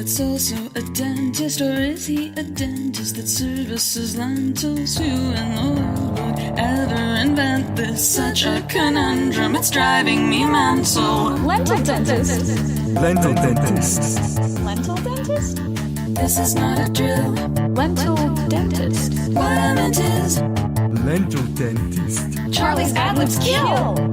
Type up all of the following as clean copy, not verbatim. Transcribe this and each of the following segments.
that's also a dentist? Or is he a dentist that services lentils? Who in the world would ever invent this? Such a conundrum, it's driving me mental. Lentil dentist. Lentil dentist. Lentil dentist? This is not a drill. Lentil dentist. What I meant is Lentil dentist. Charlie's ad-libs kill!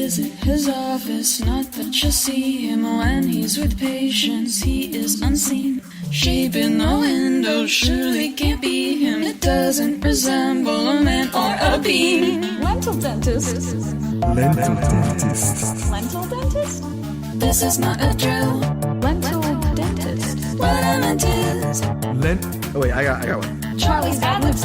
visit his office, not that you'll see him when he's with patients. He is unseen. Shape in the window surely can't be him. It doesn't resemble a man or a bean. Lentil dentist. Lentil dentist. Lentil dentist? This is not a drill. Lentil dentist. What I meant is Oh wait, I got one. Charlie's ad-libs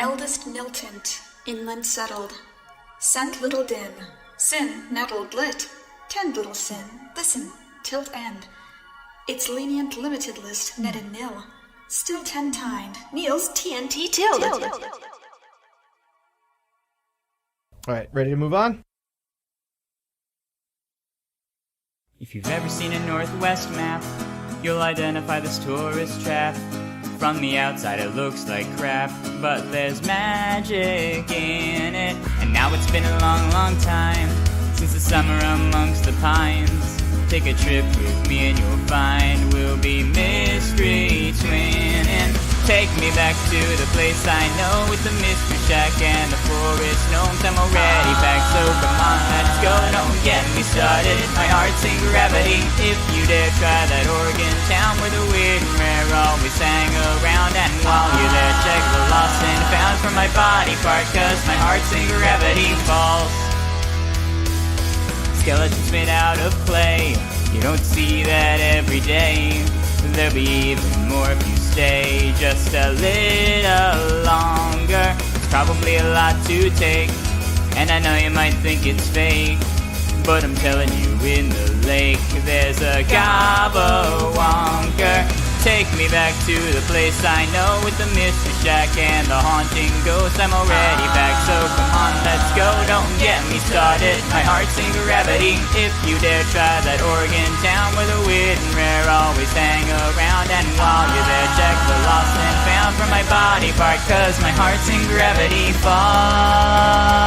Eldest Niltint, inland settled, scent little dim, sin nettled lit, tend little sin, listen, tilt end. Its lenient limited list netted nil, still 10 tined, Neil's TNT tilled. Alright, ready to move on? If you've ever seen a Northwest map, you'll identify this tourist trap. From the outside it looks like crap, but there's magic in it. And now it's been a long, long time since the summer amongst the pines. Take a trip with me and you'll find we'll be mystery twinning. Take me back to the place I know, with the mystery shack and the forest gnomes. I'm already back, so come on, let's go. Don't get me started, my heart's in gravity. If you dare try that Oregon town where the weird and rare always hang around. And while you're there, check the lost and found from my body part, cause my heart's in gravity falls. Skeletons made out of clay, you don't see that every day. There'll be even more if you stay just a little longer. It's probably a lot to take, and I know you might think it's fake, but I'm telling you, in the lake there's a gobble-wonker. Take me back to the place I know, with the mystery shack and the haunting ghost. I'm already back, so come on, let's go. Don't get me started, my heart's in gravity. If you dare try that Oregon town where the weird and rare always hang around. And while you're there, check the lost and found from my body part, cause my heart's in gravity falls.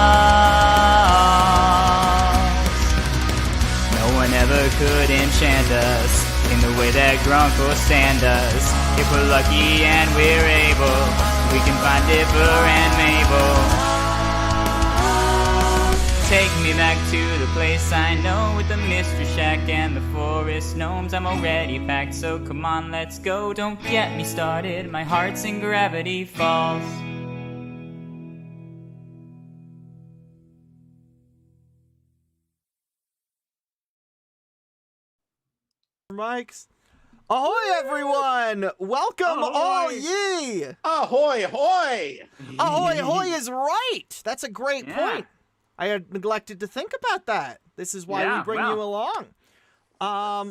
No one ever could enchant us in the way that Grunk or Stan does. If we're lucky and we're able, we can find Dipper and Mabel. Take me back to the place I know, with the mystery shack and the forest gnomes. I'm already packed, so come on, let's go. Don't get me started, my heart's in gravity falls. Mics. Ahoy, everyone! Welcome, Ahoy. all ye! Ahoy, hoy! Ahoy, hoy is right! That's a great point. I had neglected to think about that. This is why we bring you along.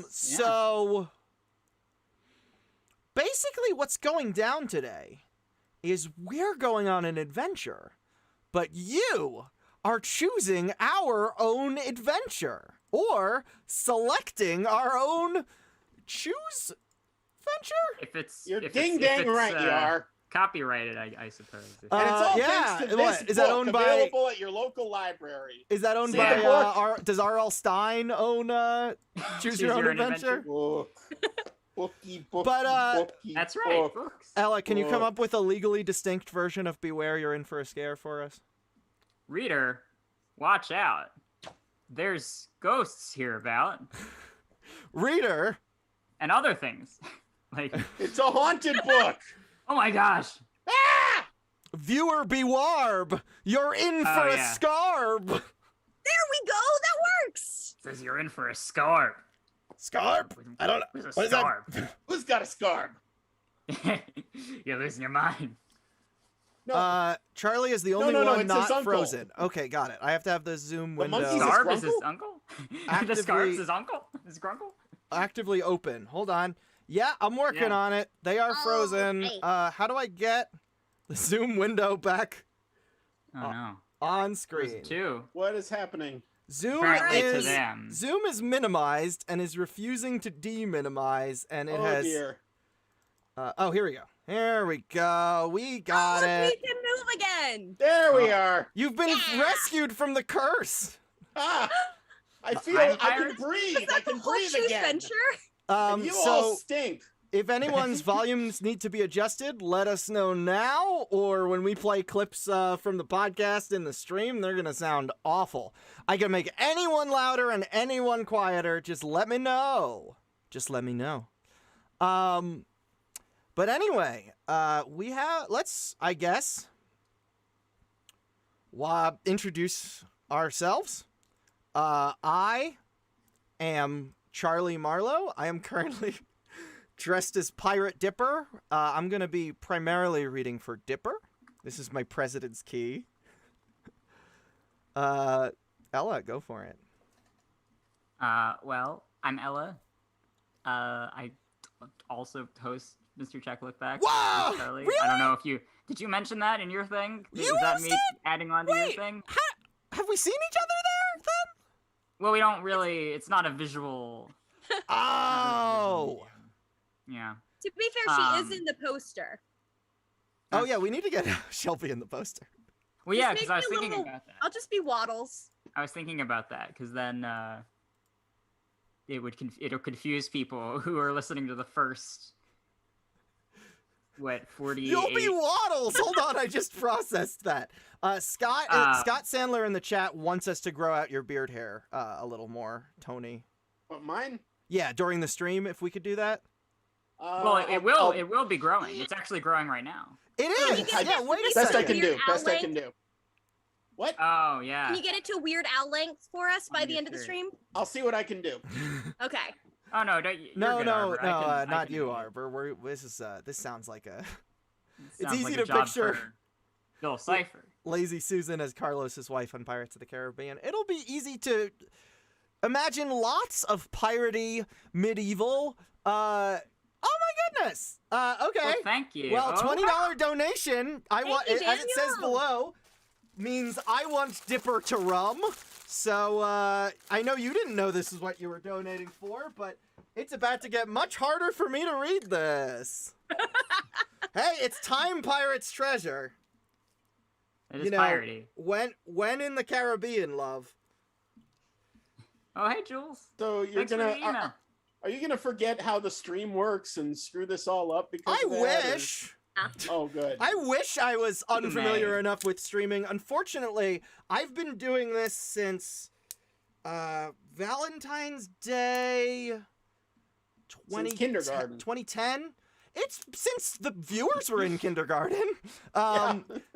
So, basically what's going down today is we're going on an adventure, but you are choosing our own adventure, or selecting our own choose venture? If it's You're ding-dang right, you are. Copyrighted, I suppose. And it's all yeah. thanks to What, this is that book owned by- available at your local library. Is that owned See by, the book? does R.L. Stein own Choose Your Own Adventure? Book. Bookie, But, bookie, That's right, book. books. Ella, can you come up with a legally distinct version of Beware You're In For a Scare for us? Reader, watch out. There's ghosts hereabout. Reader! And other things. Like, It's a haunted book. oh my gosh. Ah! Viewer bewarb, you're in for a yeah. scarb. There we go. That works. Says you're in for a scarb. Scarb? I don't know. Who's a What is that? scarb? Who's got a scarf? You're losing your mind. No, Charlie is the only no, one it's not his uncle. frozen. Okay, got it. I have to have the zoom The window monkey's a Scarb is his scrunkle? uncle? The Actively- scarf's his uncle? His grunkle? actively open. Hold on. Yeah, I'm working on it. They are frozen. hey. How do I get the zoom window back Oh no. on There's screen? two. what is happening? Zoom Apparently to is them. Zoom is minimized and is refusing to deminimize, and it Oh has. dear. Oh, here we go. Here we go. We got Look, it. we can move again. There we are. You've been rescued from the curse. Ah, I feel I'm I can tired. breathe. Is I that the can whole breathe shoes again. venture? And you all stink. If anyone's volumes need to be adjusted, let us know now, or when we play clips from the podcast in the stream, they're gonna sound awful. I can make anyone louder and anyone quieter. Just let me know. Just let me know. But anyway, let's, I guess, introduce ourselves. I am Charlie Marlowe. I am currently dressed as Pirate Dipper. I'm going to be primarily reading for Dipper. This is my president's key. Ella, go for it. Well, I'm Ella. I also host Mr. Check Look Back. Whoa! with Charlie. Really? I don't know if did you mention that in your thing? You Was that host me it? adding on to your Wait, thing? have we seen each other there, then? Well, we don't really. It's not a visual. Oh! Yeah. To be fair, she is in the poster. Oh, yeah, we need to get Shelby in the poster. Well, Just yeah, make because I was me a thinking little- about that. I'll just be Waddles. I was thinking about that because then it'll confuse people who are listening to the first 48. You'll be Waddles! Hold on, I just processed that. Scott Sandler in the chat wants us to grow out your beard hair a little more, Tony. What, mine? Yeah, during the stream, if we could do that. Well, it will be growing. It's actually growing right now. It you is! get Yeah, this wait a Best I second. can do. Weird Best I outline. can do. What? Oh yeah. Can you get it to Weird Al length for us by On the your end of the shirt. stream? I'll see what I can do. Okay. Oh no, don't you? No, Arbor. I not can you, do it. Arbor. This sounds like a Sounds easy like to a job picture. for Bill Cipher. Lazy Susan as Carlos's wife on Pirates of the Caribbean. It'll be easy to imagine lots of piratey medieval. Oh my goodness. Okay. Well, thank you. Well, Oh. $20 donation. I want, you, as it says Daniel. below, means I want Dipper to rum. So I know you didn't know this is what you were donating for, but it's about to get much harder for me to read this. Hey, it's time, Pirate's Treasure. It is piratey. When in the Caribbean, love. Oh hey Jules. So you're Thanks for gonna the email. are you gonna forget how the stream works and screw this all up because I of that, or- wish. Oh, good. I wish I was unfamiliar May. enough with streaming. Unfortunately, I've been doing this since Valentine's Day Since kindergarten. 2010. It's since the viewers were in kindergarten.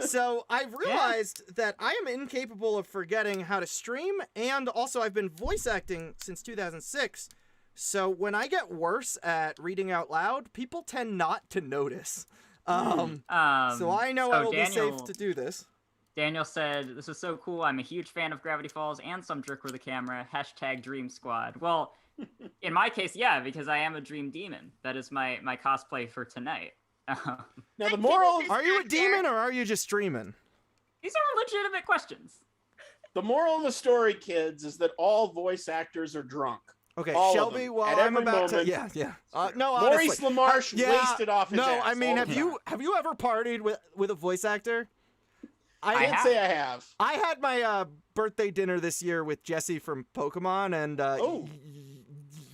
So I've realized that I am incapable of forgetting how to stream, and also I've been voice acting since 2006. So when I get worse at reading out loud, people tend not to notice. So I know I will be safe to do this. Daniel said, "This is so cool. I'm a huge fan of Gravity Falls and some Jerk with a Camera. # Dream Squad." Well, in my case, yeah, because I am a dream demon. That is my cosplay for tonight. Now the That moral demon is Are you a back there. demon or are you just streaming? These are legitimate questions. of the story, kids, is that all voice actors are drunk. Okay, All of Shelby, them, while at I'm every about moment. to, yeah. No, Maurice honestly, LaMarche wasted off his no, ass I mean, all the have you ever partied with a voice actor? I I can't say I have. I had my birthday dinner this year with Jessie from Pokemon, and Oh.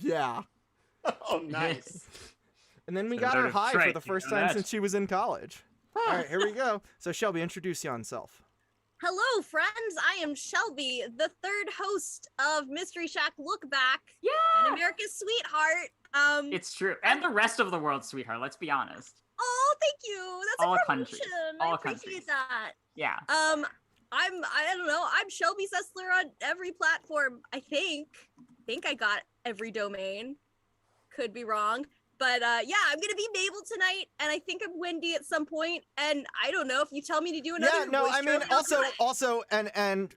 yeah, Oh, nice. and then we So got her sort of high for straight, the you first know time that. since she was in college. All right, here we go. So Shelby, introduce yourself. Hello, friends. I am Shelby, the third host of Mystery Shack Look Back Yeah, and America's Sweetheart. it's true, and the rest of the world, sweetheart. Let's be honest. Oh, thank you. That's All a countries. promotion. All I appreciate countries. that. Yeah. I don't know. I'm Shelby Cesla on every platform. I think I got every domain. Could be wrong. But yeah, I'm gonna be Mabel tonight, and I think I'm Wendy at some point. And I don't know if you tell me to do another. Yeah, no, voice I mean, trophy, I'll do also, it.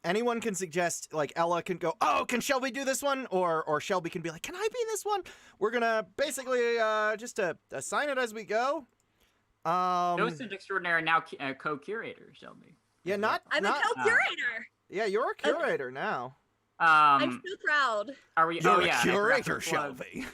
anyone can suggest, like, Ella can go, oh, can Shelby do this one? Or Shelby can be like, can I be this one? We're gonna basically just assign it as we go. Docent extraordinary now co-curator, Shelby. Yeah, I'm a co-curator. Yeah, you're a curator now. I'm so proud. Are we? You're oh a yeah, curator, Shelby.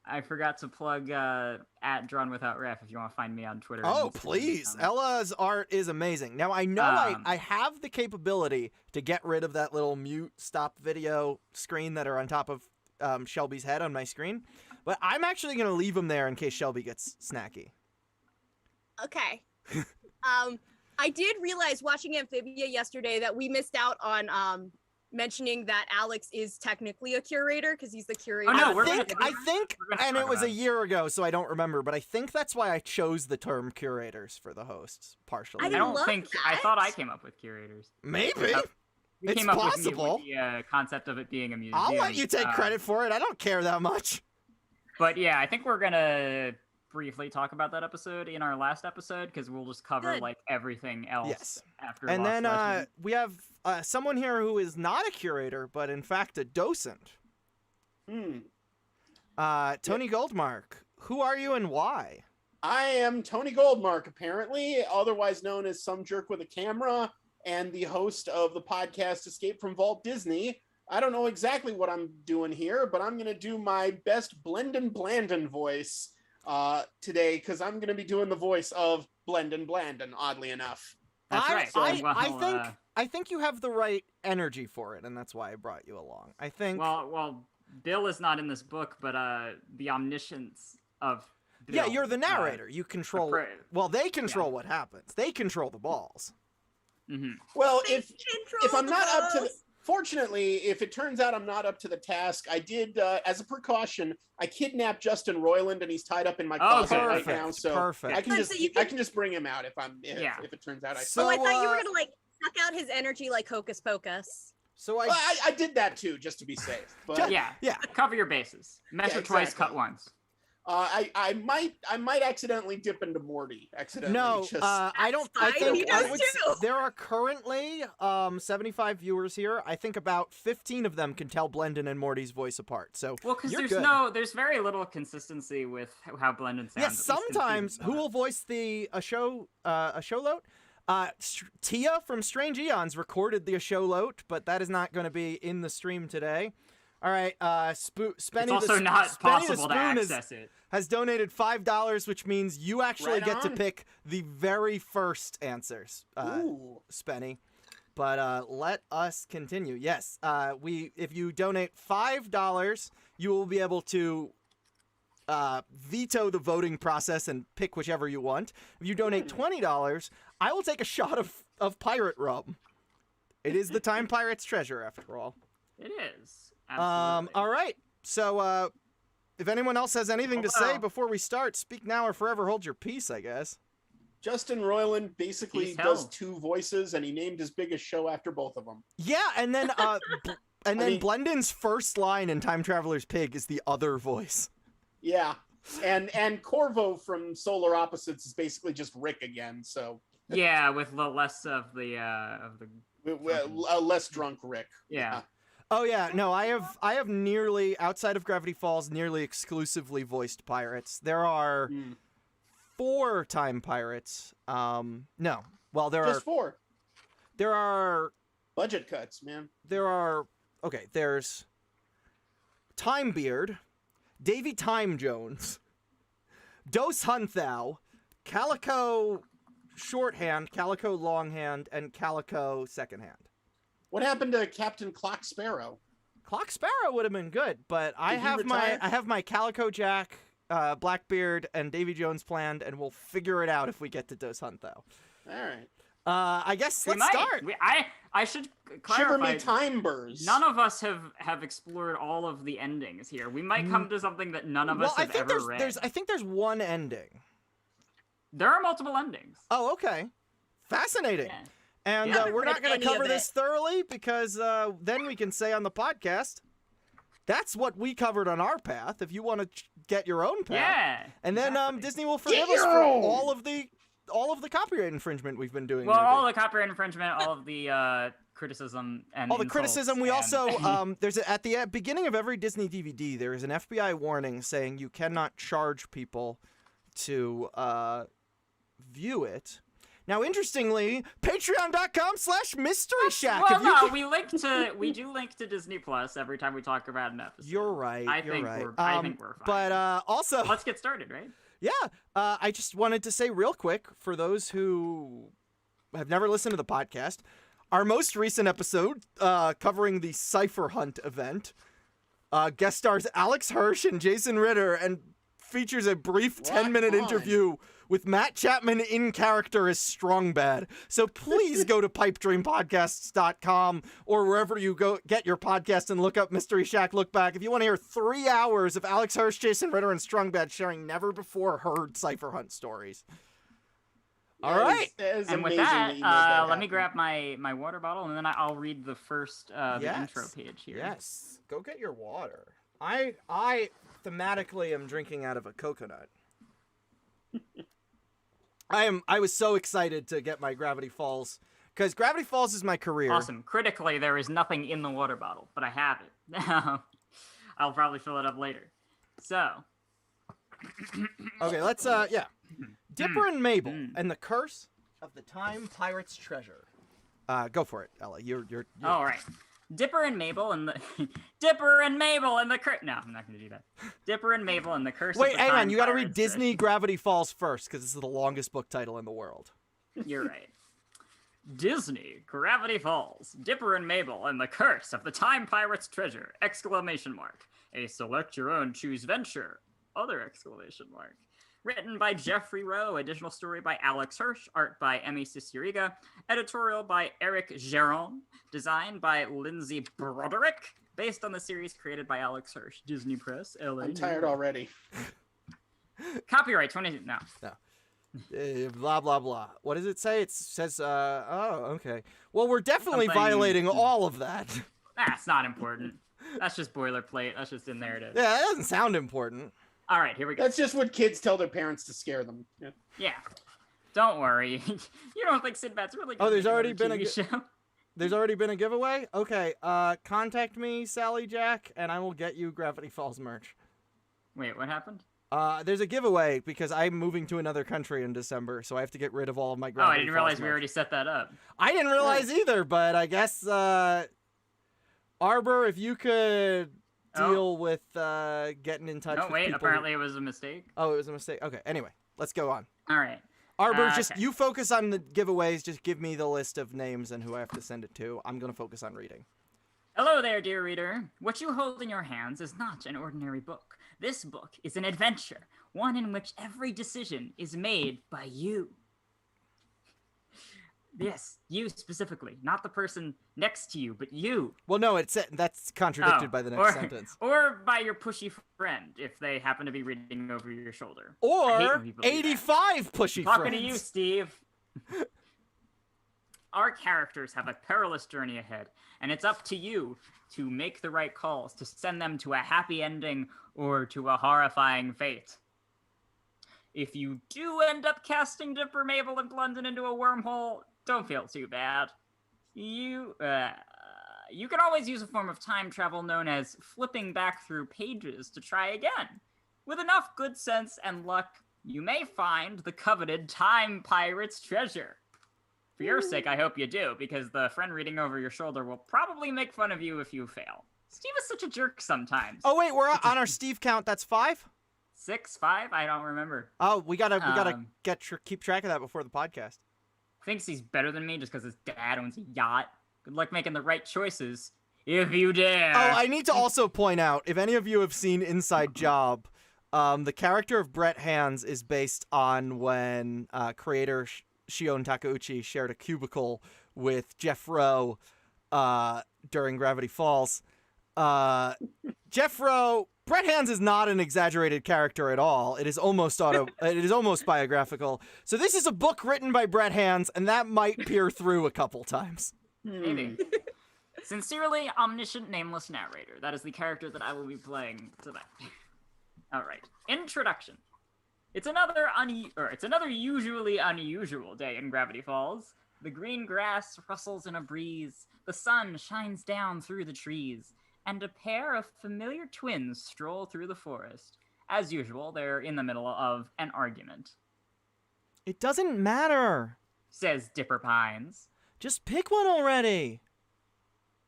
I forgot to plug at Drawn Without Ref if you want to find me on Twitter. Oh, and Instagram. please. Ella's art is amazing. Now, I know I have the capability to get rid of that little mute stop video screen that are on top of Shelby's head on my screen, but I'm actually going to leave them there in case Shelby gets snacky. Okay. I did realize watching Amphibia yesterday that we missed out on mentioning that Alex is technically a curator because he's the curator. Oh, no, I think, and it was a it. year ago, so I don't remember, but I think that's why I chose the term curators for the hosts, partially. I I didn't don't love think that. I thought I came up with curators. Maybe. We It's came up possible. with the concept of it being a museum. I'll let you take credit for it. I don't care that much. But yeah, I think we're gonna briefly talk about that episode in our last episode because we'll just cover Good. like everything else Yes. after. And Lost then Legend. we have someone here who is not a curator, but in fact a docent. Tony Goldmark. Who are you and why? I am Tony Goldmark, apparently, otherwise known as Some Jerk with a Camera, and the host of the podcast Escape from Walt Disney. I don't know exactly what I'm doing here, but I'm going to do my best Blendon Blandon voice today, because I'm going to be doing the voice of Blendon Blandon, oddly enough. That's right. I think you have the right energy for it, and that's why I brought you along. I think. Well, Bill is not in this book, but the omniscience of Bill, yeah, you're the narrator. You control. Well, they control Yeah. what happens. They control the balls. Mm-hmm. Well, They if control I'm the not up to the, balls. fortunately, if it turns out I'm not up to the task, I did, as a precaution, I kidnapped Justin Roiland, and he's tied up in my closet right perfect, now. So perfect. I can Oh, just so you I can- can just bring him out if it turns out I. So- Oh, I thought you were uh, gonna like suck out his energy like Hocus Pocus. So Well, I did that too, just to be safe. But Yeah, yeah. cover your bases. Measure twice, exactly. cut once. I might accidentally dip into Morty. Accidentally. No, just, I don't. That's I fine, think he does too. there are currently 75 viewers here. I think about 15 of them can tell Blendon and Morty's voice apart. So Well, because you're there's good. there's very little consistency with how Blendon sounds. Yes, at least in sometimes season who one. will voice a show loat? Tia from Strange Eons recorded the show loat, but that is not going to be in the stream today. All right, Spenny It's also not Spenny the possible to Spoon access it. has donated $5, which means you actually Right get to on. pick the very first answers, ooh. Spenny. But let us continue. Yes, if you donate $5, you will be able to veto the voting process and pick whichever you want. If you donate $20, I will take a shot of pirate rum. It is the Time Pirate's treasure, after all. It is. Absolutely. All right. So, if anyone else has anything to say before we start, speak now or forever hold your peace, I guess. Justin Roiland basically He's does hell. 2 voices, and he named his biggest show after both of them. Yeah, and then mean- Blendon's first line in Time Traveler's Pig is the other voice. Yeah, and Corvo from Solar Opposites is basically just Rick again. So Yeah, with the less of the a less drunk Rick. Yeah. Oh yeah, no, I have nearly, outside of Gravity Falls, nearly exclusively voiced pirates. There are 4 Time Pirates. No, well Just 4 there are budget cuts, man. okay. There's Time Beard, Davy Time Jones, Dos Hunthau, Calico Shorthand, Calico Longhand, and Calico Secondhand. What happened to Captain Clock Sparrow? Clock Sparrow would have been good, but I Did he have retire? my Calico Jack, Blackbeard, and Davy Jones planned, and we'll figure it out if we get to Dos Hunthau. All right. I guess We let's might. start. I should Shiver clarify. me timebers. None of us have explored all of the endings here. We might come to something that none of us have ever read. I think there's one ending. There are multiple endings. Oh, okay. Fascinating. Yeah. And Yeah. we're not going Any to cover of this thoroughly because then we can say on the podcast, that's what we covered on our path. If you want to get your own path, Yeah. and then exactly. Disney will forgive us your for own! all of the copyright infringement we've been doing. Well, maybe. all the copyright infringement, all of the criticism, and all the insults, criticism. We and- also there's at the beginning of every Disney DVD there is an FBI warning saying you cannot charge people to view it. Now, interestingly, patreon.com/Mystery Shack. Well, if you no, can- we do link to Disney Plus every time we talk about an episode. You're right. I you're think right. I think we're fine. But also, Let's get started, right? yeah, I just wanted to say real quick for those who have never listened to the podcast, our most recent episode covering the Cypher Hunt event guest stars Alex Hirsch and Jason Ritter and features a brief 10-minute interview with Matt Chapman in character as Strong Bad. So please go to pipedreampodcasts.com or wherever you go get your podcast and look up Mystery Shack Look Back. If you want to hear 3 hours of Alex Hirsch, Jason Ritter, and Strong Bad sharing never before heard Cypher Hunt stories. All right. That is And with amazing that, that you made that let me happen. grab my water bottle, and then I'll read the first the Yes. intro page here. Yes. Go get your water. I thematically am drinking out of a coconut. I was so excited to get my Gravity Falls because Gravity Falls is my career. Awesome. Critically, there is nothing in the water bottle, but I have it. I'll probably fill it up later. So. Okay, let's Dipper and Mabel and the Curse of the Time Pirate's Treasure. Go for it, Ella. You're All right. Dipper and Mabel and the Dipper and Mabel and the curse. No, I'm not going to do that. Dipper and Mabel and the curse. Wait, of the hang Time on. You got to read Pirate's Disney Gravity Falls first because this is the longest book title in the world. Treasure. You're right. Disney Gravity Falls. Dipper and Mabel and the curse of the Time Pirate's Treasure! Exclamation mark. A select your own choose venture! Other exclamation mark. Written by Jeffrey Rowe, additional story by Alex Hirsch, art by Emmy Ciceriga, editorial by Eric Geron, designed by Lindsay Broderick, based on the series created by Alex Hirsch, Disney Press, LA. I'm tired already. Copyright 20. No. Blah blah blah. What does it say? It says oh, okay. Well, we're definitely Something- violating all of that. That's not important. That's just boilerplate. That's just in there. It is. Yeah, that doesn't sound important. All right, here we go. That's just what kids tell their parents to scare them. Yeah. Yeah. Don't worry. You don't think Sinbad's really Oh, gonna there's make already another been a TV show? There's already been a giveaway? Okay, contact me, SallyJack, and I will get you Gravity Falls merch. Wait, what happened? There's a giveaway because I'm moving to another country in December, so I have to get rid of all of my Oh, Gravity I didn't Falls realize we merch. already set that up. I didn't realize either, but I guess, Arbor, if you could deal with, getting in touch No, with wait, people. apparently it was a mistake. Oh, it was a mistake. Okay, anyway, let's go on. All right. Arbor, just okay. you focus on the giveaways. Just give me the list of names and who I have to send it to. I'm going to focus on reading. Hello there, dear reader. What you hold in your hands is not an ordinary book. This book is an adventure, one in which every decision is made by you. Yes, you specifically, not the person next to you, but you. Well, no, that's contradicted Oh, by the next sentence. Or by your pushy friend, if they happen to be reading over your shoulder. I hate Or when people do that. 85 pushy Talking friends. to you, Steve. Our characters have a perilous journey ahead, and it's up to you to make the right calls, to send them to a happy ending or to a horrifying fate. If you do end up casting Dipper, Mabel, and London into a wormhole, don't feel too bad. You can always use a form of time travel known as flipping back through pages to try again. With enough good sense and luck, you may find the coveted Time Pirate's Treasure. For your sake, I hope you do, because the friend reading over your shoulder will probably make fun of you if you fail. Steve is such a jerk sometimes. Oh, wait, we're on our Steve count. That's 5? 6, 5? I don't remember. Oh, we gotta keep track of that before the podcast. Thinks he's better than me just because his dad owns a yacht. Good luck making the right choices, if you dare. Oh, I need to also point out, if any of you have seen Inside Job, the character of Brett Hands is based on when Curators Shion Takeuchi shared a cubicle with Jeff Rowe during Gravity Falls. Jeff Rowe, Brett Hands is not an exaggerated character at all. It is almost biographical. So this is a book written by Brett Hands, and that might peer through a couple times. Maybe. Sincerely, omniscient nameless narrator. That is the character that I will be playing today. All right. Introduction. It's another usually unusual day in Gravity Falls. The green grass rustles in a breeze. The sun shines down through the trees. And a pair of familiar twins stroll through the forest. As usual, they're in the middle of an argument. It doesn't matter, says Dipper Pines. Just pick one already.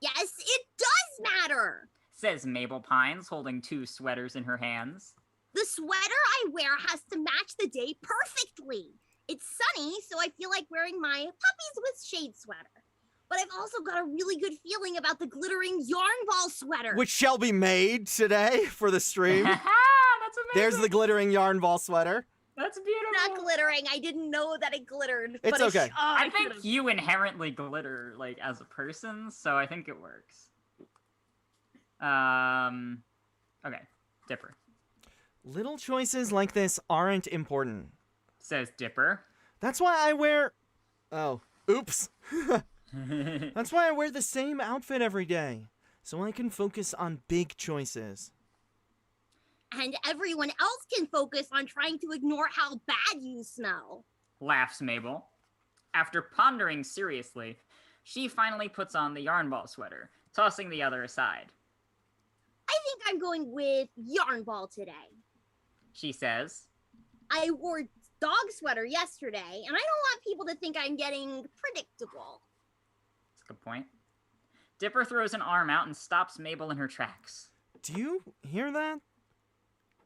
Yes, it does matter, says Mabel Pines, holding 2 sweaters in her hands. The sweater I wear has to match the day perfectly. It's sunny, so I feel like wearing my puppies with shade sweater. But I've also got a really good feeling about the glittering yarn ball sweater. Which shall be made today for the stream. That's amazing. There's the glittering yarn ball sweater. That's beautiful. Not glittering. I didn't know that it glittered. It's but okay. I think you inherently glitter, like, as a person, so I think it works. Okay. Dipper. Little choices like this aren't important, says Dipper. That's why I wear... Oh, oops. That's why I wear the same outfit every day, so I can focus on big choices. And everyone else can focus on trying to ignore how bad you smell, laughs Mabel. After pondering seriously, she finally puts on the yarn ball sweater, tossing the other aside. I think I'm going with yarn ball today, she says. I wore dog sweater yesterday, and I don't want people to think I'm getting predictable. That's a good point. Dipper throws an arm out and stops Mabel in her tracks. Do you hear that?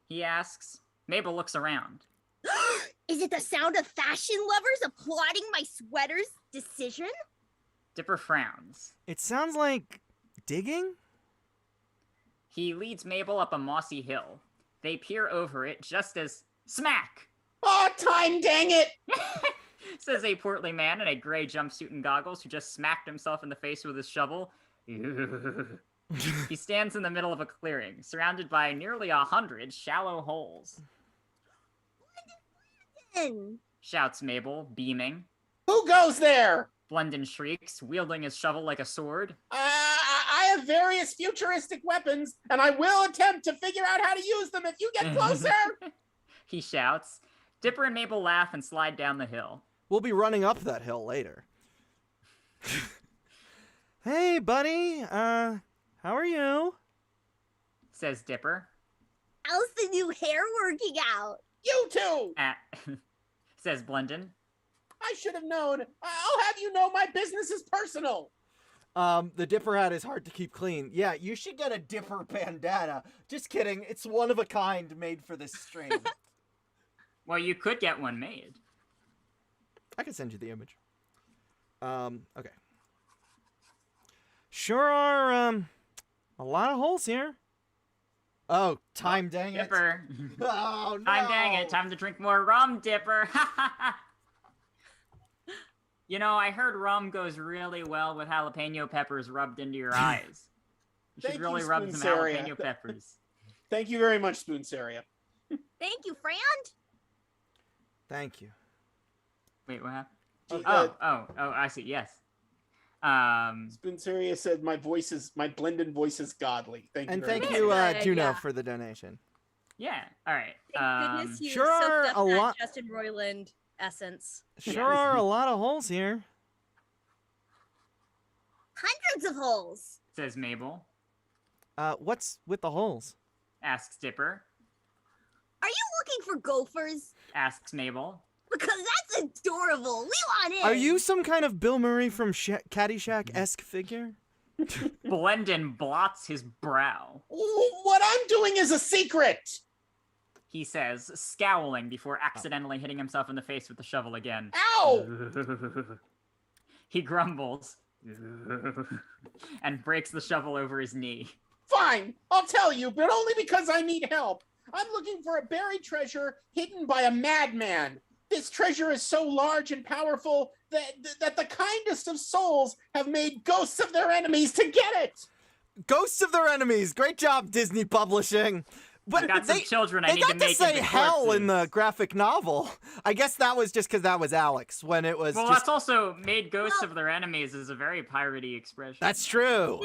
He asks. Mabel looks around. Is it the sound of fashion lovers applauding my sweater's decision? Dipper frowns. It sounds like digging? He leads Mabel up a mossy hill. They peer over it just as smack! Oh, time, dang it! Says a portly man in a gray jumpsuit and goggles who just smacked himself in the face with his shovel. He stands in the middle of a clearing, surrounded by nearly 100 shallow holes. Blendon! Shouts Mabel, beaming. Who goes there? Blendon shrieks, wielding his shovel like a sword. I have various futuristic weapons, and I will attempt to figure out how to use them if you get closer! He shouts. Dipper and Mabel laugh and slide down the hill. We'll be running up that hill later. Hey, buddy. How are you? Says Dipper. How's the new hair working out? You too! Says Blendon. I should have known. I'll have you know my business is personal. The Dipper hat is hard to keep clean. Yeah, you should get a Dipper bandana. Just kidding. It's one of a kind made for this stream. Well, you could get one made. I can send you the image. Okay. Sure are, a lot of holes here. Oh, time dang it. Dipper. Oh, no. Time dang it. Time to drink more rum, Dipper. You know, I heard rum goes really well with jalapeno peppers rubbed into your eyes. You should really rub some jalapeno peppers. Thank you very much, Spoonsaria. Thank you, Fran. Thank you. Wait, what happened? I see. Yes. Spoonsaria said my blended voice is godly. Thank you. And very thank much. you, Juneau, for the donation. Yeah. All right. Thank goodness you sure soaked are up a that lot. Justin Roiland essence. Sure are a lot of holes here. Hundreds of holes. Says Mabel. What's with the holes? Asks Dipper. Are you looking for gophers? Asks Mabel. Because that's adorable. We want in. Are you some kind of Bill Murray from Caddyshack-esque figure? Blendon blots his brow. What I'm doing is a secret. He says, scowling before accidentally hitting himself in the face with the shovel again. Ow! He grumbles and breaks the shovel over his knee. Fine, I'll tell you, but only because I need help. I'm looking for a buried treasure hidden by a madman. This treasure is so large and powerful that the kindest of souls have made ghosts of their enemies to get it. Ghosts of their enemies. Great job, Disney Publishing. But I got some children I need to make They got to say into hell in the corpses. graphic novel. I guess that was just because that was Alex when it was Well, just... that's also made ghosts of their enemies is a very piratey expression. That's true.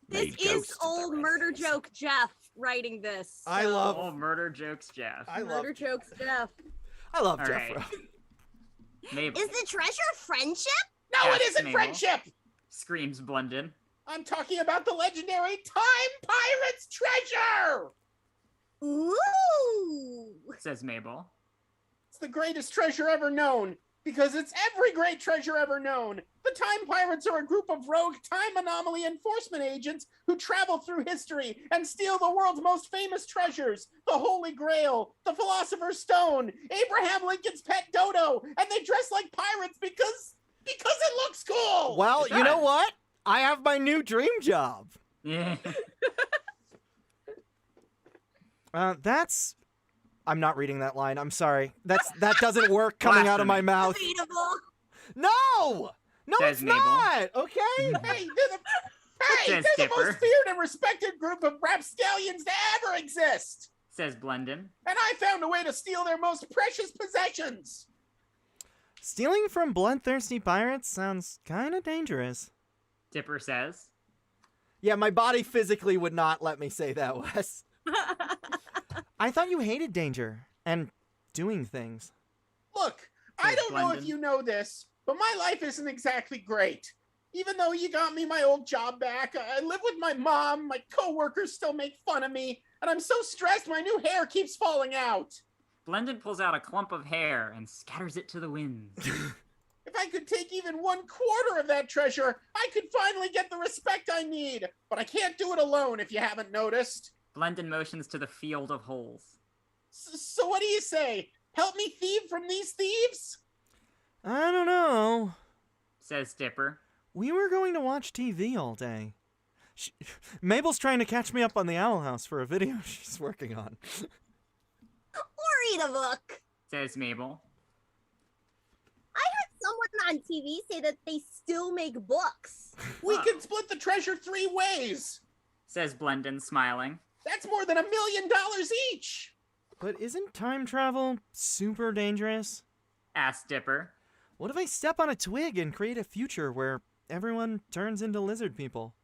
This is old murder joke Jeff writing this. I so- love... All murder jokes, Jeff. I love... Murder jokes Jeff. I love All Jeff. right. Rowe. Mabel. Is the treasure friendship? No, Yes, it isn't Mabel. friendship. Screams Blendon. I'm talking about the legendary Time Pirates treasure. Ooh. Says Mabel. It's the greatest treasure ever known because it's every great treasure ever known. The Time Pirates are a group of rogue time anomaly enforcement agents who travel through history and steal the world's most famous treasures, the Holy Grail, the Philosopher's Stone, Abraham Lincoln's pet dodo, and they dress like pirates because it looks cool. Well, It you know does. what? I have my new dream job. Yeah. That's... I'm not reading that line. I'm sorry. That doesn't work coming out of my mouth. Debatable. No! No, Says it's Mabel. not! Okay? Hey, Says they're the most Dipper. feared and respected group of rapscallions to ever exist. Says Blendon. And I found a way to steal their most precious possessions. Stealing from bloodthirsty pirates sounds kind of dangerous. Dipper says. Yeah, my body physically would not let me say that, Wes. I thought you hated danger and doing things. Look, I Says don't know if Blendon. you know this, but my life isn't exactly great. Even though you got me my old job back, I live with my mom, my coworkers still make fun of me, and I'm so stressed my new hair keeps falling out. Blendon pulls out a clump of hair and scatters it to the winds. If I could take even 1/4 of that treasure, I could finally get the respect I need. But I can't do it alone, if you haven't noticed. Blendon motions to the field of holes. So what do you say? Help me thieve from these thieves? I don't know. Says Dipper. We were going to watch TV all day. Mabel's trying to catch me up on the Owl House for a video she's working on. Or read a book. Says Mabel. I heard someone on TV say that they still make books. We Huh. can split the treasure 3 ways. Says Blendon, smiling. That's more than $1 million each. But isn't time travel super dangerous? Asks Dipper. What if I step on a twig and create a future where everyone turns into lizard people?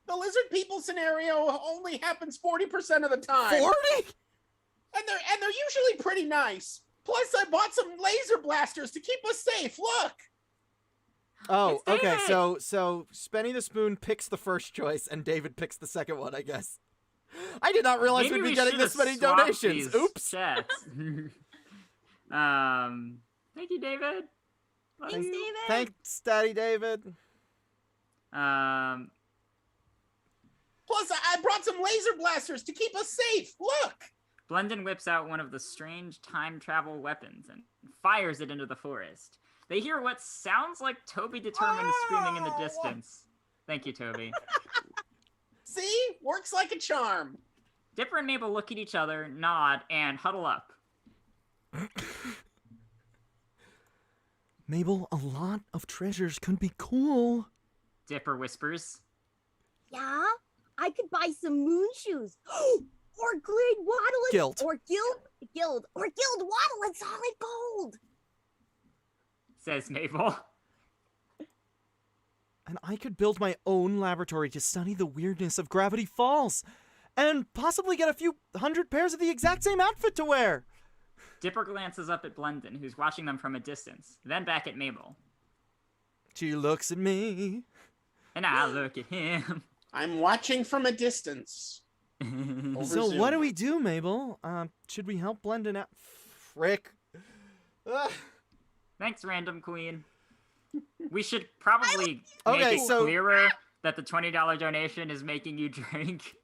The lizard people scenario only happens 40% of the time. 40? And they're usually pretty nice. Plus, I bought some laser blasters to keep us safe. Look. Oh, It's okay. David! So Spenny the Spoon picks the first choice and David picks the second one, I guess. I did not realize Maybe we'd be we getting should've this many swapped donations. these Oops. chats. Thank you, David. Love Thanks, you. David. Thanks, Daddy David. Plus, I brought some laser blasters to keep us safe. Look. Blendon whips out one of the strange time travel weapons and fires it into the forest. They hear what sounds like Toby Determined screaming in the distance. Thank you, Toby. See? Works like a charm. Dipper and Mabel look at each other, nod, and huddle up. Mabel, a lot of treasures could be cool. Dipper whispers. Yeah? I could buy some moon shoes. Or Glade Waddle and Guild. Or Guild Waddle and Solid Gold. Says Mabel. And I could build my own laboratory to study the weirdness of Gravity Falls. And possibly get a few hundred pairs of the exact same outfit to wear. Dipper glances up at Blendon, who's watching them from a distance, then back at Mabel. She looks at me. And I look at him. I'm watching from a distance. Over So Zoom. what do we do, Mabel? Should we help Blendon out? Frick. Thanks, Random Queen. We should probably Okay, make it so- clearer that the $20 donation is making you drink.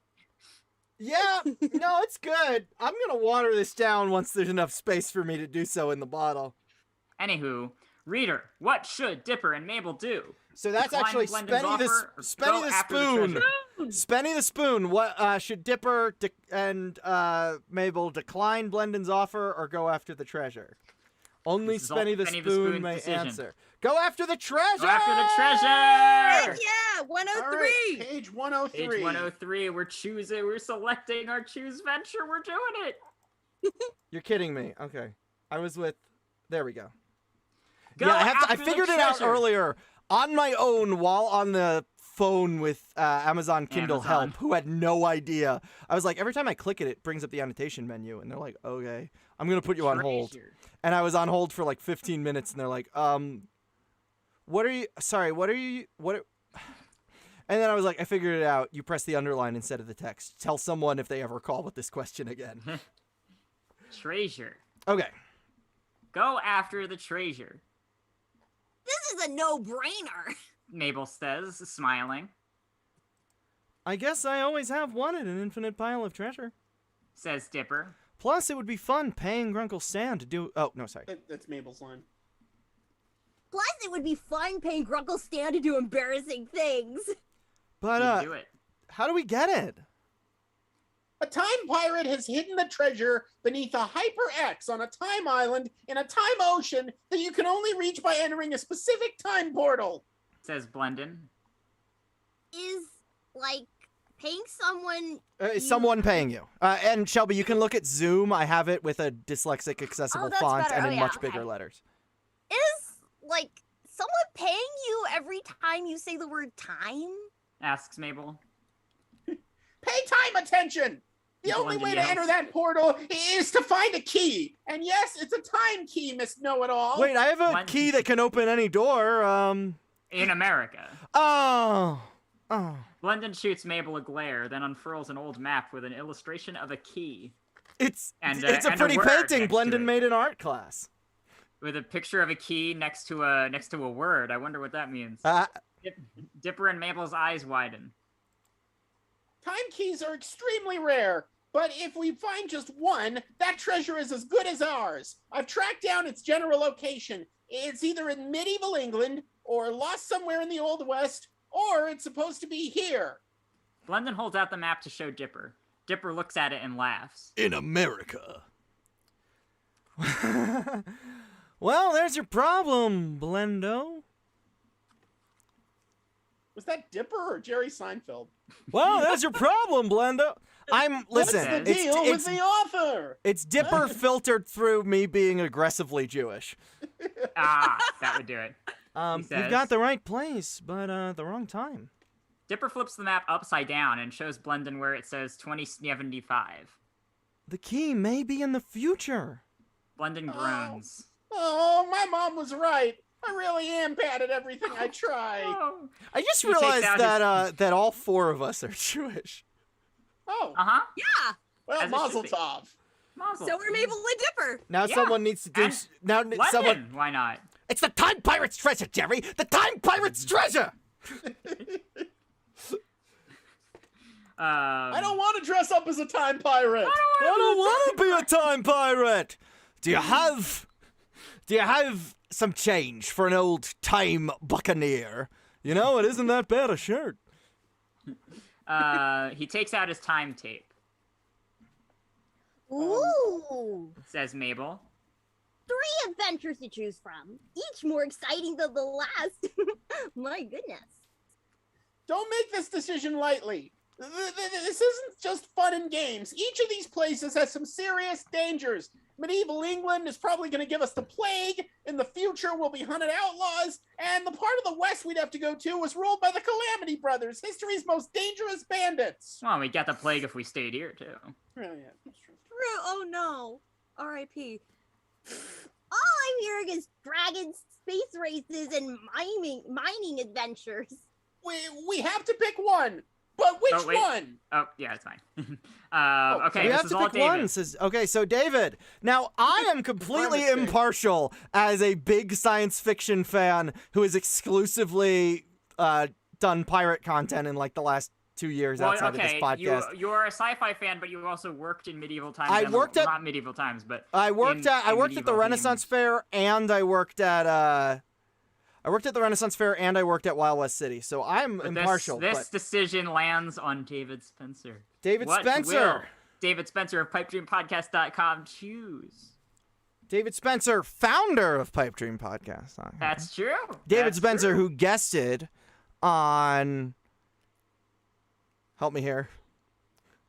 Yeah, no, it's good. I'm gonna water this down once there's enough space for me to do so in the bottle. Anywho, reader, what should Dipper and Mabel do? So that's Decline actually Blendon's Spenny offer or Spenny go the after the Spoon. treasure? Spenny the Spoon. What should Dipper and Mabel decline Blendon's offer or go after the treasure? Only This is all Spenny the Spenny the Spoon Spoon's may decision. answer. Go after the treasure! Go after the treasure! Heck yeah, All 103. right, page 103. Page 103, we're selecting our choose venture, we're doing it! You're kidding me. Okay. I was with... There we go. Go yeah, I after the figured it out treasure. earlier on my own while on the phone with Amazon Kindle Amazon. Help, who had no idea. I was like, every time I click it, it brings up the annotation menu, and they're like, okay, I'm going to put you on hold. Treasure. And I was on hold for like 15 minutes, and they're like, what are you... Sorry, what are you... What... And then I was like, I figured it out. You press the underline instead of the text. Tell someone if they ever call with this question again. Treasure. Okay. Go after the treasure, This is a no-brainer. Mabel says, smiling. I guess I always have wanted an infinite pile of treasure. Says Dipper. Plus, it would be fun paying Grunkle Stan to do... Oh, no, sorry. That's Mabel's line. Plus, it would be fun paying Grunkle Stan to do embarrassing things. But, You do it. how do we get it? A time pirate has hidden the treasure beneath a hyper-X on a time island in a time ocean that you can only reach by entering a specific time portal. Says Blendon. Is, like, paying someone... Someone paying you. And Shelby, you can look at Zoom. I have it with a dyslexic accessible that's font better. and Oh, in yeah, much okay. bigger letters. Is, like, someone paying you every time you say the word time? Asks Mabel. Pay time attention! The only Blendon way to yells. enter that portal is to find a key. And yes, it's a time key, Miss Know-It-All. Wait, I have a What? key that can open any door. In America. Oh. Blendon shoots Mabel a glare, then unfurls an old map with an illustration of a key. It's a And pretty word painting next to Blendon it. made in art class. With a picture of a key next to a word. I wonder what that means. Dipper and Mabel's eyes widen. Time keys are extremely rare, but if we find just one, that treasure is as good as ours. I've tracked down its general location. It's either in medieval England, or lost somewhere in the Old West, or it's supposed to be here. Blendon holds out the map to show Dipper. Dipper looks at it and laughs. In America. Well, there's your problem, Blendo. Was that Dipper or Jerry Seinfeld? Well, there's your problem, Blendo. Listen, What's the deal with the author? it's Dipper filtered through me being aggressively Jewish. That would do it. You've says. got the right place, but the wrong time. Dipper flips the map upside down and shows Blendon where it says 2075. The key may be in the future. Blendon groans. Oh, my mom was right. I really am bad at everything I try. Oh. I just He takes realized out that all four of us are Jewish. Oh, Uh-huh. Yeah. well, As it Mazel should be. tov. Mazel. So we're Mabel and Dipper. Now Yeah. someone needs to do. And Now Blendon, someone. why not? It's the Time Pirate's treasure, Jerry. The Time Pirate's treasure. I don't want to dress up as a time pirate. I don't want to be a time pirate. Do you have some change for an old time buccaneer? You know, it isn't that bad a shirt. He takes out his time tape, Ooh. says Mabel. 3 adventures to choose from, each more exciting than the last. My goodness. Don't make this decision lightly. This isn't just fun and games. Each of these places has some serious dangers. Medieval England is probably going to give us the plague. In the future, we'll be hunted outlaws. And the part of the West we'd have to go to was ruled by the Calamity Brothers, history's most dangerous bandits. Well, we got the plague if we stayed here, too. Oh, yeah, that's true. Oh no. R.I.P. All I'm hearing is dragons, space races, and mining adventures. We have to pick one. But which Oh, wait. one? Oh, yeah, it's fine. Okay, We this have is to all pick David. one. Okay, so David. Now, I am completely mistake. impartial as a big science fiction fan who has exclusively done pirate content in like the last 2 years Well, outside of this podcast. You are a sci-fi fan, but you also worked in medieval times. I and- worked at- not medieval times, but I worked in at the medieval Renaissance themes. Fair, and I worked at the Renaissance Fair, and I worked at Wild West City. So I'm But impartial. This but decision lands on David Spencer. David What Spencer. will David Spencer of PipeDreamPodcast.com choose? David Spencer, founder of Pipe Dream Podcast. That's true. David That's Spencer, true. who guested on... Help me here.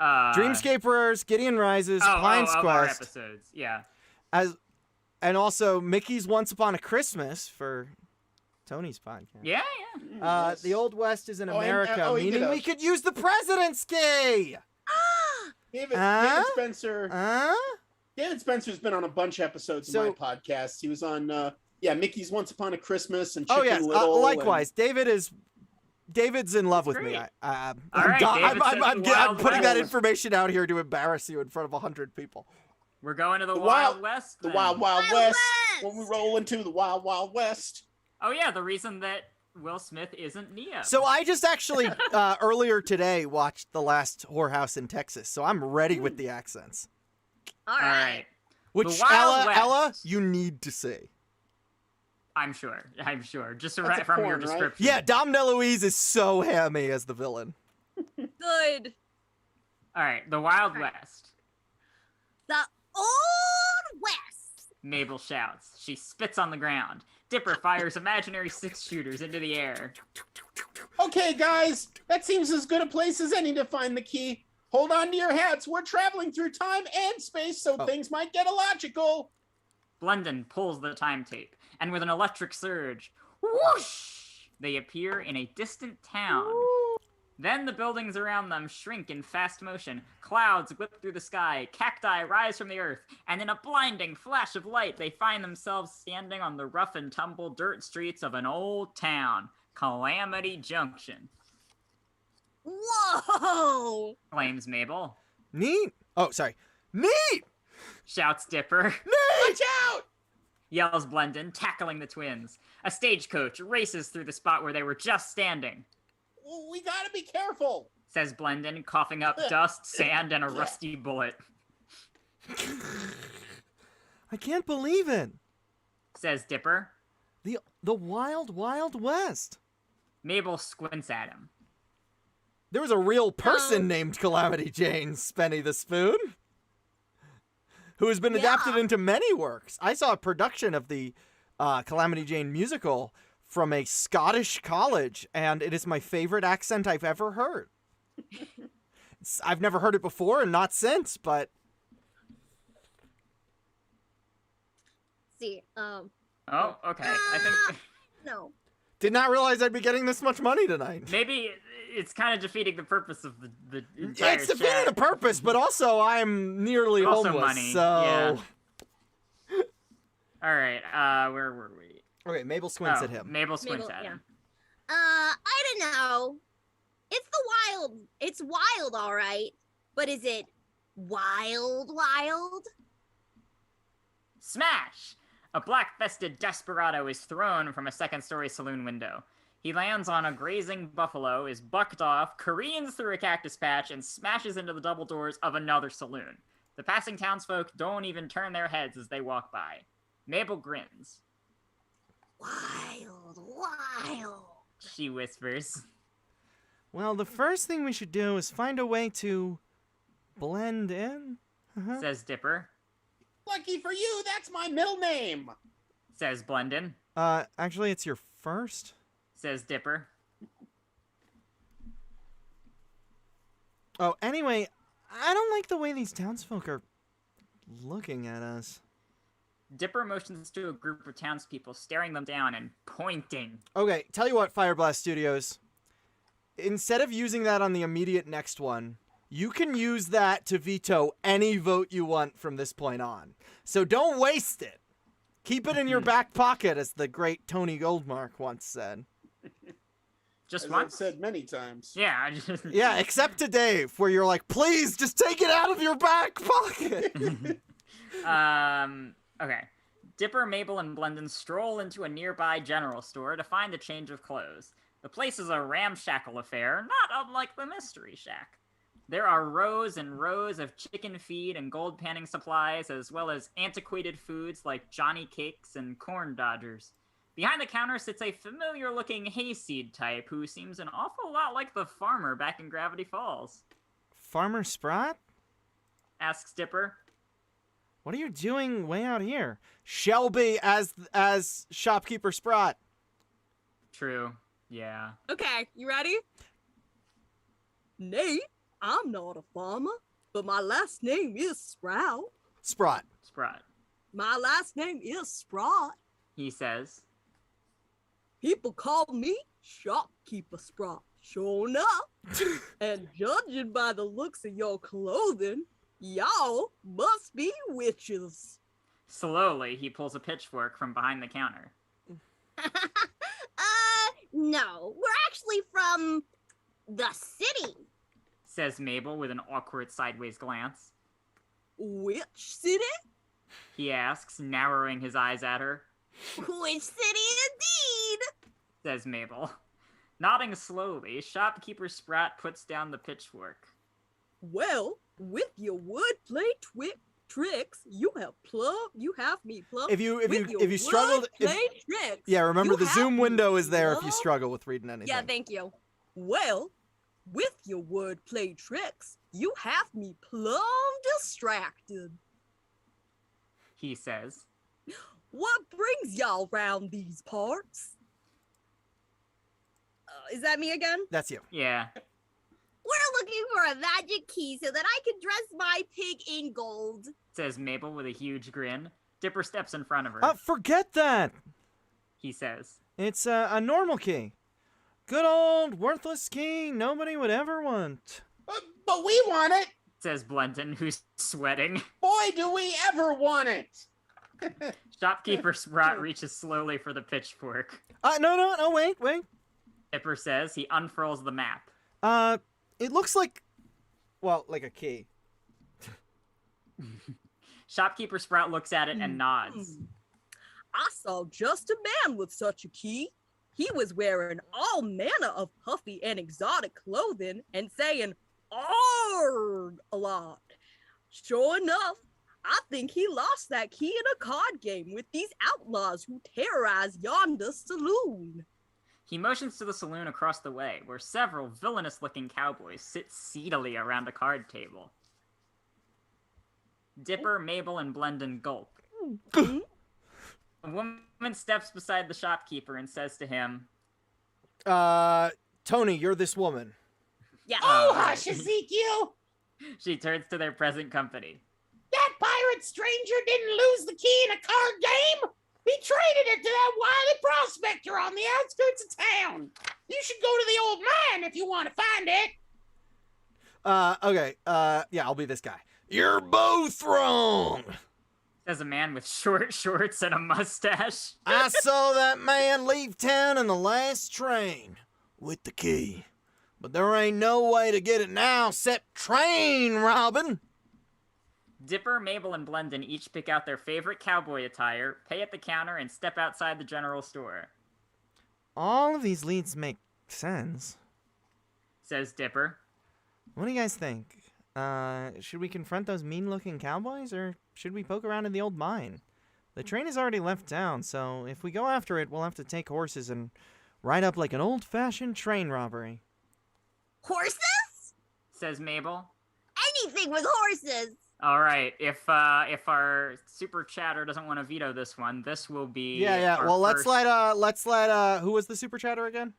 Dreamscapers, Gideon Rises, Pine's of our Quest. episodes. Yeah. And also Mickey's Once Upon a Christmas for Tony's podcast. Yeah. Yes. The Old West is in Oh, and- America, oh, he did meaning a- we could use the president's key. David Huh? Spencer. David Spencer's been on a bunch of episodes of my podcast. He was on Mickey's Once Upon a Christmas and Chicken yes. Little. Likewise, David's in love with me. great. I'm right, David says I'm the Wild putting that West. information out here to embarrass you in front of 100 people. We're going to the The Wild West. The then. Wild Wild Wild West. West! When we roll into the Wild Wild West. Oh yeah, the reason that Will Smith isn't Neo. So I just actually earlier today watched The Last Whorehouse in Texas, so I'm ready with the accents. All All right. right. Which The Wild Ella, West. you need to see. I'm sure. Just That's right a from your porn, right? description. Yeah, Dom DeLuise is so hammy as the villain. Good. All right. The Wild West. The Old West. Mabel shouts. She spits on the ground. Dipper fires imaginary 6-shooters into the air. Okay, guys, that seems as good a place as any to find the key. Hold on to your hats. We're traveling through time and space, so things might get illogical. Blendon pulls the time tape, and with an electric surge, whoosh, they appear in a distant town. Then the buildings around them shrink in fast motion. Clouds whip through the sky, cacti rise from the earth, and in a blinding flash of light, they find themselves standing on the rough and tumble dirt streets of an old town, Calamity Junction. Whoa! Claims Mabel. Neat. Oh, sorry. Neat. Shouts Dipper. Watch out! Yells Blendon, tackling the twins. A stagecoach races through the spot where they were just standing. We gotta be careful. Says Blendon, coughing up dust, sand, and a rusty bullet. I can't believe it. Says Dipper. The Wild Wild West. Mabel squints at him. There was a real person named Calamity Jane Spenny the Spoon, who has been adapted into many works. I saw a production of the Calamity Jane musical from a Scottish college, and it is my favorite accent I've ever heard. I've never heard it before and not since, but... See, Oh, okay. I think no. Did not realize I'd be getting this much money tonight. maybe it's kind of defeating the purpose of the entire It's defeating chat. the purpose, but also I'm nearly Also homeless, money, so... yeah. All right, where were we? Okay, Mabel squints Oh, at him. Mabel squints Mabel, at yeah. him. I don't know. It's wild, all right. But is it wild? Smash! A black-vested desperado is thrown from a second-story saloon window. He lands on a grazing buffalo, is bucked off, careens through a cactus patch, and smashes into the double doors of another saloon. The passing townsfolk don't even turn their heads as they walk by. Mabel grins. Wild. She whispers. Well, the first thing we should do is find a way to blend in. Says Dipper. Lucky for you, that's my middle name. Says Blendon. Actually, it's your first. Says Dipper. Oh, anyway, I don't like the way these townsfolk are looking at us. Dipper motions to a group of townspeople, staring them down and pointing. Okay, tell you what, Fireblast Studios. Instead of using that on the immediate next one, you can use that to veto any vote you want from this point on. So don't waste it. Keep it in your back pocket, as the great Tony Goldmark once said. Just As once? I've said many times. Yeah, I just... Yeah, except to Dave, where you're like, please, just take it out of your back pocket. Okay. Dipper, Mabel, and Blendon stroll into a nearby general store to find a change of clothes. The place is a ramshackle affair, not unlike the Mystery Shack. There are rows and rows of chicken feed and gold panning supplies, as well as antiquated foods like Johnny Cakes and Corn Dodgers. Behind the counter sits a familiar-looking hayseed type who seems an awful lot like the farmer back in Gravity Falls. Farmer Sprott? Asks Dipper. What are you doing way out here? Shelby as shopkeeper Sprott. True. Yeah. Okay, you ready? Nate, I'm not a farmer, but my last name is Sprout. Sprott. Sprott. My last name is Sprott. He says. People call me Shopkeeper Sprott. Sure enough. And judging by the looks of your clothing, y'all must be witches. Slowly, he pulls a pitchfork from behind the counter. No, we're actually from the city. Says Mabel with an awkward sideways glance. Which city? He asks, narrowing his eyes at her. Which city indeed? Says Mabel. Nodding slowly, shopkeeper Sprott puts down the pitchfork. Well, with your wordplay tricks, you have me plumb. If you struggled, tricks, yeah, remember you the have Zoom me window is there if you plumb. struggle with reading anything. Yeah, thank you. Well, with your wordplay tricks, you have me plumb distracted. He says. What brings y'all round these parts? Is that me again? That's you. Yeah. We're looking for a magic key so that I can dress my pig in gold. Says Mabel with a huge grin. Dipper steps in front of her. Forget that. He says. It's a normal key. Good old worthless key nobody would ever want. But we want it. Says Blenton, who's sweating. Boy, do we ever want it. Shopkeeper Sprott reaches slowly for the pitchfork. No, wait. Dipper says. He unfurls the map. It looks like, well, like a key. Shopkeeper Sprott looks at it and nods. I saw just a man with such a key. He was wearing all manner of puffy and exotic clothing and saying "arg" a lot. Sure enough, I think he lost that key in a card game with these outlaws who terrorize yonder saloon. He motions to the saloon across the way, where several villainous-looking cowboys sit seedily around a card table. Dipper, Mabel, and Blendon gulp. A woman steps beside the shopkeeper and says to him, Tony, you're this woman. Yeah. Oh, hush, Ezekiel! She turns to their present company. That pirate stranger didn't lose the key in a card game! He traded it to that wily prospector on the outskirts of town. You should go to the old mine if you want to find it. Okay, yeah, I'll be this guy. You're both wrong. Says a man with short shorts and a mustache. I saw that man leave town in the last train with the key. But there ain't no way to get it now except train robbing. Dipper, Mabel, and Blendon each pick out their favorite cowboy attire, pay at the counter, and step outside the general store. All of these leads make sense. Says Dipper. What do you guys think? Should we confront those mean-looking cowboys, or should we poke around in the old mine? The train has already left town, so if we go after it, we'll have to take horses and ride up like an old-fashioned train robbery. Horses? Says Mabel. Anything with horses. All right, if our super chatter doesn't want to veto this one, this will be Yeah. Well, let's let who was the super chatter again?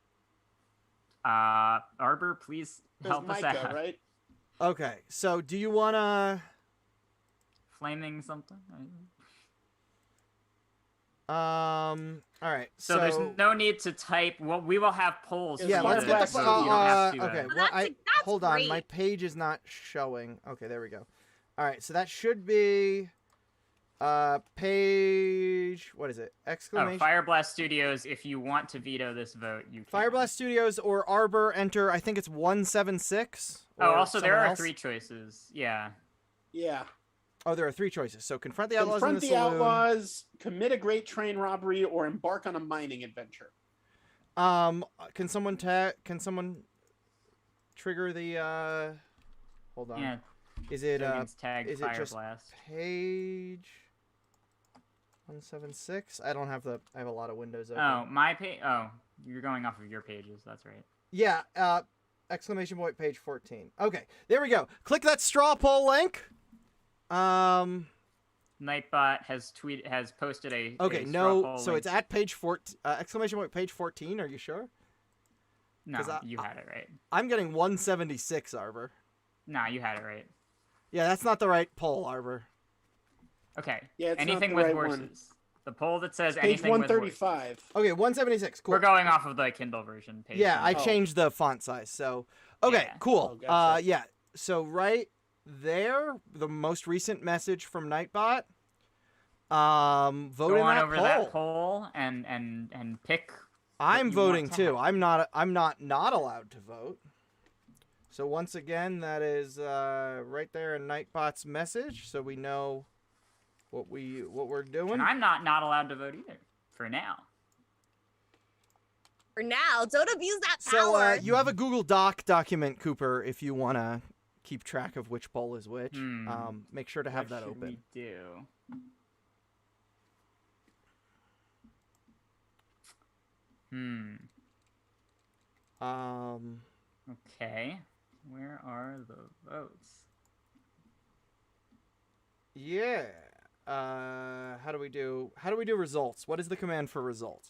Arbor, please help us Micah, out. right? Okay, so do you wanna Flaming something. all right. So there's no need to type. Well, we will have polls. Yeah, for let's this, get the so you don't have to, okay. Oh, Well, that's hold on, great. my page is not showing. Okay, there we go. All right, so that should be page, what is it? Exclamation. Fireblast Studios, if you want to veto this vote, you can. Fireblast Studios or Arbor, enter, I think it's 176. Oh, or also there someone are else. 3 choices. Yeah. Yeah. Oh, there are 3 choices. So confront the outlaws in Confront the the saloon. outlaws, commit a great train robbery, or embark on a mining adventure. Can someone trigger the hold on. Yeah. Is it Tag is it just Fireblast. page 176? I have a lot of windows open. Oh, my page. Oh, you're going off of your pages. That's right. Yeah, exclamation point page 14. Okay, there we go. Click that straw poll link. Nightbot has posted a Okay, a straw no. poll So link. it's at page 14, exclamation point, page 14. Are you sure? No, 'cause you had it right. I'm getting 176, Arbor. No, you had it right. Yeah, that's not the right poll, Arbor. Okay. Yeah, it's not anything the with right horses. one. The poll that says Page anything with horses. 135. Okay, 176. Cool. We're going off of the Kindle version page. Yeah, I Oh. changed the font size. So, okay, Yeah. cool. Oh, gotcha. Yeah. So right there, the most recent message from Nightbot. Vote Go in on that over poll. that poll and pick. I'm you voting want to too. have. I'm not allowed to vote. So once again, that is right there in Nightbot's message, so we know what we're doing. And I'm not allowed to vote either for now. For now, don't abuse that So power. you have a Google Doc document, Cooper, if you want to keep track of which poll is which. Make sure to have What that should open. we do? Okay. Where are the votes? Yeah. How do we do results? What is the command for results?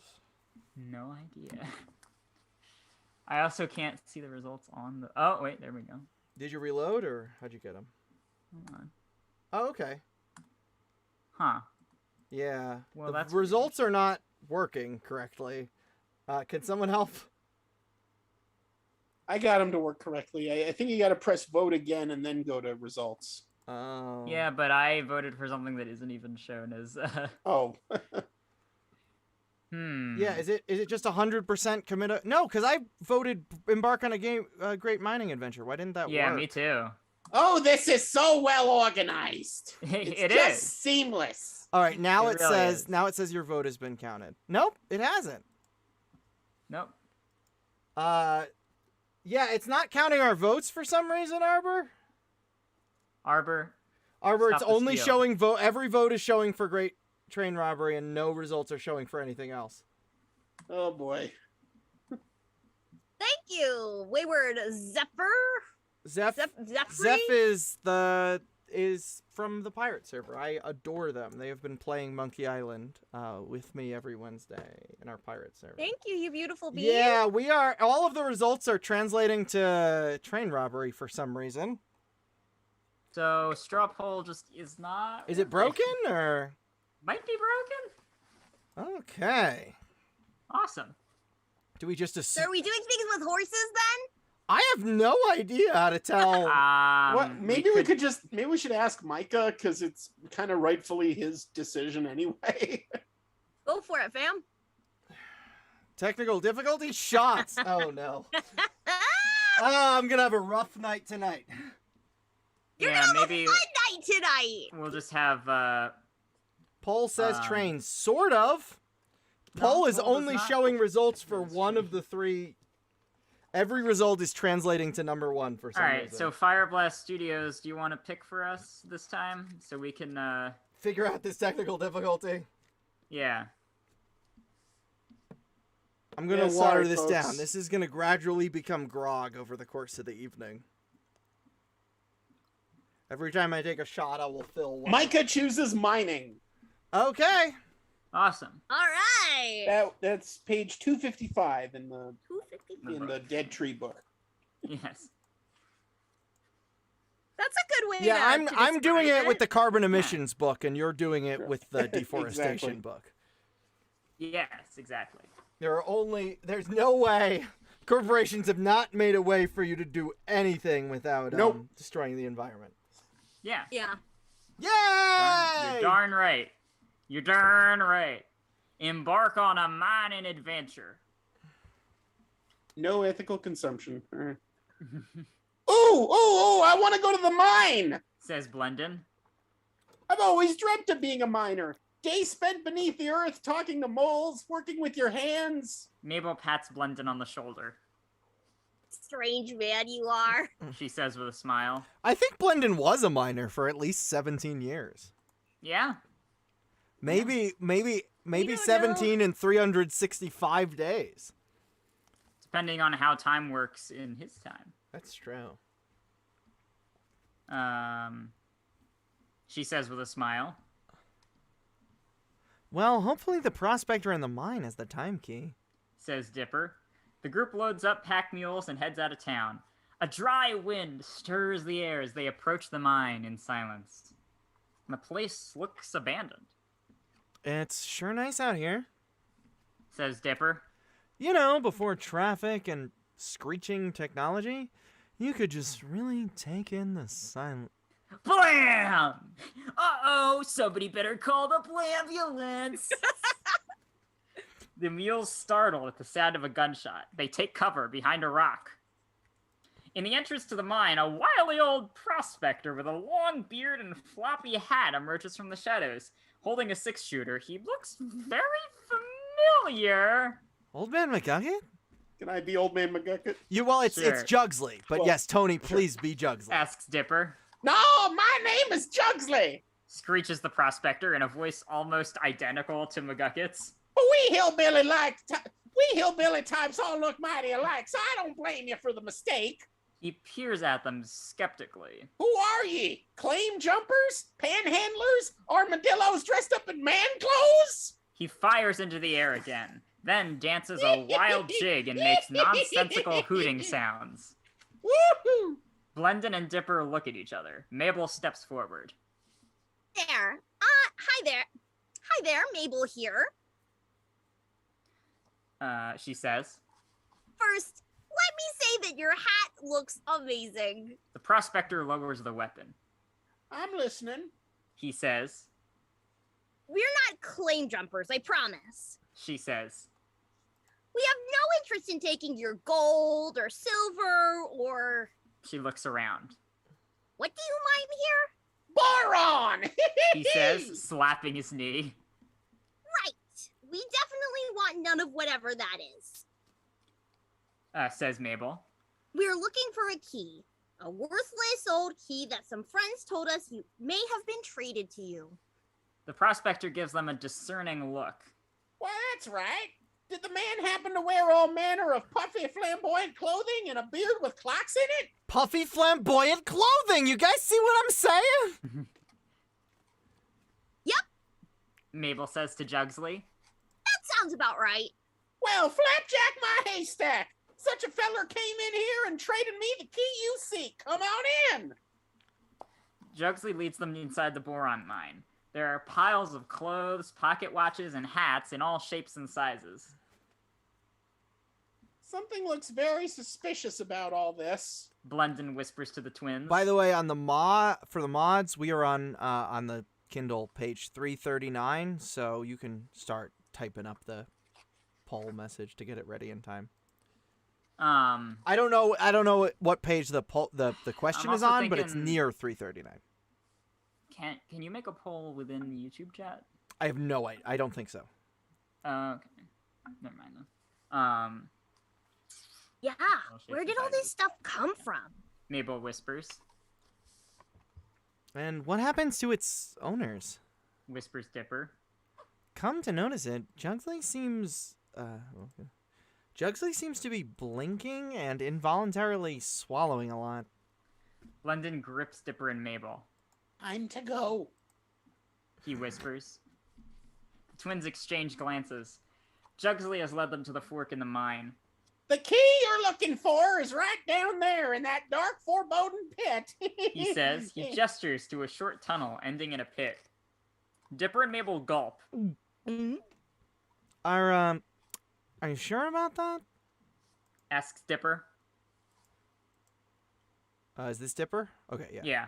No idea. I also can't see the results on the. Oh wait, there we go. Did you reload or how'd you get them? Hold on. Oh, okay. Huh. Yeah. Well, the that's results are not working correctly. Can someone help? I got him to work correctly. I think you got to press vote again and then go to results. Oh. Yeah, but I voted for something that isn't even shown as. Oh. Yeah, is it just 100% commit? No, because I voted embark on a great mining adventure. Why didn't that work? Yeah, me too. Oh, this is so well organized. It's It just is. seamless. All right, now It it really says is. your vote has been counted. Nope, it hasn't. Nope. Yeah, it's not counting our votes for some reason, Arbor. Arbor, It's Stop the only steal. showing vote. Every vote is showing for Great Train Robbery, and no results are showing for anything else. Oh boy. Thank you, Wayward Zephyr. Zeph Zephyr. is from the pirate server. I adore them. They have been playing Monkey Island with me every Wednesday in our pirate server. Thank you, you beautiful bee. Yeah, we are. All of the results are translating to Train Robbery for some reason. so straw poll just is not. Is it broken or? Might be broken. Okay. Awesome. Do we just So assume? are we doing things with horses then? I have no idea how to tell. What? Maybe we should ask Micah because it's kind of rightfully his decision anyway. Go for it, fam. Technical difficulty shots. Oh no. Oh, I'm gonna have a rough night tonight. You're Yeah, gonna have maybe a fun night tonight. we'll just have. Poll says Um, trains. Sort of. No, Poll is poll does only not. showing results for That's one true. of the three. Every result is translating to number one for some All right, reason. so Fireblast Studios, do you want to pick for us this time so we can? Figure out this technical difficulty. Yeah. I'm gonna Yeah, water sorry, this folks. down. This is gonna gradually become grog over the course of the evening. Every time I take a shot, I will fill one. Micah chooses mining. Okay. Awesome. All right. That's page 255 in the 250. Dead Tree book. Yes. That's a good way. Yeah, to I'm doing describe it with the carbon emissions book, and you're doing it with the deforestation Exactly. book. Yes, exactly. There's no way. Corporations have not made a way for you to do anything without Nope. destroying the environment. Yeah. Yeah. Yay! You're darn right. You're darn right. Embark on a mining adventure. No ethical consumption. All right. Ooh, I want to go to the mine. Says Blendon. I've always dreamt of being a miner. Days spent beneath the earth, talking to moles, working with your hands. Mabel pats Blendon on the shoulder. Strange man you are. She says with a smile. I think Blendon was a miner for at least 17 years. Yeah. Maybe don't 17 and 365 days. Depending on how time works in his time. That's true. She says with a smile. Well, hopefully the Prospector in the mine has the time key. Says Dipper. The group loads up pack mules and heads out of town. A dry wind stirs the air as they approach the mine in silence. The place looks abandoned. It's sure nice out here. Says Dipper. You know, before traffic and screeching technology, you could just really take in the silence. Blam! Uh-oh, somebody better call the ambulance. The mules startle at the sound of a gunshot. They take cover behind a rock. In the entrance to the mine, a wily old prospector with a long beard and floppy hat emerges from the shadows. Holding a six-shooter, he looks very familiar. Old Man McGucket? Can I be Old Man McGucket? It's Sure. Jugsley, but Well, yes, Tony, please be Jugsley. Asks Dipper. No, my name is Jugsley. Screeches the prospector in a voice almost identical to McGucket's. We hillbilly types all look mighty alike, so I don't blame you for the mistake. He peers at them skeptically. Who are ye? Claim jumpers? Panhandlers? Armadillos dressed up in man clothes? He fires into the air again, then dances a wild jig and makes nonsensical hooting sounds. Woohoo! Blendon and Dipper look at each other. Mabel steps forward. There. Hi there. Hi there, Mabel here. She says. First, let me say that your hat looks amazing. The prospector lowers the weapon. I'm listening. He says. We're not claim jumpers, I promise. She says. We have no interest in taking your gold or silver or... She looks around. What do you mind here? Boron! He says, slapping his knee. Right. We definitely want none of whatever that is. Says Mabel. We're looking for a key. A worthless old key that some friends told us you may have been traded to you. The prospector gives them a discerning look. Well, that's right. Did the man happen to wear all manner of puffy flamboyant clothing and a beard with clocks in it? Puffy flamboyant clothing! You guys see what I'm saying? Yep, Mabel says to Jugsley. that sounds about right. Well, flapjack my haystack. Such a feller came in here and traded me the key you seek. Come on in. Jugsley leads them inside the boron mine. There are piles of clothes, pocket watches, and hats in all shapes and sizes. Something looks very suspicious about all this. Blendon whispers to the twins. By the way, on the for the mods, we are on the Kindle page 339, so you can start typing up the poll message to get it ready in time. I don't know what page the question is on, but it's near 339. Can you make a poll within the YouTube chat? I have no idea. I don't think so. Okay. Never mind then. Yeah, where did all this stuff come from? Mabel whispers. And what happens to its owners? Whispers Dipper. Come to notice it, Jugsley seems to be blinking and involuntarily swallowing a lot. Blendon grips Dipper and Mabel. I'm to go. He whispers. The twins exchange glances. Jugsley has led them to the fork in the mine. The key you're looking for is right down there in that dark, foreboding pit. He says. He gestures to a short tunnel ending in a pit. Dipper and Mabel gulp. Mm-hmm. Are you sure about that? Asks Dipper. Is this Dipper? Okay, yeah.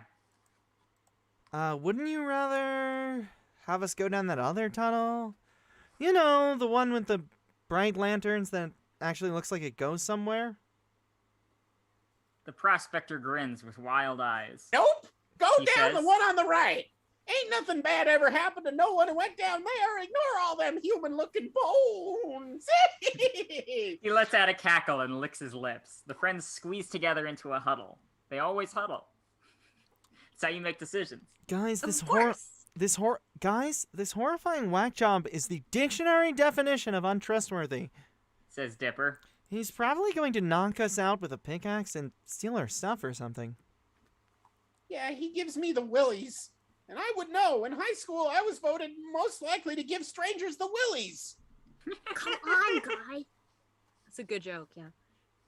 Yeah. Wouldn't you rather have us go down that other tunnel? You know, the one with the bright lanterns that actually looks like it goes somewhere? The prospector grins with wild eyes. Nope. Go He down says. the one on the right. Ain't nothing bad ever happened to no one who went down there. Ignore all them human-looking bones. He lets out a cackle and licks his lips. The friends squeeze together into a huddle. They always huddle. It's how you make decisions. Guys, Of this horrifying whack job is the dictionary definition of untrustworthy. Says Dipper. He's probably going to knock us out with a pickaxe and steal our stuff or something. Yeah, he gives me the willies. And I would know. In high school, I was voted most likely to give strangers the willies. Come on, guy. That's a good joke, yeah.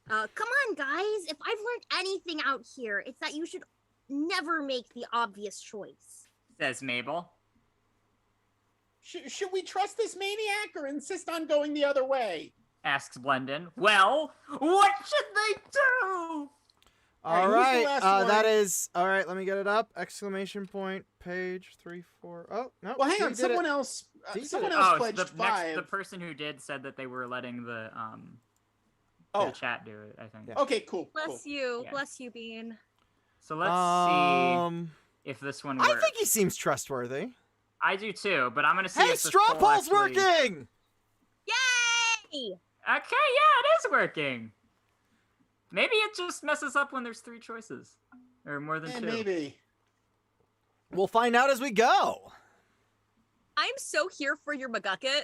Come on, guys. If I've learned anything out here, it's that you should never make the obvious choice. Says Mabel. Should we trust this maniac or insist on going the other way? Asks Blendon. Well, what should they do? All who's the right, last one? that is all right. Let me get it up. Exclamation point. Page 3, 4. Oh no. Well, hang he on. did Someone it. else. He did Someone it. else Oh, pledged the 5. the person who did said that they were letting the chat do it, I think. Yeah. Okay, cool. Bless cool. you. Yeah. Bless you, Bean. So let's see if this one works. I think he seems trustworthy. I do too, but I'm gonna see Hey, if the straw poll poll's actually... working. Yay! Okay, yeah, it is working. Maybe it just messes up when there's 3 choices. Or more than 2. Maybe. We'll find out as we go. I'm so here for your McGucket.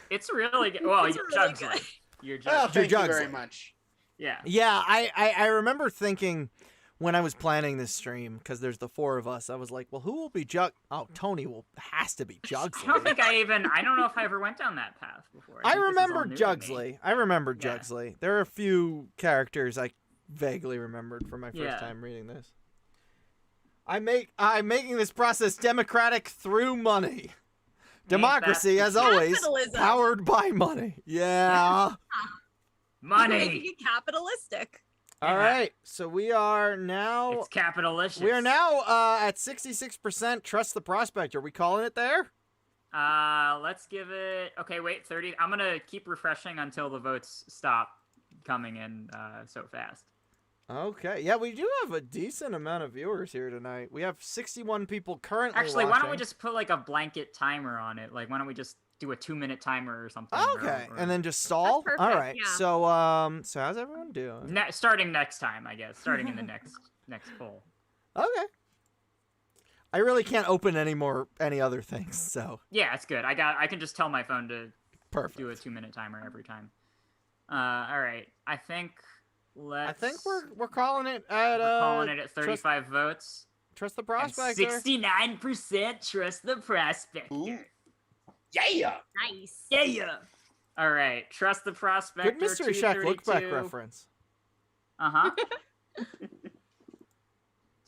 It's really good. Well, It's you're really Jugsley. good. You're Oh, Jugsley. thank you Jugsley. very much. Yeah. Yeah, I remember thinking when I was planning this stream, because there's the 4 of us, I was like, well, who will be Tony has to be I don't Jugsley. think I don't know if I ever went down that path before. I think this is all remember new to me. Jugsley. I remember Yeah. Jugsley. There are a few characters I vaguely remembered from my first Yeah. time reading this. I'm making this process democratic through money. Democracy, that- as always, Capitalism. powered by money. Yeah. Money. Making it capitalistic. All right. So we are now It's capitalicious. we are now at 66%. Trust the prospector. We calling it there? Let's give it. Okay, wait. 30. I'm gonna keep refreshing until the votes stop coming in so fast. Okay. Yeah, we do have a decent amount of viewers here tonight. We have 61 people currently Actually, why don't we watching. just put like a blanket timer on it? Like, why don't we just do a 2-minute timer or something? Okay, or- and then just stall. perfect, All right. yeah. So how's everyone doing? starting next time, I guess. Starting in the next poll. Okay. I really can't open any other things. So Yeah, it's good. I can just tell my phone to perfect. do a 2-minute timer every time. All right. I think I think we're calling it at we're calling it at 35 votes. Trust the And prospector. 69% trust the prospector. Ooh. Yeah. Nice. Yeah. All right. Trust the prospector. Good Mystery Shack look back 232. reference. Uh-huh.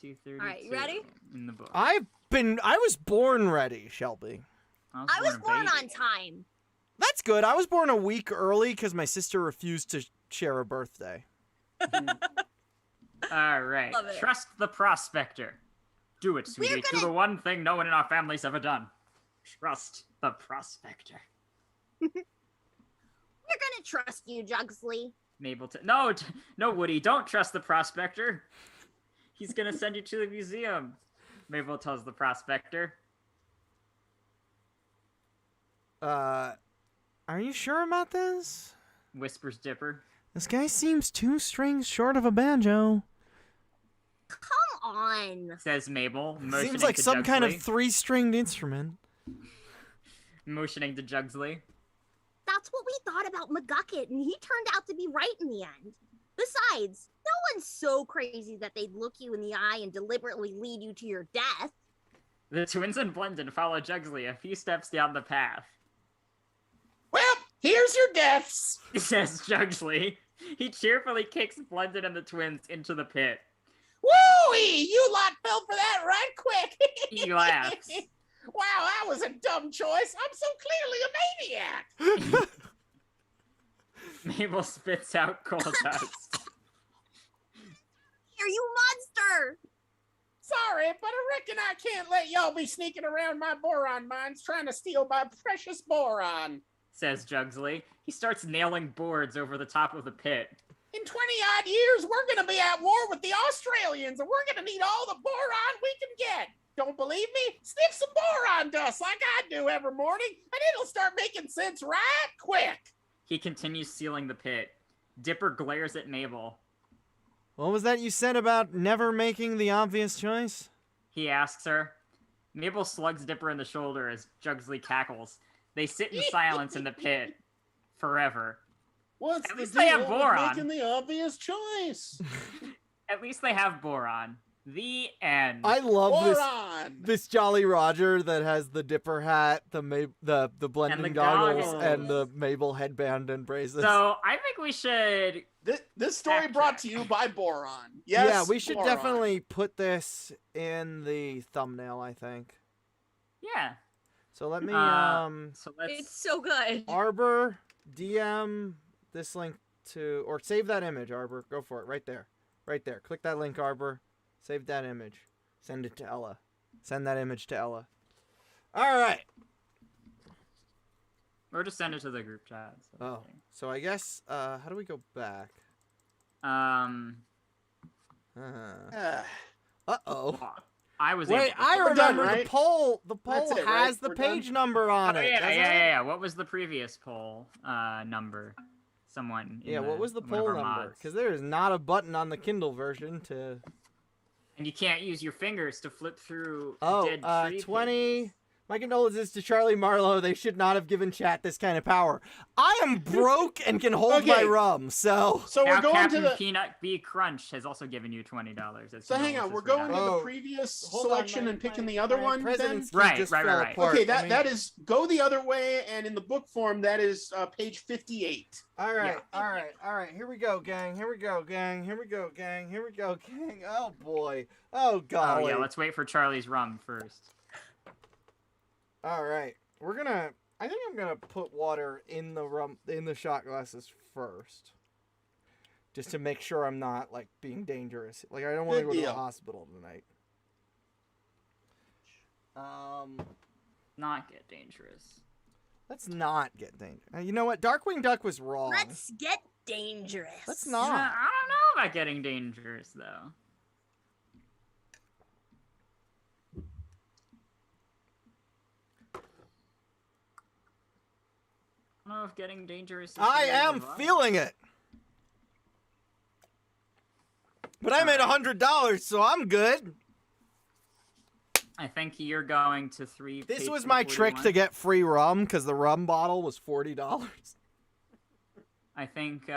232. All right, you ready? In the book. I was born ready, Shelby. I was a born baby. on time. That's good. I was born a week early because my sister refused to share a birthday. All right. Love it. Trust the prospector. Do it, sweetie. Do gonna- the one thing no one in our family's ever done. Trust the prospector. We're gonna trust you, Jugsley. Mabel, no, Woody, don't trust the prospector. He's gonna send you to the museum. Mabel tells the prospector. Are you sure about this? Whispers Dipper. This guy seems 2 strings short of a banjo. Come on. Says Mabel, motioning Seems like to some kind of Jugsley. 3-stringed instrument. Motioning to Jugsley. That's what we thought about McGucket, and he turned out to be right in the end. Besides, no one's so crazy that they'd look you in the eye and deliberately lead you to your death. The twins and Blendon follow Jugsley a few steps down the path. Well, here's your deaths. Says Jugsley. He cheerfully kicks Blendon and the twins into the pit. Woo-wee! You lot fell for that right quick. He laughs. Wow, that was a dumb choice. I'm so clearly a maniac. Mabel spits out coal dust. Here, you monster! Sorry, but I reckon I can't let y'all be sneaking around my boron mines trying to steal my precious boron. Says Jugsley. He starts nailing boards over the top of the pit. In 20-odd years, we're going to be at war with the Australians, and we're going to need all the boron we can get. Don't believe me? Sniff some boron dust like I do every morning, and it'll start making sense right quick. He continues sealing the pit. Dipper glares at Mabel. What was that you said about never making the obvious choice? He asks her. Mabel slugs Dipper in the shoulder as Jugsley cackles. They sit in silence in the pit. Forever. What's At the least they have deal with boron. making the obvious choice? At least they have boron. The end. I love Boron! this Jolly Roger that has the Dipper hat, the blending the goggles, goggles. and the Mabel headband and braces. So I think we should. This story Backtrack. brought to you by Boron. Yes, yeah, we should Boron. definitely put this in the thumbnail, I think. Yeah. So let me So let's. It's so good. Arbor DM this link to, or save that image, Arbor. Go for it, right there. Right there. Click that link, Arbor. Save that image. Send it to Ella. Send that image to Ella. All right. Or just send it to the group chat. Oh, so I guess, how do we go back? Uh-oh. I was. Wait, able to- I We're remember done, the right? poll. The poll That's it, has right? the We're page done? number on Oh, it. yeah, doesn't it? yeah. What was the previous poll number? Someone. In Yeah, what was the one of poll our number? mods. Because there is not a button on the Kindle version to... And you can't use your fingers to flip through Oh, dead tree 20... pages. My condolences to Charlie Marlowe. They should not have given chat this kind of power. I am broke and can hold my Okay. rum, so... So Now we're going Captain to the. Peanut Bee Crunch has also given you $20. as So hang on, condolences we're for going that. to Oh, the previous hold on, selection my- and picking my- the other my one. Then? presidency Right, just right, fell right. apart. Okay, Let me- that is go the other way, and in the book form, that is page 58. All right, Yeah. all right. Here we go, gang. Here we go, gang. Here we go, gang. Here we go, gang. Oh boy. Oh Oh golly. yeah, let's wait for Charlie's rum first. All right. We're gonna. I think I'm gonna put water in the rum in the shot glasses first, just to make sure I'm not like being dangerous. Like I don't want to Good go to the deal. hospital tonight. Not get dangerous. Let's not get dangerous. You know what? Darkwing Duck was wrong. Let's get dangerous. Let's I not. don't know about getting dangerous though. I don't know if getting dangerous is I really am wrong. feeling it. But I made $100, so I'm good. I think you're going to 3. This page was my trick 341. to get free rum, because the rum bottle was $40. I think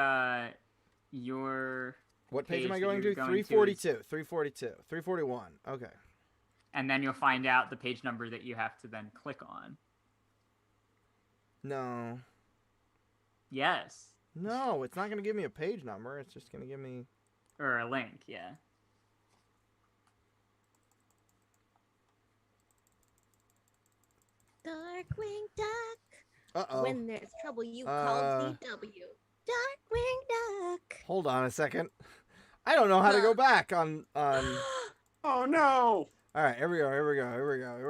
your What page am I that going you're to? going 342, is- 342, 341. Okay. and then you'll find out the page number that you have to then click on. No. Yes. No, it's not going to give me a page number. It's just going to give me... Or a link, yeah. Darkwing Duck. Uh-oh. When there's trouble, you call DW. Darkwing Duck. Hold on a second. I don't know how to go back on... Oh no! All right, here we go.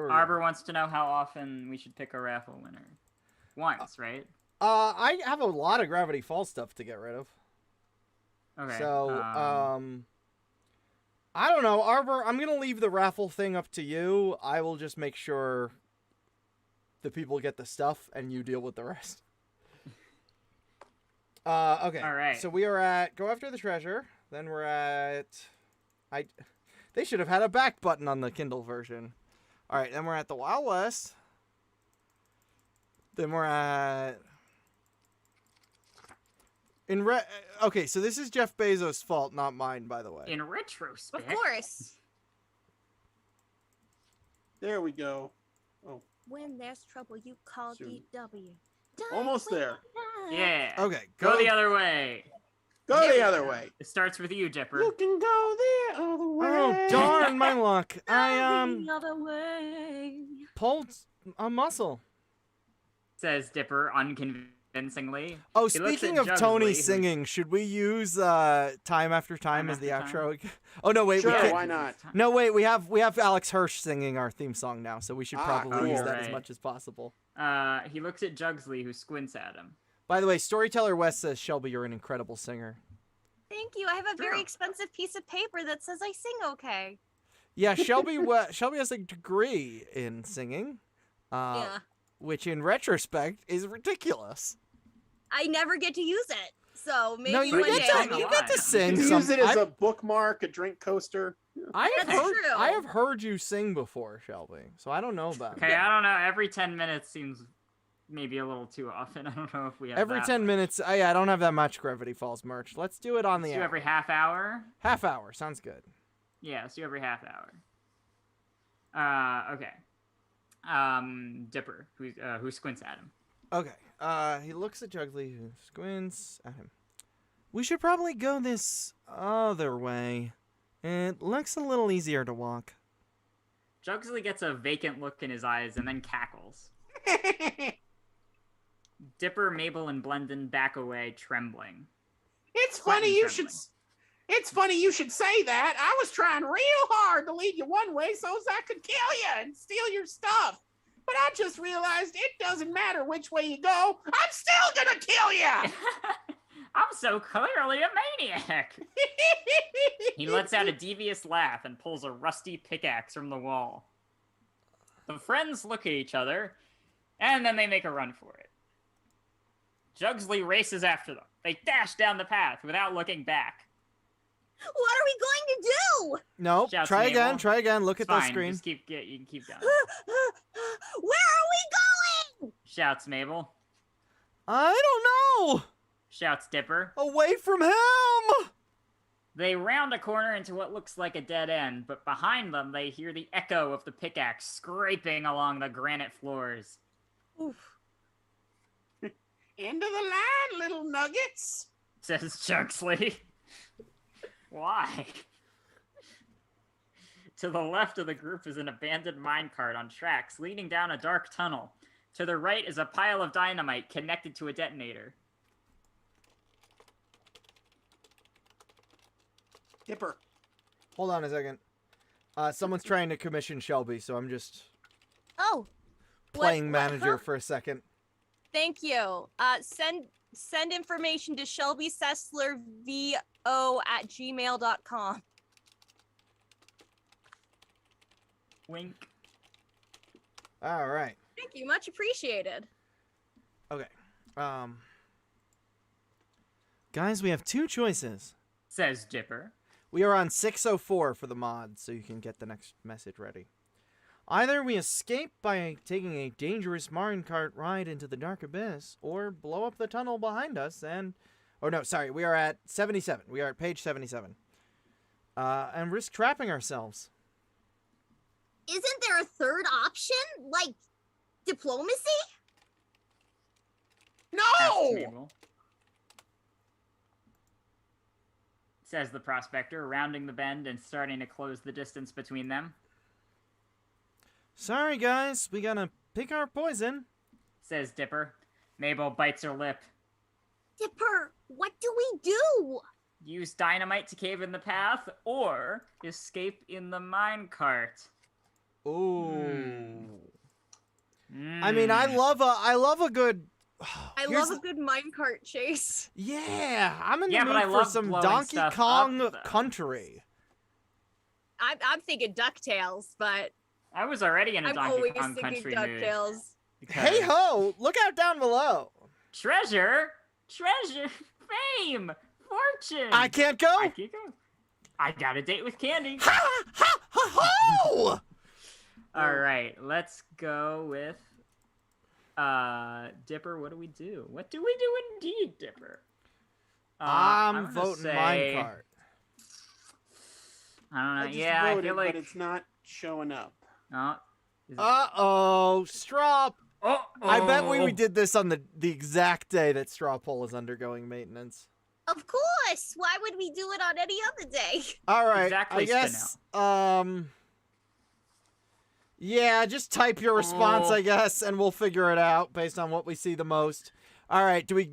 Arbor wants to know how often we should pick a raffle winner. Once, right? I have a lot of Gravity Falls stuff to get rid of. Okay. So, I don't know. Arbor, I'm going to leave the raffle thing up to you. I will just make sure the people get the stuff and you deal with the rest. Okay. All right. So we are at Go After the Treasure. Then we're at... They should have had a back button on the Kindle version. All right. Then we're at the Wild West. Then we're at... Okay, so this is Jeff Bezos' fault, not mine, by the way. In retrospect. Of course. There we go. Oh, When there's trouble, you call Soon. DW. almost there. Duck. Yeah. Okay, Go the other way. Go the other way. It starts with you, Dipper. You can go the other way. Oh, darn my luck. I, The other way. pulled a muscle. Says Dipper unconvincingly. Oh, He looks speaking at of Tony Jugsley, who- singing, should we use Time After Time as the After outro? Oh, no, wait. Sure, we can't. why not? No, wait, we have Alex Hirsch singing our theme song now, so we should probably cool. use that as Right. much as possible. He looks at Jugsley, who squints at him. By the way, Storyteller West says, Shelby, you're an incredible singer. Thank you. I have a very True. expensive piece of paper that says I sing okay. Yeah, Shelby Shelby has a degree in singing, Yeah. which in retrospect is ridiculous. I never get to use it. So maybe No, you one get day to I'll know. you know. get to You sing. can some- use it as I've- a bookmark, a drink coaster. I have That's heard true. I have heard you sing before, Shelby. So I don't know about Okay, it. I don't know. Every 10 minutes seems maybe a little too often. I don't know if we have Every that 10 much. minutes. I don't have that much Gravity Falls merch. Let's do it on Let's the do hour. every half hour. Half hour. Sounds good. Yeah, so every half hour. Okay. Dipper, who squints at him. Okay. He looks at Juggly, who squints at him. We should probably go this other way. It looks a little easier to walk. Juggly gets a vacant look in his eyes and then cackles. Dipper, Mabel, and Blendon back away, trembling. It's funny you should say that. I was trying real hard to lead you one way so as I could kill you and steal your stuff. But I just realized it doesn't matter which way you go. I'm still gonna kill you. I'm so clearly a maniac. He lets out a devious laugh and pulls a rusty pickaxe from the wall. The friends look at each other, and then they make a run for it. Jugsley races after them. They dash down the path without looking back. What are we going to do? Nope. Shouts Try Mabel. again. Try again. Look It's at the fine. screen. Just you can keep going. Where are we going? Shouts Mabel. I don't know. Shouts Dipper. Away from him. They round a corner into what looks like a dead end, but behind them they hear the echo of the pickaxe scraping along the granite floors. Oof. End of the line, little nuggets. Says Juxley. Why? To the left of the group is an abandoned minecart on tracks leading down a dark tunnel. To the right is a pile of dynamite connected to a detonator. Dipper. Hold on a second. Someone's trying to commission Shelby, so I'm just Oh, playing manager for a second. Thank you. Send information to Shelby Cesla VO@gmail.com. Wink. All right. Thank you. Much appreciated. Okay. Guys, we have two choices. Says Dipper. We are on 604 for the mod, so you can get the next message ready. Either we escape by taking a dangerous minecart ride into the dark abyss, or blow up the tunnel behind us and... Oh, no, sorry. We are at 77. We are at page 77. And risk trapping ourselves. isn't there a third option? Like diplomacy? Asks No! Mabel. Says the prospector, rounding the bend and starting to close the distance between them. Sorry, guys. We gotta pick our poison. Says Dipper. Mabel bites her lip. Dipper, what do we do? Use dynamite to cave in the path, or escape in the minecart. Ooh. I mean, I love a good. I love a good minecart chase. Yeah, I'm in the Yeah, but I mood for love some blowing Donkey stuff Kong up, though. country. I'm thinking DuckTales, but I was already in a I'm Donkey always Kong thinking country mood. DuckTales. Hey ho! Look out down below. Treasure, fame, fortune. I can't go. I can't go. I got a date with Candy. Ha ha ha ho! All right, let's go with Dipper. What do we do? What do we do indeed, Dipper? I'm gonna voting say- minecart. I don't know. I just Yeah, I voted, feel like but it's not showing up. Oh, is it- Uh-oh, Strop. oh, I bet we oh. did this on the exact day that Straw Poll is undergoing maintenance. Of course. Why would we do it on any other day? All right, Exactly, I guess. Yeah, just type your response, I guess, and we'll figure it out based on what we see the most. All right, do we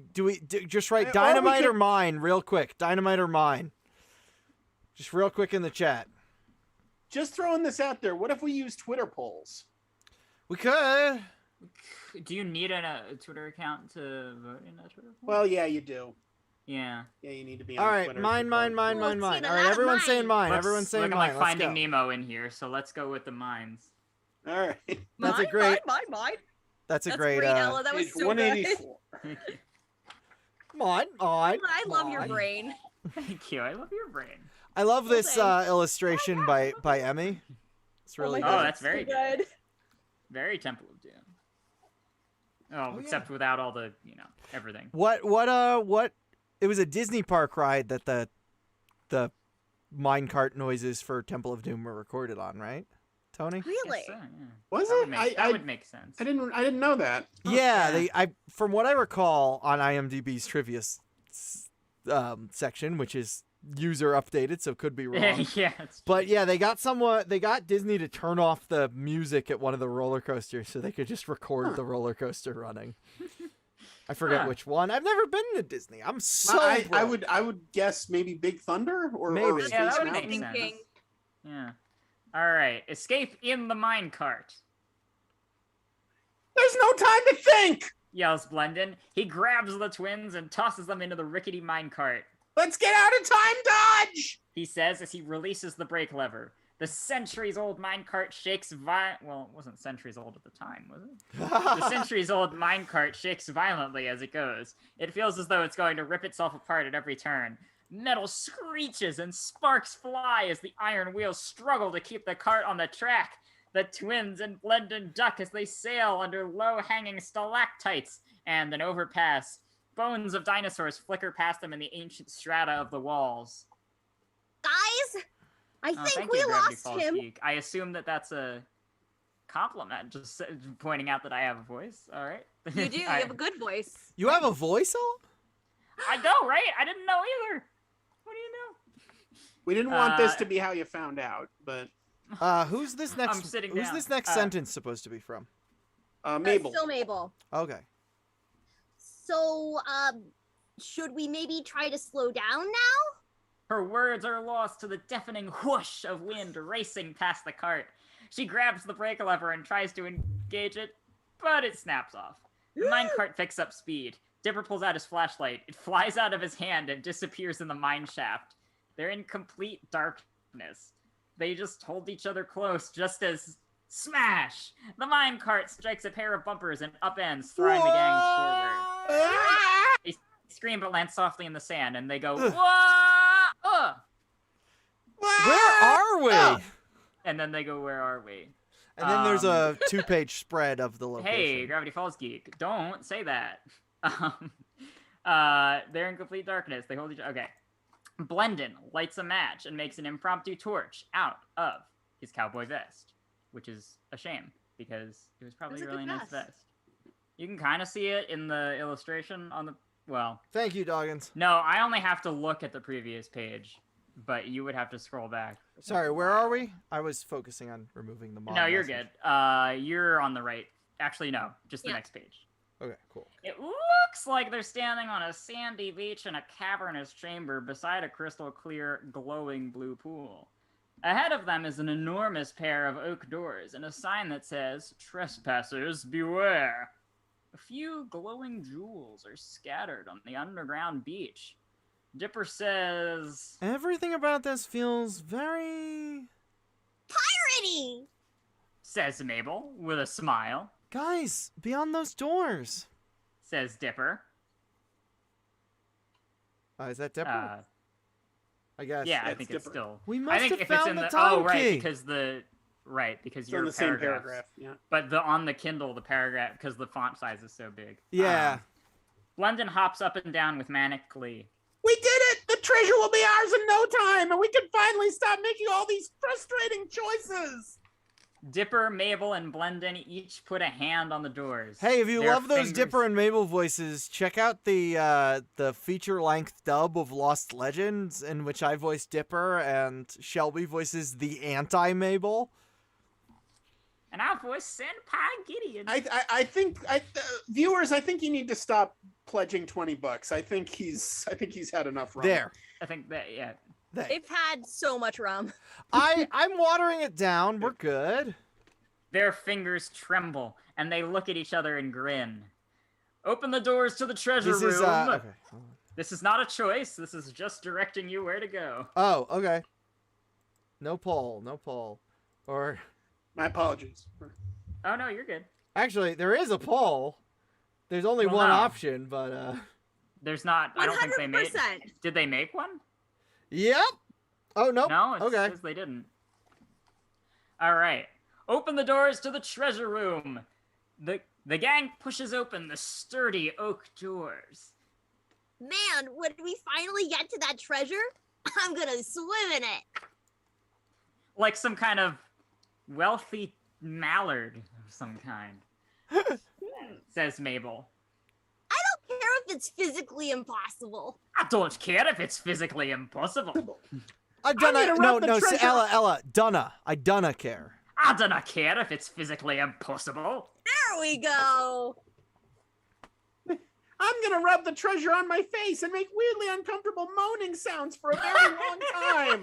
just write Or we dynamite or could- mine real quick? Dynamite or mine? Just real quick in the chat. Just throwing this out there. What if we use Twitter polls? We could. Do you need a Twitter account to vote in a Twitter poll? Well, yeah, you do. Yeah. Yeah, you need to be All on right, Twitter. mine. Well, All it's right, either everyone's that or saying mine. Looks Everyone's saying looking mine. like Let's Finding go. Nemo in here, so let's go with the mines. All right. That's a great. Mine. That's a That's great. Ella. That was Page so good. 184. Mine. I love your mine. brain. Thank you. I love your brain. I love this thanks. illustration by Emmy. It's really my good. Oh, God, that's so very good. Very Temple of Doom. Oh, yeah. except without all the, everything. What? It was a Disney park ride that the minecart noises for Temple of Doom were recorded on, right, Tony? Really? Yes, yeah. Was That it? would make, that would make sense. I didn't know that. Yeah, from what I recall on IMDb's trivia section, which is user updated, so could be wrong. Yeah. But yeah, they got Disney to turn off the music at one of the roller coasters so they could just record the roller coaster running. I forget which one. I've never been to Disney. I'm so I would guess maybe Big Thunder or Maybe. or Yeah, Space that would Mountain. make sense. Thinking. Yeah. All right. Escape in the minecart. There's no time to think. Yells Blendon. He grabs the twins and tosses them into the rickety minecart. Let's get out of time dodge. He says as he releases the brake lever. The centuries-old minecart shakes well, it wasn't centuries old at the time, was it? The centuries-old minecart shakes violently as it goes. It feels as though it's going to rip itself apart at every turn. Metal screeches and sparks fly as the iron wheels struggle to keep the cart on the track. The twins and Blendon duck as they sail under low-hanging stalactites and an overpass. Bones of dinosaurs flicker past them in the ancient strata of the walls. Guys, I Thank think you, we Gravity lost Falls him. Geek. I assume that's a compliment, just pointing out that I have a voice. All right. You do. You have a good voice. You have a voice, Al? I know, right? I didn't know either. What do you know? We didn't want this to be how you found out, but Who's this next? I'm sitting who's down. this next sentence supposed to be from? Mabel. Still Mabel. Okay. So, should we maybe try to slow down now? Her words are lost to the deafening whoosh of wind racing past the cart. She grabs the brake lever and tries to engage it, but it snaps off. The minecart picks up speed. Dipper pulls out his flashlight. It flies out of his hand and disappears in the mine shaft. They're in complete darkness. They just hold each other close just as smash! The minecart strikes a pair of bumpers and upends, throwing the gang forward. They scream but land softly in the sand, and they go, "Whoa!" Where are we? And then they go, "Where are we?" And then there's a 2-page spread of the location. Hey, Gravity Falls Geek, don't say that. They're in complete darkness. They hold each other. Okay. Blendon lights a match and makes an impromptu torch out of his cowboy vest, which is a shame because it was probably a really nice vest. You can kind of see it in the illustration on the, well. Thank you, Doggins. No, I only have to look at the previous page, but you would have to scroll back. Sorry, where are we? I was focusing on removing the mod. No, you're message. good. You're on the right. Actually, no, just the next page. Okay, cool. It looks like they're standing on a sandy beach in a cavernous chamber beside a crystal clear, glowing blue pool. Ahead of them is an enormous pair of oak doors and a sign that says, "Trespassers beware." A few glowing jewels are scattered on the underground beach. Dipper says, Everything about this feels very... Piratey! says Mabel, with a smile. Guys, beyond those doors. Says Dipper. Is that Dipper? I guess. Yeah, I it's think it's Dipper. still. We I must think have if it's found in the the time right, key. because because It's in your the same paragraphs. paragraph. Yeah. But on the Kindle, the paragraph, because the font size is so big. Yeah. Blendon hops up and down with manic glee. We did it! The treasure will be ours in no time, and we can finally stop making all these frustrating choices. Dipper, Mabel, and Blendon each put a hand on the doors. Hey, if you Their love those fingers- Dipper and Mabel voices, check out the feature-length dub of Lost Legends, in which I voice Dipper and Shelby voices the anti-Mabel. And I voice Senpai Gideon. I think viewers, I think you need to stop pledging $20. I think he's had enough rum. There. I think that, yeah. They've had so much rum. I'm watering it down. We're good. Their fingers tremble, and they look at each other and grin. Open the doors to the treasure This room. is okay. Hold on. This is not a choice. This is just directing you where to go. Oh, okay. No poll. Or My apologies. Oh, no, you're good. actually, there is a poll. There's only Well, one no. option, but There's not. I don't think they made. 100%. Did they make one? Yep. Oh nope. No, it okay. says they didn't. All right. Open the doors to the treasure room. The gang pushes open the sturdy oak doors. Man, when we finally get to that treasure, I'm gonna swim in it. Like some kind of wealthy mallard of some kind, says Mabel. I don't care if it's physically impossible. I don't care if it's physically impossible. I dunna, gonna rub the no, treasure- Ella, dunna. I dunna care. I don't care if it's physically impossible. There we go. I'm gonna rub the treasure on my face and make weirdly uncomfortable moaning sounds for a very long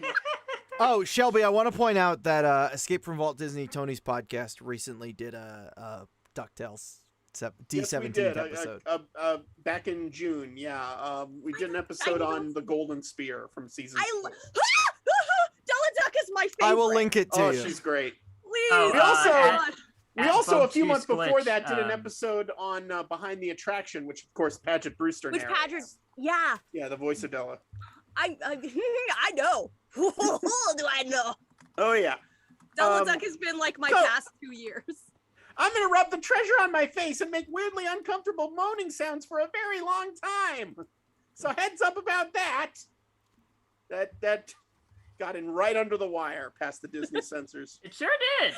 time. Oh, Shelby, I want to point out that Escape from Walt Disney, Tony's podcast, recently did a DuckTales D17 Yes, we did. episode. Back in June, yeah. We did an episode on the Golden Spear from season 4. Donald Duck is my favorite. I will link it to Oh, you. she's great. Please. Oh, We also a few Bump months Juice before Glitch, that did an episode on Behind the Attraction, which of course Paget Brewster Which narrates. Patrick? Yeah, Yeah, the voice of Della. I know. who do I know? Oh yeah. Donald Duck has been like my so- past 2 years. I'm gonna rub the treasure on my face and make weirdly uncomfortable moaning sounds for a very long time. So heads up about that. That got in right under the wire past the Disney censors. It sure did.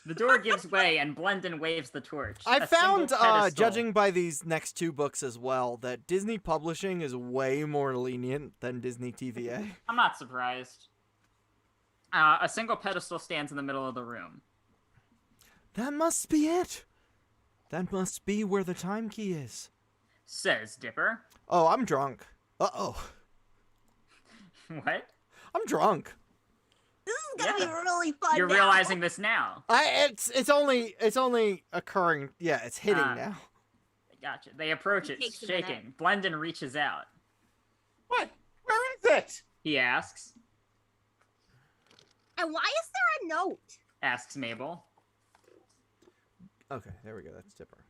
The door gives way and Blendon waves the torch. I A found, single pedestal. judging by these next two books as well, that Disney Publishing is way more lenient than Disney TVA. I'm not surprised. A single pedestal stands in the middle of the room. That must be it. That must be where the time key is. Says Dipper. Oh, I'm drunk. Uh-oh. What? I'm drunk. This is gonna Yeah. be really fun. You're now. realizing this now. It's only occurring. Yeah, it's hitting now. Gotcha. They approach it, Takes a shaking. Blendon reaches out. What? Where is it? He asks. And why is there a note? Asks Mabel. Okay, there we go. That's Dipper.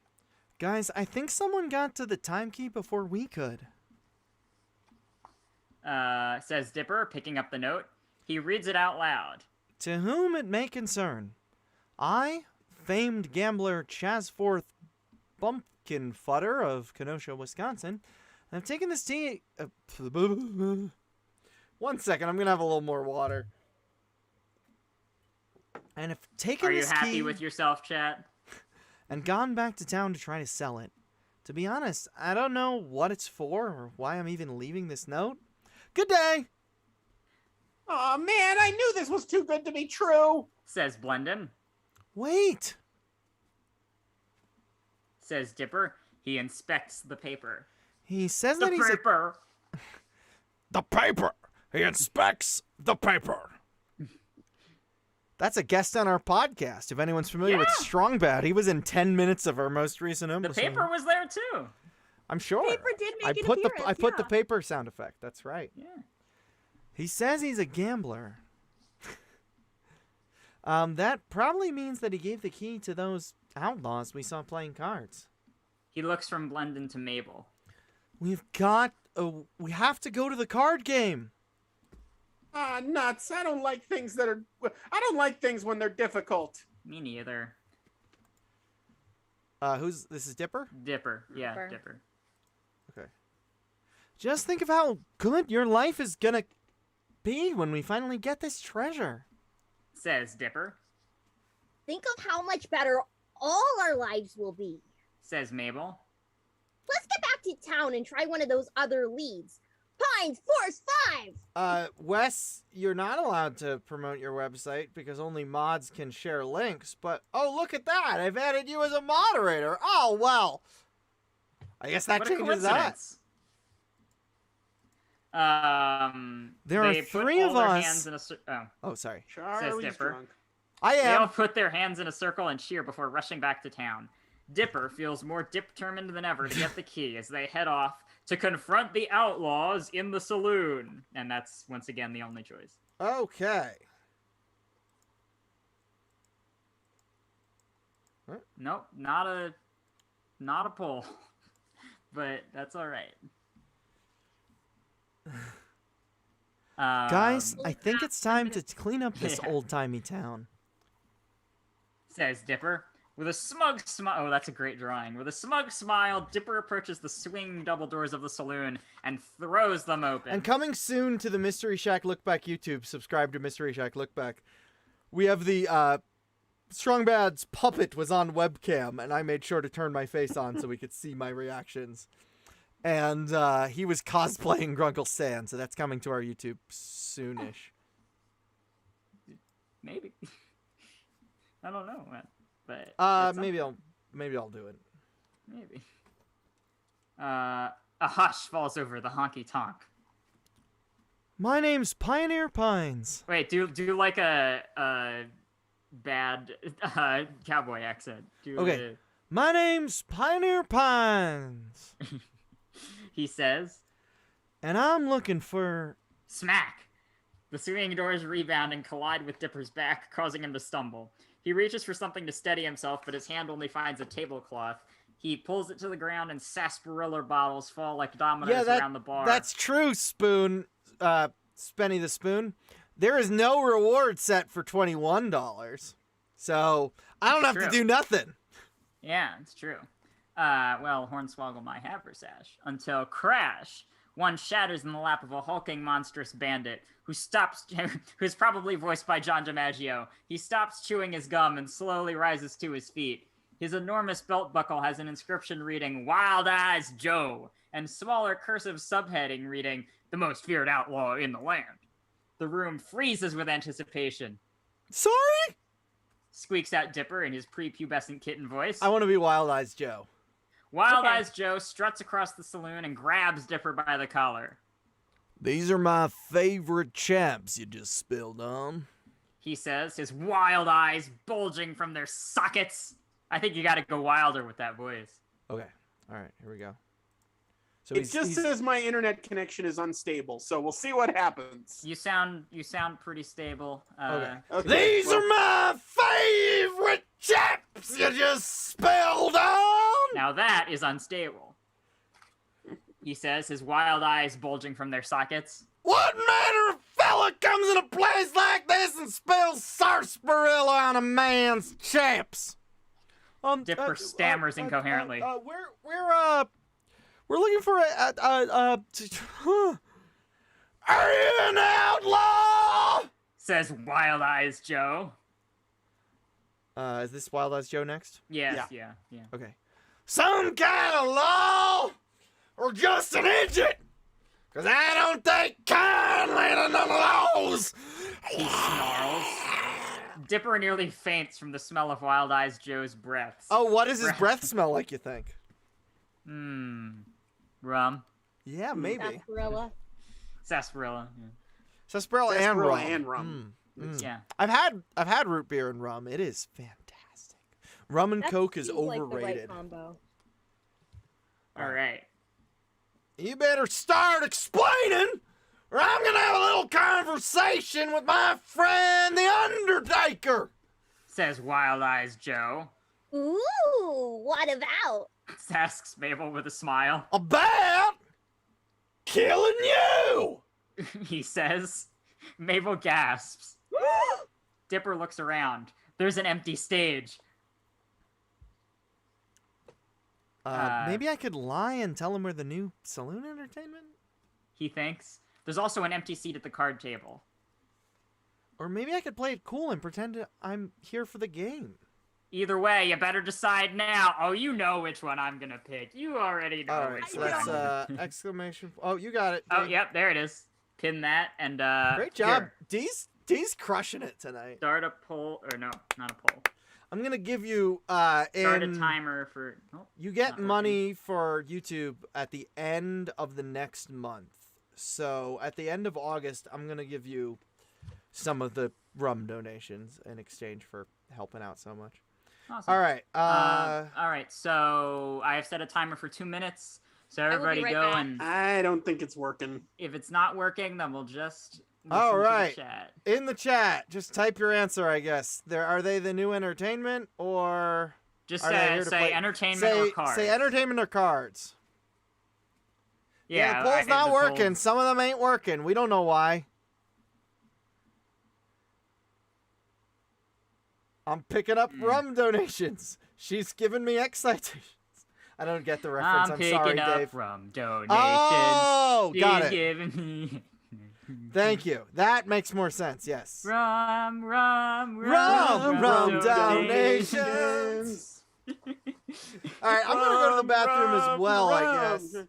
Guys, I think someone got to the time key before we could. Says Dipper, picking up the note. He reads it out loud. To whom it may concern, I, famed gambler Chasforth Bumpkinfutter of Kenosha, Wisconsin, have taken this tea. 1 second, I'm gonna have a little more water. And have taken Are you this happy key with yourself, chat? and gone back to town to try to sell it. To be honest, I don't know what it's for or why I'm even leaving this note. Good day. Oh man, I knew this was too good to be true. Says Blendon. Wait. Says Dipper. He inspects the paper. He says The that he's a paper. The paper. He inspects the paper. That's a guest on our podcast. If anyone's familiar with Strong Bad, he was in 10 minutes of our most recent The episode. paper was there too. I'm sure. Paper did make I an put appearance, I put the yeah. paper sound effect. That's right. Yeah. He says he's a gambler. That probably means that he gave the key to those outlaws we saw playing cards. He looks from Blendon to Mabel. We have to go to the card game. Ah, nuts. I don't like things when they're difficult. Me neither. This is Dipper? Dipper. Yeah, Dipper. Dipper. Okay. Just think of how good your life is gonna be when we finally get this treasure. Says Dipper. Think of how much better all our lives will be. Says Mabel. Let's get back to town and try one of those other leads. Pines Force 5! Wes, you're not allowed to promote your website because only mods can share links, but oh, look at that. I've added you as a moderator. Oh, well. I guess that What a changes that. coincidence. There are they put three all of their us. hands in a Oh, sorry. Charlie's Dipper. drunk. I They all am. put their hands in a circle and cheer before rushing back to town. Dipper feels more determined than ever to get the key as they head off to confront the outlaws in the saloon. And that's, once again, the only choice. Okay. Nope, not a pull. But that's all right. Guys, I think it's time to clean up this Yeah. old-timey town. Says Dipper. With a smug smile, oh, that's a great drawing. With a smug smile, Dipper approaches the swinging double doors of the saloon and throws them open. And coming soon to the Mystery Shack Look Back YouTube, subscribe to Mystery Shack Look Back. We have the Strong Bad's puppet was on webcam, and I made sure to turn my face on so we could see my reactions. And he was cosplaying Grunkle Stan, so that's coming to our YouTube soonish. Maybe. I don't know, man. But maybe I'll do it. Maybe. A hush falls over the honky tonk. My name's Pioneer Pines. Wait, do like a bad cowboy accent. Okay. My name's Pioneer Pines. He says. And I'm looking for... Smack! The swinging doors rebound and collide with Dipper's back, causing him to stumble. He reaches for something to steady himself, but his hand only finds a tablecloth. He pulls it to the ground, and sarsaparilla bottles fall like dominoes around the bar. That's true, Spoon. Spenny the Spoon. There is no reward set for $21. So, I don't have to do nothing. Yeah, it's true. Well, Hornswoggle might have her sash. Until crash! One shatters in the lap of a hulking, monstrous bandit who's probably voiced by John DiMaggio. He stops chewing his gum and slowly rises to his feet. His enormous belt buckle has an inscription reading, Wild Eyes Joe, and smaller cursive subheading reading, The Most Feared Outlaw in the Land. The room freezes with anticipation. Sorry? Squeaks out Dipper in his prepubescent kitten voice. I want to be Wild Eyes Joe. Wild Eyes Joe struts across the saloon and grabs Dipper by the collar. These are my favorite chaps you just spilled on, he says, his wild eyes bulging from their sockets. I think you gotta go wilder with that voice. Okay. All right, here we go. So it just says my internet connection is unstable, so we'll see what happens. You sound pretty stable. Okay. These are my favorite chaps you just spilled on. Now that is unstable. He says, his wild eyes bulging from their sockets. What manner of fella comes in a place like this and spills sarsaparilla on a man's chaps? Dipper stammers incoherently. We're looking for Are you an outlaw? Says Wild Eyes Joe. Is this Wild Eyes Joe next? Yes, yeah. Okay. Some kind of law? Or just an idiot? Because I don't take kindly to none of those. He snarls. Dipper nearly faints from the smell of Wild Eyes Joe's breath. Oh, what does his breath smell like, you think? Rum. Yeah, maybe. Sarsaparilla. Yeah. Sarsaparilla and rum. Yeah. I've had root beer and rum. It is fantastic. Rum and Coke is overrated. Like the right combo. All right. You better start explaining, or I'm gonna have a little conversation with my friend the Undertaker. Says Wild Eyes Joe. Ooh, what about? Asks Mabel with a smile. About killing you. He says. Mabel gasps. Dipper looks around. There's an empty stage. Maybe I could lie and tell him we're the new saloon entertainment? He thinks. There's also an empty seat at the card table. Or maybe I could play it cool and pretend I'm here for the game. Either way, you better decide now. Oh, you know which one I'm gonna pick. You already know. All right, so that's exclamation. Oh, you got it. Oh, yep, there it is. Pin that and great job. Here. D's crushing it tonight. Start a poll, or no, not a poll. I'm gonna give you start a timer for. Oh, you get money for YouTube at the end of the next month. So at the end of August, I'm gonna give you some of the rum donations in exchange for helping out so much. Awesome. All right. All right. So I have set a timer for 2 minutes. So everybody go and. I don't think it's working. If it's not working, then we'll just. All right. To the chat. In the chat, just type your answer. I guess are they the new entertainment or just say entertainment or cards? Say entertainment or cards. Yeah, the poll's not working. Some of them ain't working. We don't know why. I'm picking up rum donations. She's giving me excitations. I don't get the reference. I'm sorry, picking up Dave. rum donations. Oh, got She's it. giving me Thank you. That makes more sense. Yes. rum donations. All right, I'm gonna go to the bathroom as well. I guess. All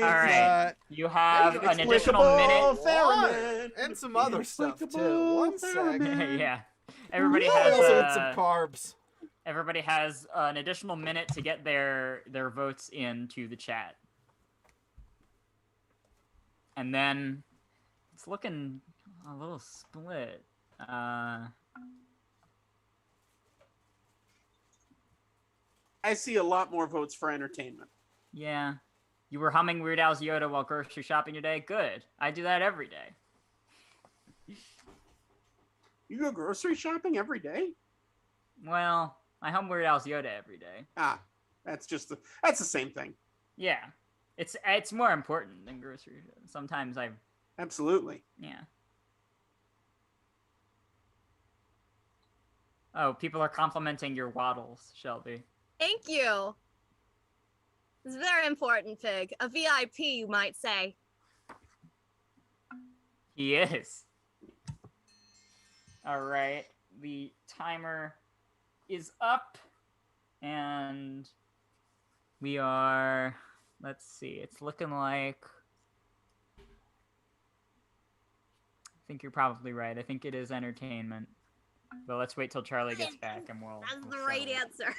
right. You have an additional minute. And some other stuff too. One sec. Yeah. Everybody I has also need some carbs. Everybody has an additional minute to get their votes into the chat. And then it's looking a little split. I see a lot more votes for entertainment. Yeah. You were humming Weird Al's Yoda while grocery shopping today? Good. I do that every day. You go grocery shopping every day? Well, I hum Weird Al's Yoda every day. Ah, that's the same thing. Yeah. It's more important than grocery shopping. Sometimes Absolutely. Yeah. Oh, people are complimenting your waddles, Shelby. Thank you. It's very important, Fig. A VIP, you might say. He is. All right. The timer is up. And we are... Let's see. It's looking like... I think you're probably right. I think it is entertainment. But let's wait till Charley gets back and we'll... That's we'll the right settle it. answer.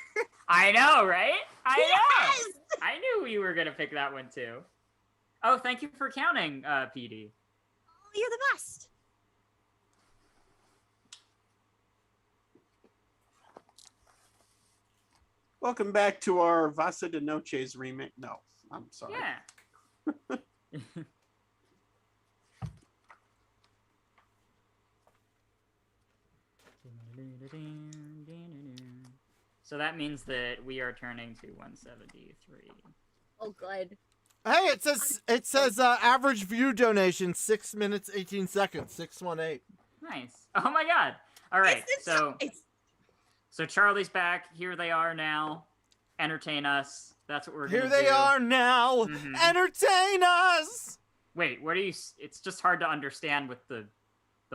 I know, right? I know. Yes! I knew you were gonna pick that one too. Oh, thank you for counting, PD. Oh, you're the best. Welcome back to our Vasa de Noches remake. No, I'm sorry. Yeah. So that means that we are turning to 173. Oh, good. Hey, it says average view donation 6 minutes 18 seconds 618. Nice. Oh my god. All right. So Charley's back. Here they are now. Entertain us. That's what we're gonna do. Here they are now. Mhm. Entertain us. Wait, what are you? It's just hard to understand with the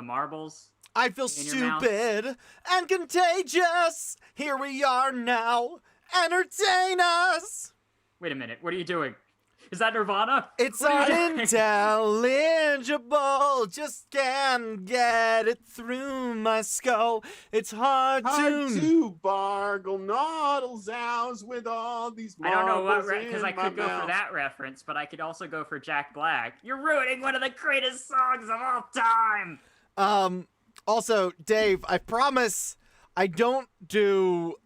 marbles. I feel in your mouth. stupid and contagious. Here we are now. Entertain us. Wait a minute. What are you doing? Is that Nirvana? It's What are you doing? unintelligible. Just can't get it through my skull. It's hard to bargle noddles ows with all these I don't know what marbles because in I my could go for mouth. that reference, but I could also go for Jack Black. You're ruining one of the greatest songs of all time. Also, Dave, I promise I don't do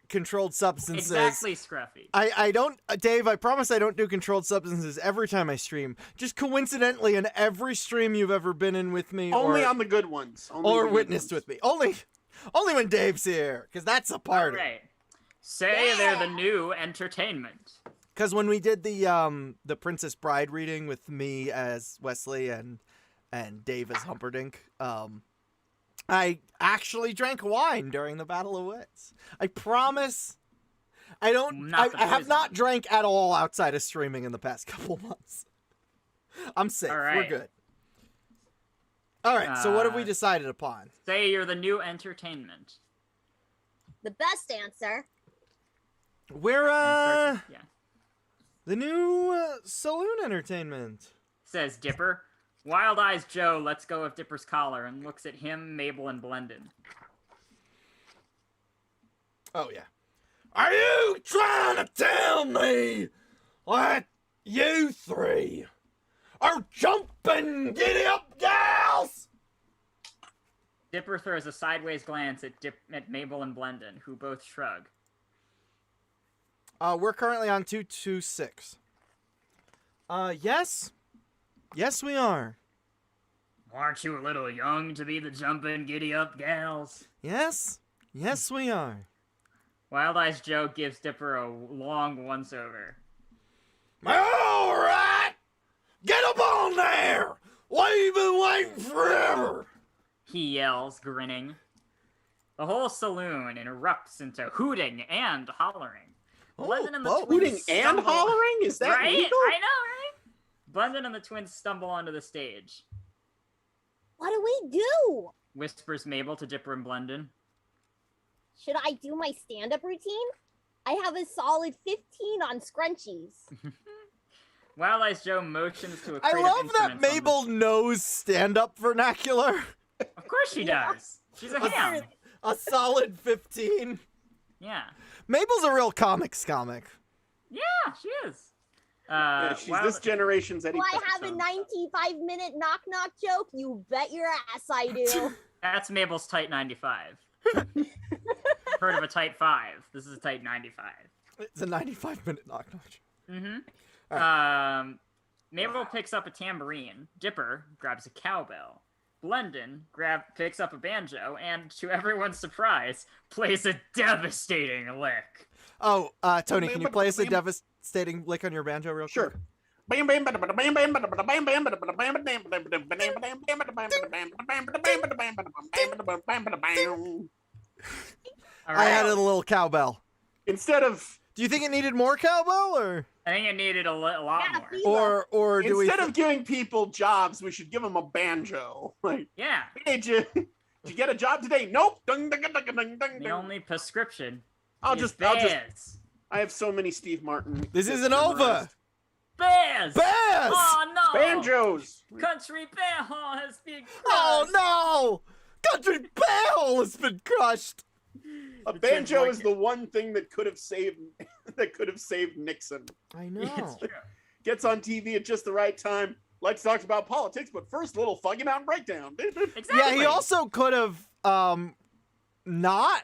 controlled substances. Exactly, Scruffy. I don't, Dave, I promise I don't do controlled substances every time I stream. Just coincidentally, in every stream you've ever been in with me, Only or, on the good ones. Only or the good witnessed ones. with me. Only when Dave's here, because that's a party. All right. Say they're the new entertainment. Because when we did the Princess Bride reading with me as Wesley and Dave as Humperdinck, I actually drank wine during the Battle of Wits. I promise. I have not drank at all outside of streaming in the past couple months. I'm safe. All right. We're good. All right. So what have we decided upon? Say you're the new entertainment. The best answer. We're Yeah. the new saloon entertainment. Says Dipper. Wild Eyes Joe lets go of Dipper's collar and looks at him, Mabel, and Blendon. Oh, yeah. Are you trying to tell me that you three are jumping giddy up gals? Dipper throws a sideways glance at Mabel and Blendon, who both shrug. We're currently on 226. Yes. Yes, we are. Aren't you a little young to be the jumpin' giddy-up gals? Yes. Yes, we are. Wild Eyes Joe gives Dipper a long once-over. All right. Get up on there. We've been waiting forever. He yells, grinning. The whole saloon erupts into hooting and hollering. Blendon and the twins Hooting and stumble- hollering? Is that right? legal? I know, right? Blendon and the twins stumble onto the stage. What do we do? Whispers Mabel to Dipper and Blendon. Should I do my stand-up routine? I have a solid 15 on scrunchies. Wild Eyes Joe motions to a I crate of love that instruments on the- Mabel knows stand-up vernacular. Of course she does. She's a ham. A solid 15. Yeah. Mabel's a real comics comic. Yeah, she is. Yeah, she's Wild- this generation's Eddie Do I have a Pepitone. 95-minute knock-knock joke? You bet your ass I do. That's Mabel's tight 95. Heard of a tight 5. This is a tight 95. It's a 95-minute knock-knock. Mm-hmm. Mabel picks up a tambourine. Dipper grabs a cowbell. Blendon picks up a banjo and, to everyone's surprise, plays a devastating lick. Oh, Tony, can you play us a devastating lick on your banjo real quick? Sure. All I right. added a little cowbell. Instead of Do you think it needed more cowbell, or I think it needed a lot Yeah, more. or do we? instead of giving people jobs, we should give them a banjo. Like, Yeah. hey, did you get a job today? Nope. Dung, dung, dung, dung, dung, dung. The only prescription I'll is just. bears. I have so many Steve Martin. This bits isn't over. memorized. Bears! Bears! Oh no! Banjos. Country Bear Hall has been crushed! Oh no! Country Bell has been crushed. A The banjo kids is like the one thing that could have saved Nixon. I know. It's true. Gets on TV at just the right time. Likes to talk about politics, but first, a little Foggy Mountain breakdown. Exactly. Yeah, he also could have not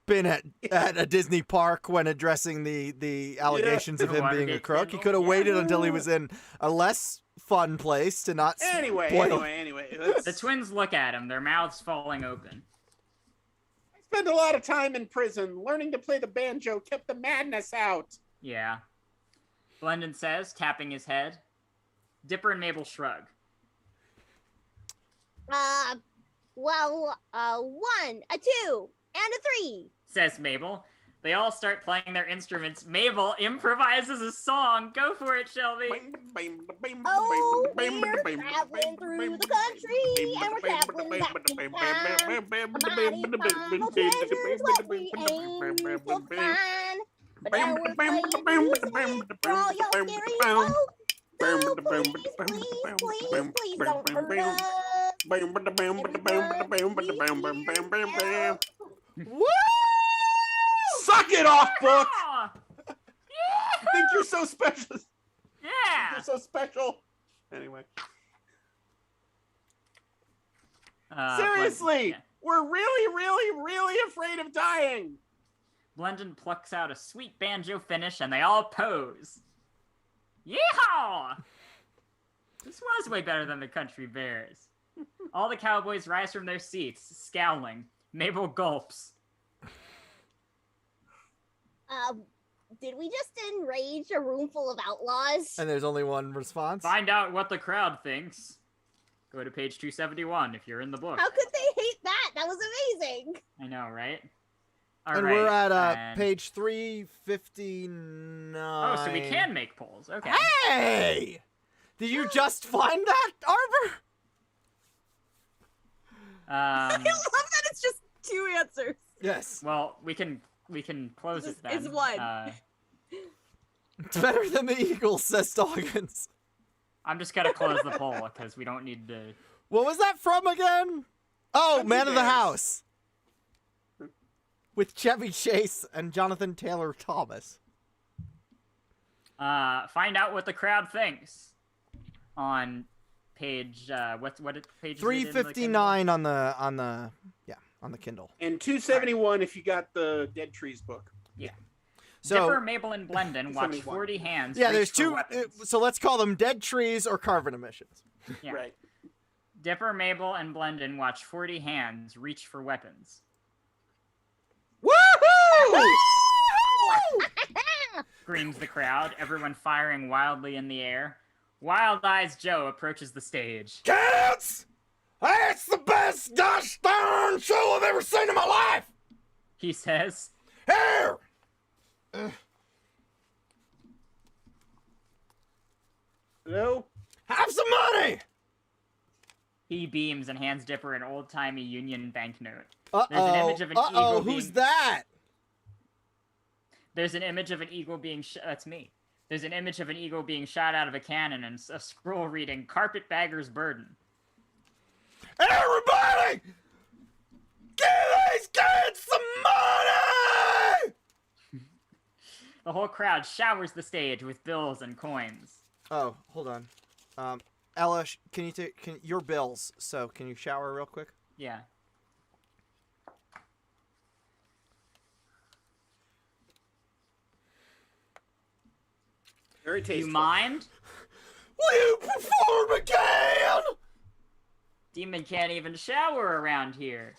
been at a Disney park when addressing the allegations of him being a Watergate crook. He scandal. could have Yeah. waited until he was in a less fun place to not Anyway, spoil. let's- The twins look at him, their mouths falling open. I spent a lot of time in prison. Learning to play the banjo kept the madness out. Yeah. Blendon says, tapping his head. Dipper and Mabel shrug. Well, 1, a 2, and a 3. Says Mabel. They all start playing their instruments. Mabel improvises a song. Go for it, Shelby. Oh, we're traveling through the country, and we're traveling back in time. Mighty final treasures what we aim to find. But now we're playing music for all your scary folks. So please don't hurt us. Woo! Suck it off, book! Aw! I think you're so special. Yeah! You're so special. Anyway. Seriously! Yeah. We're really, really, really afraid of dying. Blendon plucks out a sweet banjo finish and they all pose. Yeehaw! This was way better than the Country Bears. All the cowboys rise from their seats, scowling. Mabel gulps. Did we just enrage a room full of outlaws? And there's only one response. Find out what the crowd thinks. Go to page 271 if you're in the book. How could they hate that? That was amazing. I know, right? All And right, we're at and- page 359. Oh, so we can make polls. Okay. Hey! Did you just find that, Arbor? I love that it's just 2 answers. Yes. Well, we can close it then. It's one. It's better than the Eagles, says Doggins. I'm just gonna close the poll because we don't need to. What was that from again? Oh, Country Man of the Bears. House. With Chevy Chase and Jonathan Taylor Thomas. Find out what the crowd thinks on page what page? is it in the Kindle? 359 on the Kindle. And 271 if you got the Dead Trees book. Yeah. So Dipper, Mabel, and Blendon watch 71. 40 hands. yeah, reach there's for two. weapons. So let's call them dead trees or carbon emissions. Yeah. Right. Dipper, Mabel, and Blendon watch 40 hands reach for weapons. Woohoo! Screams the crowd, everyone firing wildly in the air. Wild Eyes Joe approaches the stage. Cats! It's the best gosh darn show I've ever seen in my life! He says. Here! Hello? Have some money! He beams and hands Dipper an old-timey Union banknote. Uh-oh. There's an image of an eagle who's being... that? There's an image of an eagle being... That's me. There's an image of an eagle being shot out of a cannon and a scroll reading, Carpetbagger's Burden. Everybody! Give these kids some money! The whole crowd showers the stage with bills and coins. Oh, hold on. Ella, can you take your bills? So, can you shower real quick? Yeah. Very tasteful. You mind? Will you perform again? Demon can't even shower around here.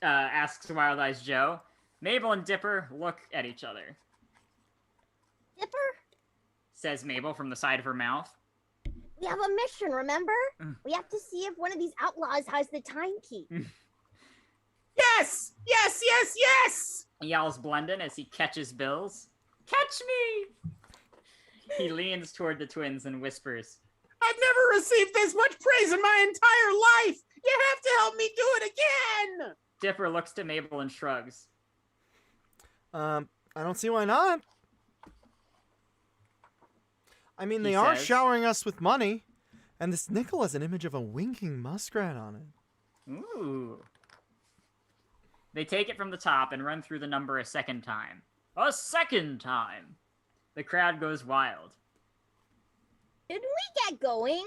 Asks Wild Eyes Joe. Mabel and Dipper look at each other. Dipper, Says Mabel from the side of her mouth. we have a mission, remember? We have to see if one of these outlaws has the time key. Yes! Yes, yes, yes! Yells Blendon as he catches Bills. Catch me! He leans toward the twins and whispers. I've never received this much praise in my entire life! You have to help me do it again! Dipper looks to Mabel and shrugs. I don't see why not. I mean, He they are says- showering us with money, and this nickel has an image of a winking muskrat on it. Ooh. They take it from the top and run through the number a second time. A second time! The crowd goes wild. Did we get going?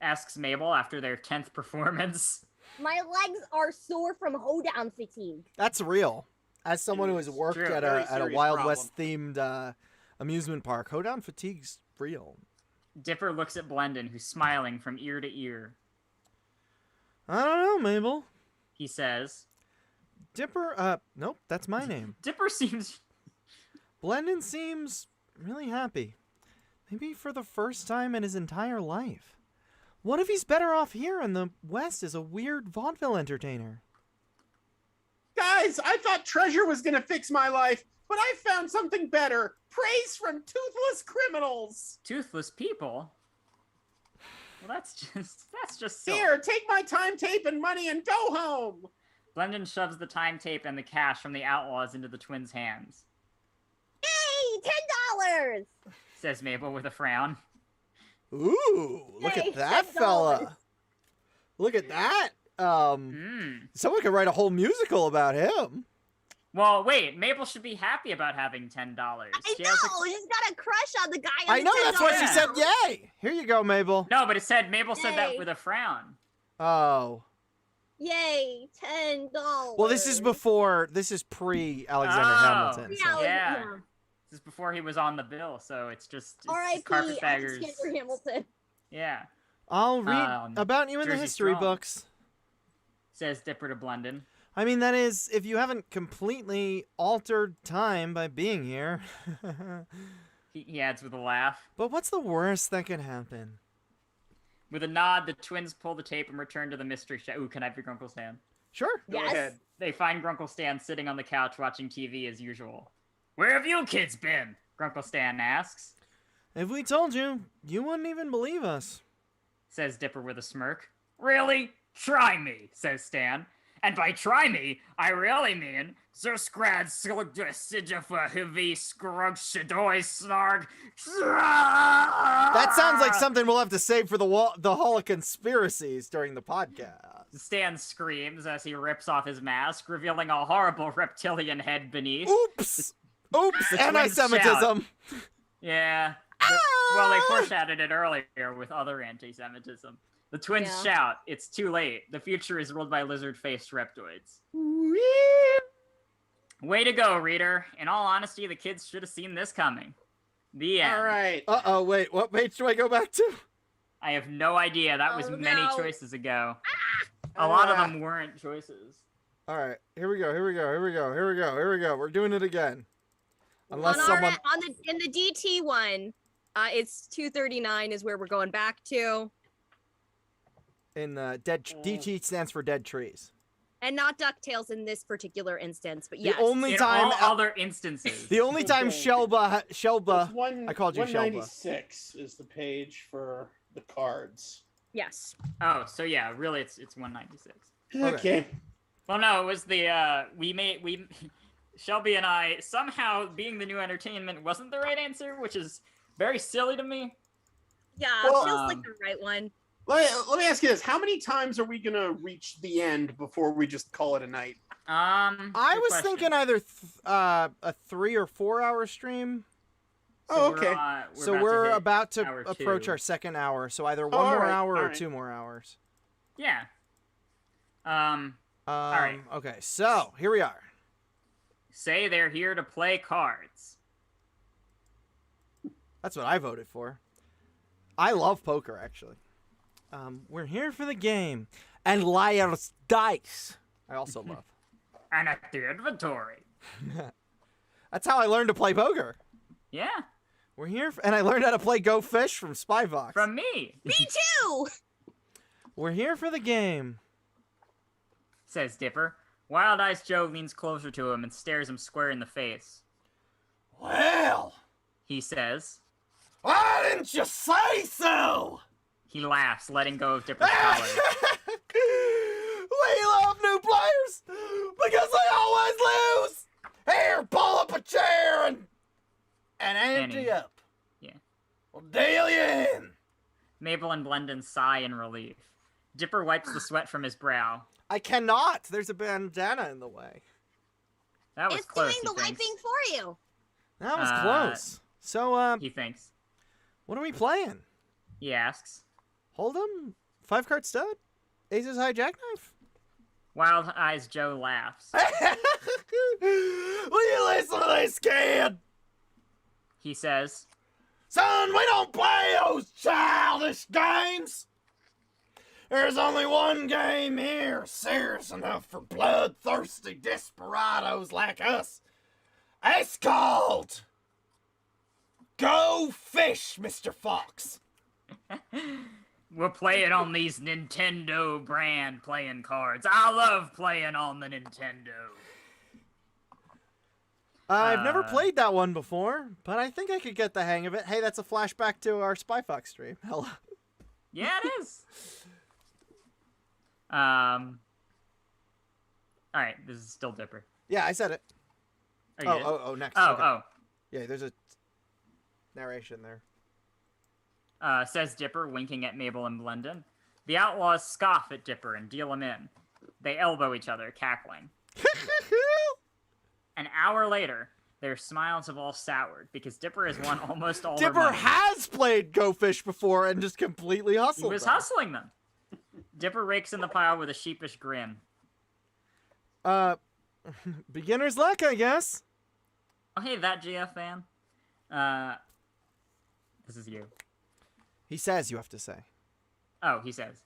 Asks Mabel after their 10th performance. My legs are sore from hoedown fatigue. That's real. As someone who has worked true. at Very a serious Wild problem. West themed amusement park, hoedown fatigue's real. Dipper looks at Blendon, who's smiling from ear to ear. I don't know, Mabel. He says, Dipper, nope, that's my name. Dipper seems... Blendon seems really happy. Maybe for the first time in his entire life. What if he's better off here in the West as a weird vaudeville entertainer? Guys, I thought treasure was gonna fix my life, but I found something better. Praise from toothless criminals. Toothless people? Well, that's just silly. Here, take my time tape and money and go home. Blendon shoves the time tape and the cash from the outlaws into the twins' hands. Hey, $10! Says Mabel with a frown. Ooh, look Hey, at that $10. fella. Look at that. Someone could write a whole musical about him. Well, wait, Mabel should be happy about having $10. I know, she's got a crush on the guy. I know, that's why she $10. said yay. Here you go, Mabel. No, but Mabel said that Yay. with a frown. Oh. Yay, $10. Well, this is pre-Alexander Hamilton. so- Yeah. This is before he was on the bill, so it's just R.I.P. carpetbaggers. Alexander Hamilton. Yeah, I'll read about you in the Jersey history Strong. books. says Dipper to Blendon. I mean, that is, if you haven't completely altered time by being here. He adds with a laugh. But what's the worst that could happen? With a nod, the twins pull the tape and return to the mystery show. Ooh, can I be Grunkle Stan? Sure. Go Yes. ahead. They find Grunkle Stan sitting on the couch watching TV as usual. Where have you kids been? Grunkle Stan asks. If we told you, you wouldn't even believe us. Says Dipper with a smirk. Really? Try me, says Stan. And by try me, I really mean Zerskrad Sijafa Scrug Shadoy Snarg. That sounds like something we'll have to save for the Hall of Conspiracies during the podcast. Stan screams as he rips off his mask, revealing a horrible reptilian head beneath. Oops! Oops! The twins Anti-Semitism! Yeah. Well, they foreshadowed it earlier with other anti-Semitism. The twins Yeah. shout, it's too late. The future is ruled by lizard-faced reptoids. Way to go, reader. In all honesty, the kids should have seen this coming. The end. All right. Uh-oh, wait, what page do I go back to? I have no idea. That was Oh, many no. choices ago. A lot of Ah. them weren't choices. Alright, here we go. We're doing it again. Unless on someone... in the DT one. It's 239 is where we're going back to. In D stands for dead trees. And not DuckTales in this particular instance, but yes. The only In time all other instances. The only time Shelba, I called you Shelba. 196 is the page for the cards. Yes. Oh, so yeah, really it's 196. Okay. Well, no, it was the Shelby and I somehow being the new entertainment wasn't the right answer, which is very silly to me. Yeah, Well, feels like the right one. Let me ask you this: how many times are we gonna reach the end before we just call it a night? I was thinking either a 3 or 4 hour stream. Oh, okay. We're about to approach 2. our second hour, so either one more hour or 2 more hours. Yeah. All right. Okay, so here we are. Say they're here to play cards. That's what I voted for. I love poker, actually. We're here for the game and liar's dice. I also love. And at the inventory. That's how I learned to play poker. Yeah. We're here, and I learned how to play Go Fish from Spybox. From me. Me too! We're here for the game, says Dipper. Wild Eyes Joe leans closer to him and stares him square in the face. Well, he says. Why didn't you say so? He laughs, letting go of Dipper's collar. We love new players because they always lose. Here, pull up a chair and ante up. Yeah. We'll deal you in. Mabel and Blendon sigh in relief. Dipper wipes the sweat from his brow. I cannot. There's a bandana in the way. That was it's close. It's doing the wiping for you. That was close. So, he thinks. What are we playing? He asks. Hold'em? 5-card stud? Aces high jackknife? Wild Eyes Joe laughs. Will you listen to this kid? He says. Son, we don't play those childish games. There's only one game here serious enough for bloodthirsty desperados like us. It's called Go Fish, Mr. Fox. We'll play it on these Nintendo brand playing cards. I love playing on the Nintendo. I've never played that one before, but I think I could get the hang of it. Hey, that's a flashback to our Spy Fox stream. Hello. Yeah, it is. All right, this is still Dipper. Yeah, I said it. Next. Oh, okay. oh. Yeah, there's a narration there. Says Dipper, winking at Mabel and Blendon. The outlaws scoff at Dipper and deal him in. They elbow each other, cackling. An hour later, their smiles have all soured because Dipper has won almost all their money. Dipper has played Go Fish before and just completely hustled He was them. hustling them. Dipper rakes in the pile with a sheepish grin. Beginner's luck, I guess. Oh, hey, that GF fan. This is you. He says you have to say. Oh, he says.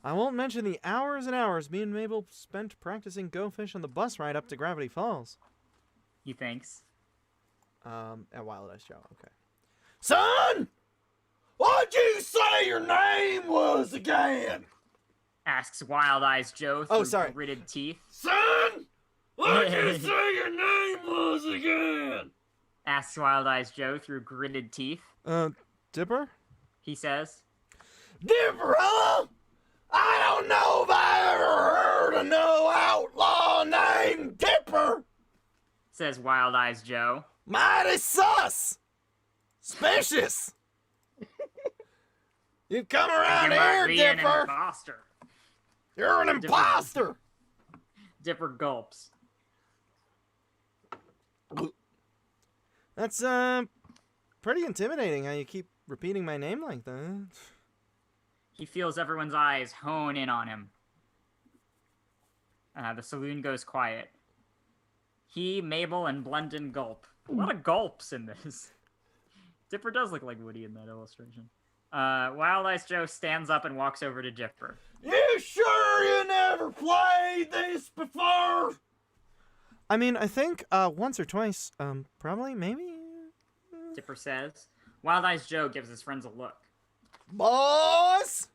I won't mention the hours and hours me and Mabel spent practicing Go Fish on the bus ride up to Gravity Falls. He thinks. At Wild Eyes Joe, okay. Son! What'd you say your name was again? Asks Wild Eyes Joe through gritted teeth. Son! What'd you say your name was again? Asks Wild Eyes Joe through gritted teeth. Dipper? He says. Dipper, huh? I don't know if I ever heard of no outlaw named Dipper. Says Wild Eyes Joe. Mighty sus! Suspicious! You come around here, Dipper! An imposter. You're an imposter! Dipper gulps. That's, pretty intimidating how you keep repeating my name like that. He feels everyone's eyes hone in on him. The saloon goes quiet. He, Mabel, and Blendon gulp. A lot of gulps in this. Dipper does look like Woody in that illustration. Wild Eyes Joe stands up and walks over to Dipper. You sure you never played this before? I mean, I think, once or twice, probably, maybe. Dipper says. Wild Eyes Joe gives his friends a look. Boys,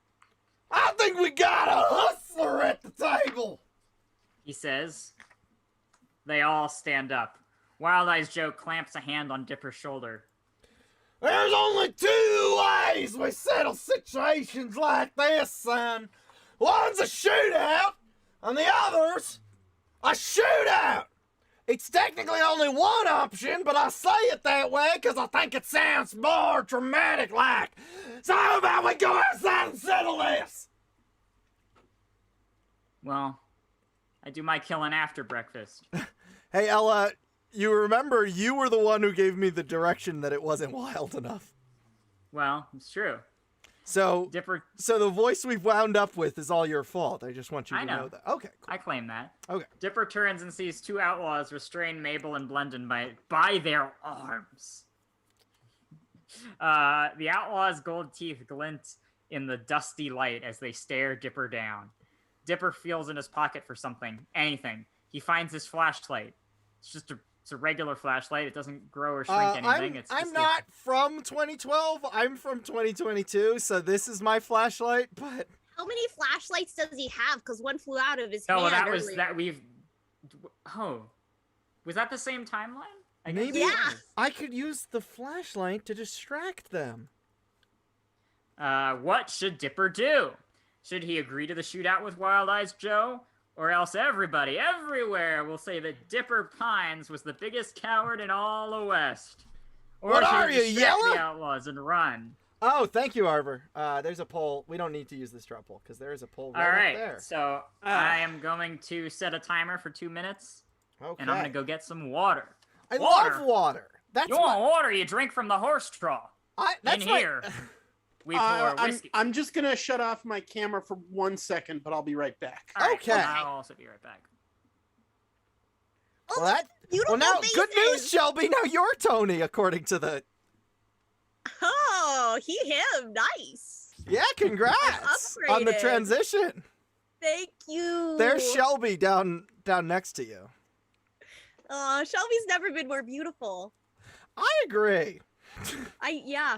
I think we got a hustler at the table. He says. They all stand up. Wild Eyes Joe clamps a hand on Dipper's shoulder. There's only two ways we settle situations like this, son. One's a shootout, and the other's a shootout. It's technically only one option, but I say it that way because I think it sounds more dramatic like. So how about we go outside and settle this? Well, I do my killing after breakfast. Hey, Ella, you remember you were the one who gave me the direction that it wasn't wild enough. Well, it's true. So, Dipper. So the voice we've wound up with is all your fault. I just want you to I know that. Okay, cool. I claim that. Okay. Dipper turns and sees two outlaws restrain Mabel and Blendon by their arms. The outlaws' gold teeth glint in the dusty light as they stare Dipper down. Dipper feels in his pocket for something, anything. He finds his flashlight. It's just a regular flashlight. It doesn't grow or shrink anything. I'm not from 2012. I'm from 2022, so this is my flashlight, but... How many flashlights does he have? Because one flew out of his No, hand that earlier. was that we've... Oh. Was that the same timeline? I guess Maybe it was. I could use the flashlight to distract them. What should Dipper do? Should he agree to the shootout with Wild Eyes Joe? Or else everybody, everywhere, will say that Dipper Pines was the biggest coward in all the West. Or What should are he you, distract yellow? the outlaws and run? Oh, thank you, Arbor. There's a poll. We don't need to use this straw poll, because there is a poll right All up right, there. so I am going to set a timer for 2 minutes. Okay. And I'm going to go get some water. I love water. That's You want water, you drink from the horse trough. that's in my- here, we pour whiskey. I'm just gonna shut off my camera for 1 second, but I'll be right back. All right, Okay. well, I'll also be right back. Well, that, Beautiful well, now, faces. good news, Shelby. Now you're Tony, according to the... Oh, him. Nice. Yeah, congrats on the Upgraded. transition. Thank you. There's Shelby down next to you. Shelby's never been more beautiful. I agree. Yeah.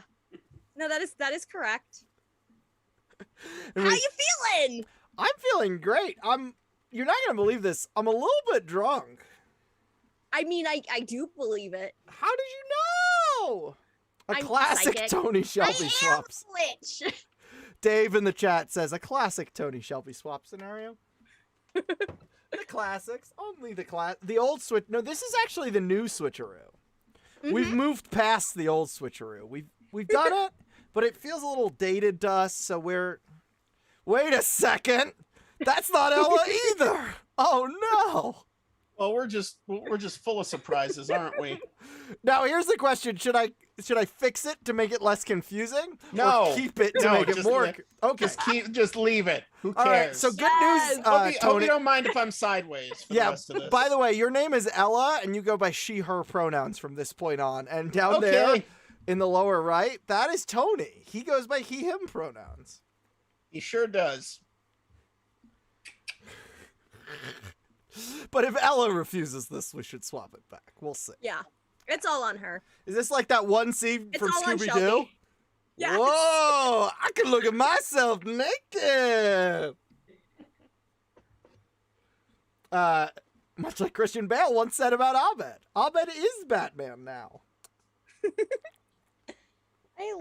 No, that is correct. I How mean, you feeling? I'm feeling great. You're not gonna believe this. I'm a little bit drunk. I mean, I do believe it. How did you know? A I'm classic psychic. Tony Shelby I am swaps. a witch. Dave in the chat says a classic Tony Shelby swap scenario. The classics, only the old switch. No, this is actually the new switcheroo. We've moved past the old switcheroo. We've done it, but it feels a little dated to us. So wait a second, that's not Ella either. Oh no. Well, we're just full of surprises, aren't we? Now here's the question: Should I fix it to make it less confusing? No. Or keep it to No, make it just more. Okay. Just leave it. Who cares? All right. So good news, Hope you Tony. don't mind if I'm sideways for the rest of this. By the way, your name is Ella, and you go by she/her pronouns from this point on. And down there in the lower right, that is Tony. He goes by he/him pronouns. He sure does. But if Ella refuses this, we should swap it back. We'll see. Yeah, it's all on her. Is this like that one scene It's from all on Scooby-Doo? Shelby. Yeah. Whoa! I can look at myself naked. Much like Christian Bale once said about Abed. Abed is Batman now.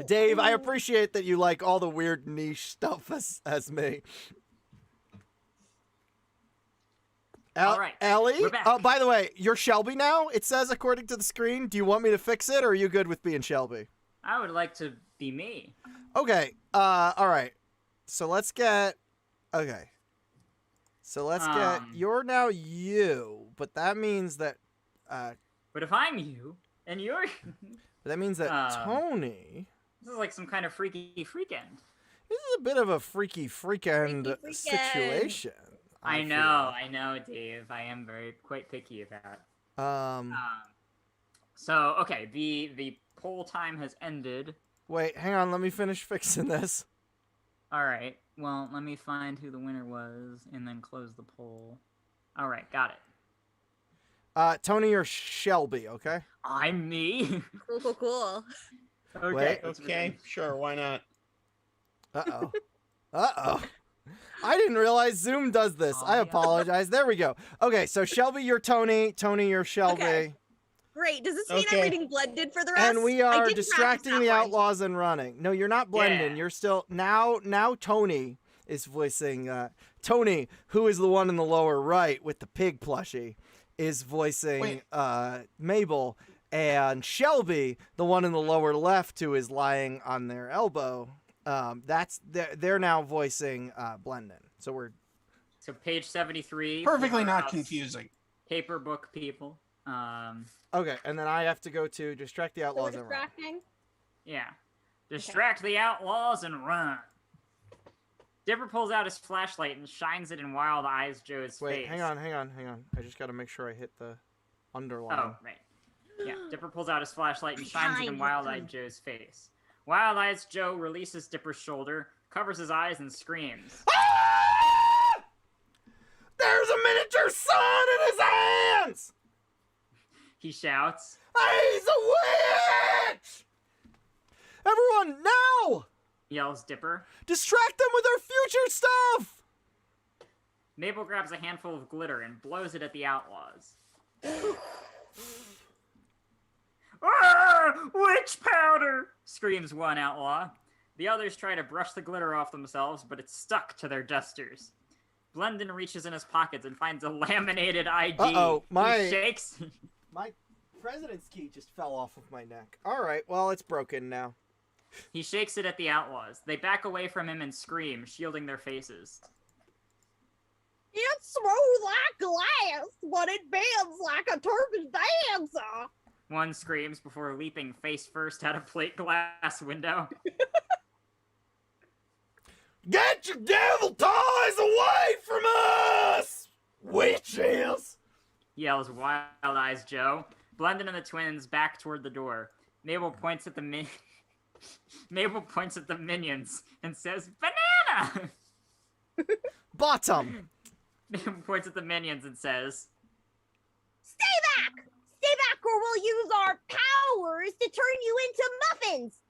Dave, I appreciate that you like all the weird niche stuff as me. All right, Ellie? we're back. Oh, by the way, you're Shelby now, it says according to the screen. Do you want me to fix it, or are you good with being Shelby? I would like to be me. Okay, all right. So let's get... Okay. So let's get... You're now you, but that means that... But if I'm you, and you're... that means that Tony... This is like some kind of freaky freakend. This is a bit of a freaky freakend Freaky situation. I know, Dave. I am quite picky about. So okay, the poll time has ended. Wait, hang on. Let me finish fixing this. All right. Well, let me find who the winner was and then close the poll. All right, got it. Tony or Shelby, okay? I'm me. Cool. Okay. Wait. Okay, sure, why not? Uh-oh. Uh-oh. I didn't realize Zoom does this. I apologize. There we go. Okay, so Shelby, you're Tony. Tony, you're Shelby. Okay. Great. Does this mean I'm Okay. reading blended for the rest? And we I are did distracting practice the that one. outlaws and running. No, you're not blending. Yeah. You're still now Tony is voicing Tony, who is the one in the lower right with the pig plushie, is voicing Wait. Mabel, and Shelby, the one in the lower left who is lying on their elbow. They're now voicing Blendon. So we're So page 73. Perfectly for not us confusing. Paper book people. okay, and then I have to go to distract the So we're outlaws and run. distracting? Yeah. Distract the outlaws and run. Dipper pulls out his flashlight and shines it in Wild Eyes Joe's face. Wait, hang on. I just got to make sure I hit the underline. Oh, right. Yeah, Dipper pulls out his flashlight and shines it in Shine Wild it. Eyes Joe's face. Wild Eyes Joe releases Dipper's shoulder, covers his eyes, and screams. Ah! There's a miniature sun in his hands! He shouts. He's a witch! Everyone, now! Yells Dipper. Distract them with our future stuff! Mabel grabs a handful of glitter and blows it at the outlaws. "Ah, witch powder! Screams one outlaw. The others try to brush the glitter off themselves, but it's stuck to their dusters. Blendon reaches in his pockets and finds a laminated ID. Uh-oh, He shakes. My president's key just fell off of my neck. Alright, well, it's broken now. He shakes it at the outlaws. They back away from him and scream, shielding their faces. It's smooth like glass, but it bends like a Turkish dancer. One screams before leaping face first out a plate glass window. Get your devil toys away from us! Witches! Yells Wild Eyes Joe. Blendon and the twins back toward the door. Mabel points at the Mabel points at the minions and says, "Banana!" Bottom! Mabel points at the minions and says, Stay back! Stay back or we'll use our powers to turn you into muffins!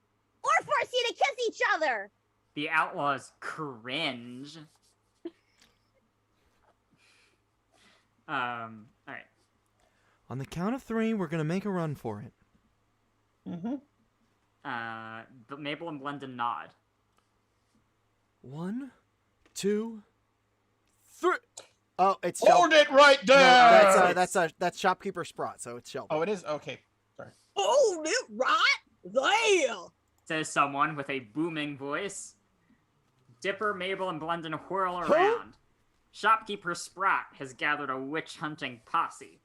Or force you to kiss each other! the outlaws cringe. Alright. On the count of 3, we're gonna make a run for it. Mm-hmm. But Mabel and Blendon nod. 1, 2, 3. Oh, it's Hold Shelby. it right there! No, that's Shopkeeper Sprott, so it's Shelby. Oh, it is? Okay. Sorry. Hold it right there! Says someone with a booming voice. Dipper, Mabel, and Blendon whirl around. Shopkeeper Sprott has gathered a witch-hunting posse.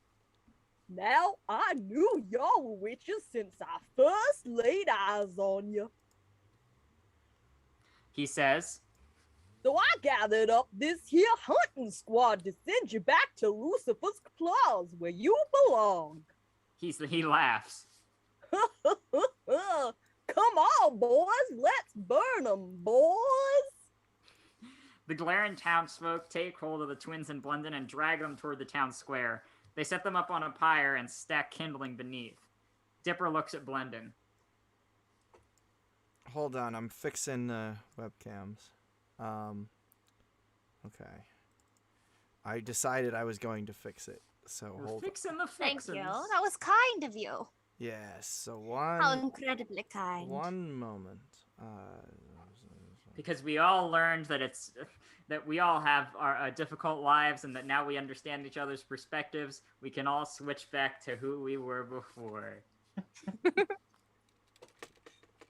Now I knew y'all were witches since I first laid eyes on you. He says, So I gathered up this here hunting squad to send you back to Lucifer's claws where you belong. he laughs. Come on, boys, let's burn them, boys. The glaring townsfolk take hold of the twins and Blendon and drag them toward the town square. They set them up on a pyre and stack kindling beneath. Dipper looks at Blendon. Hold on, I'm fixing webcams. Okay. I decided I was going to fix it, so We're hold on. fixing the Thank fixins. you. That was kind of you. Yes, so How incredibly kind. one moment. Because we all learned that we all have our difficult lives, and that now we understand each other's perspectives. We can all switch back to who we were before.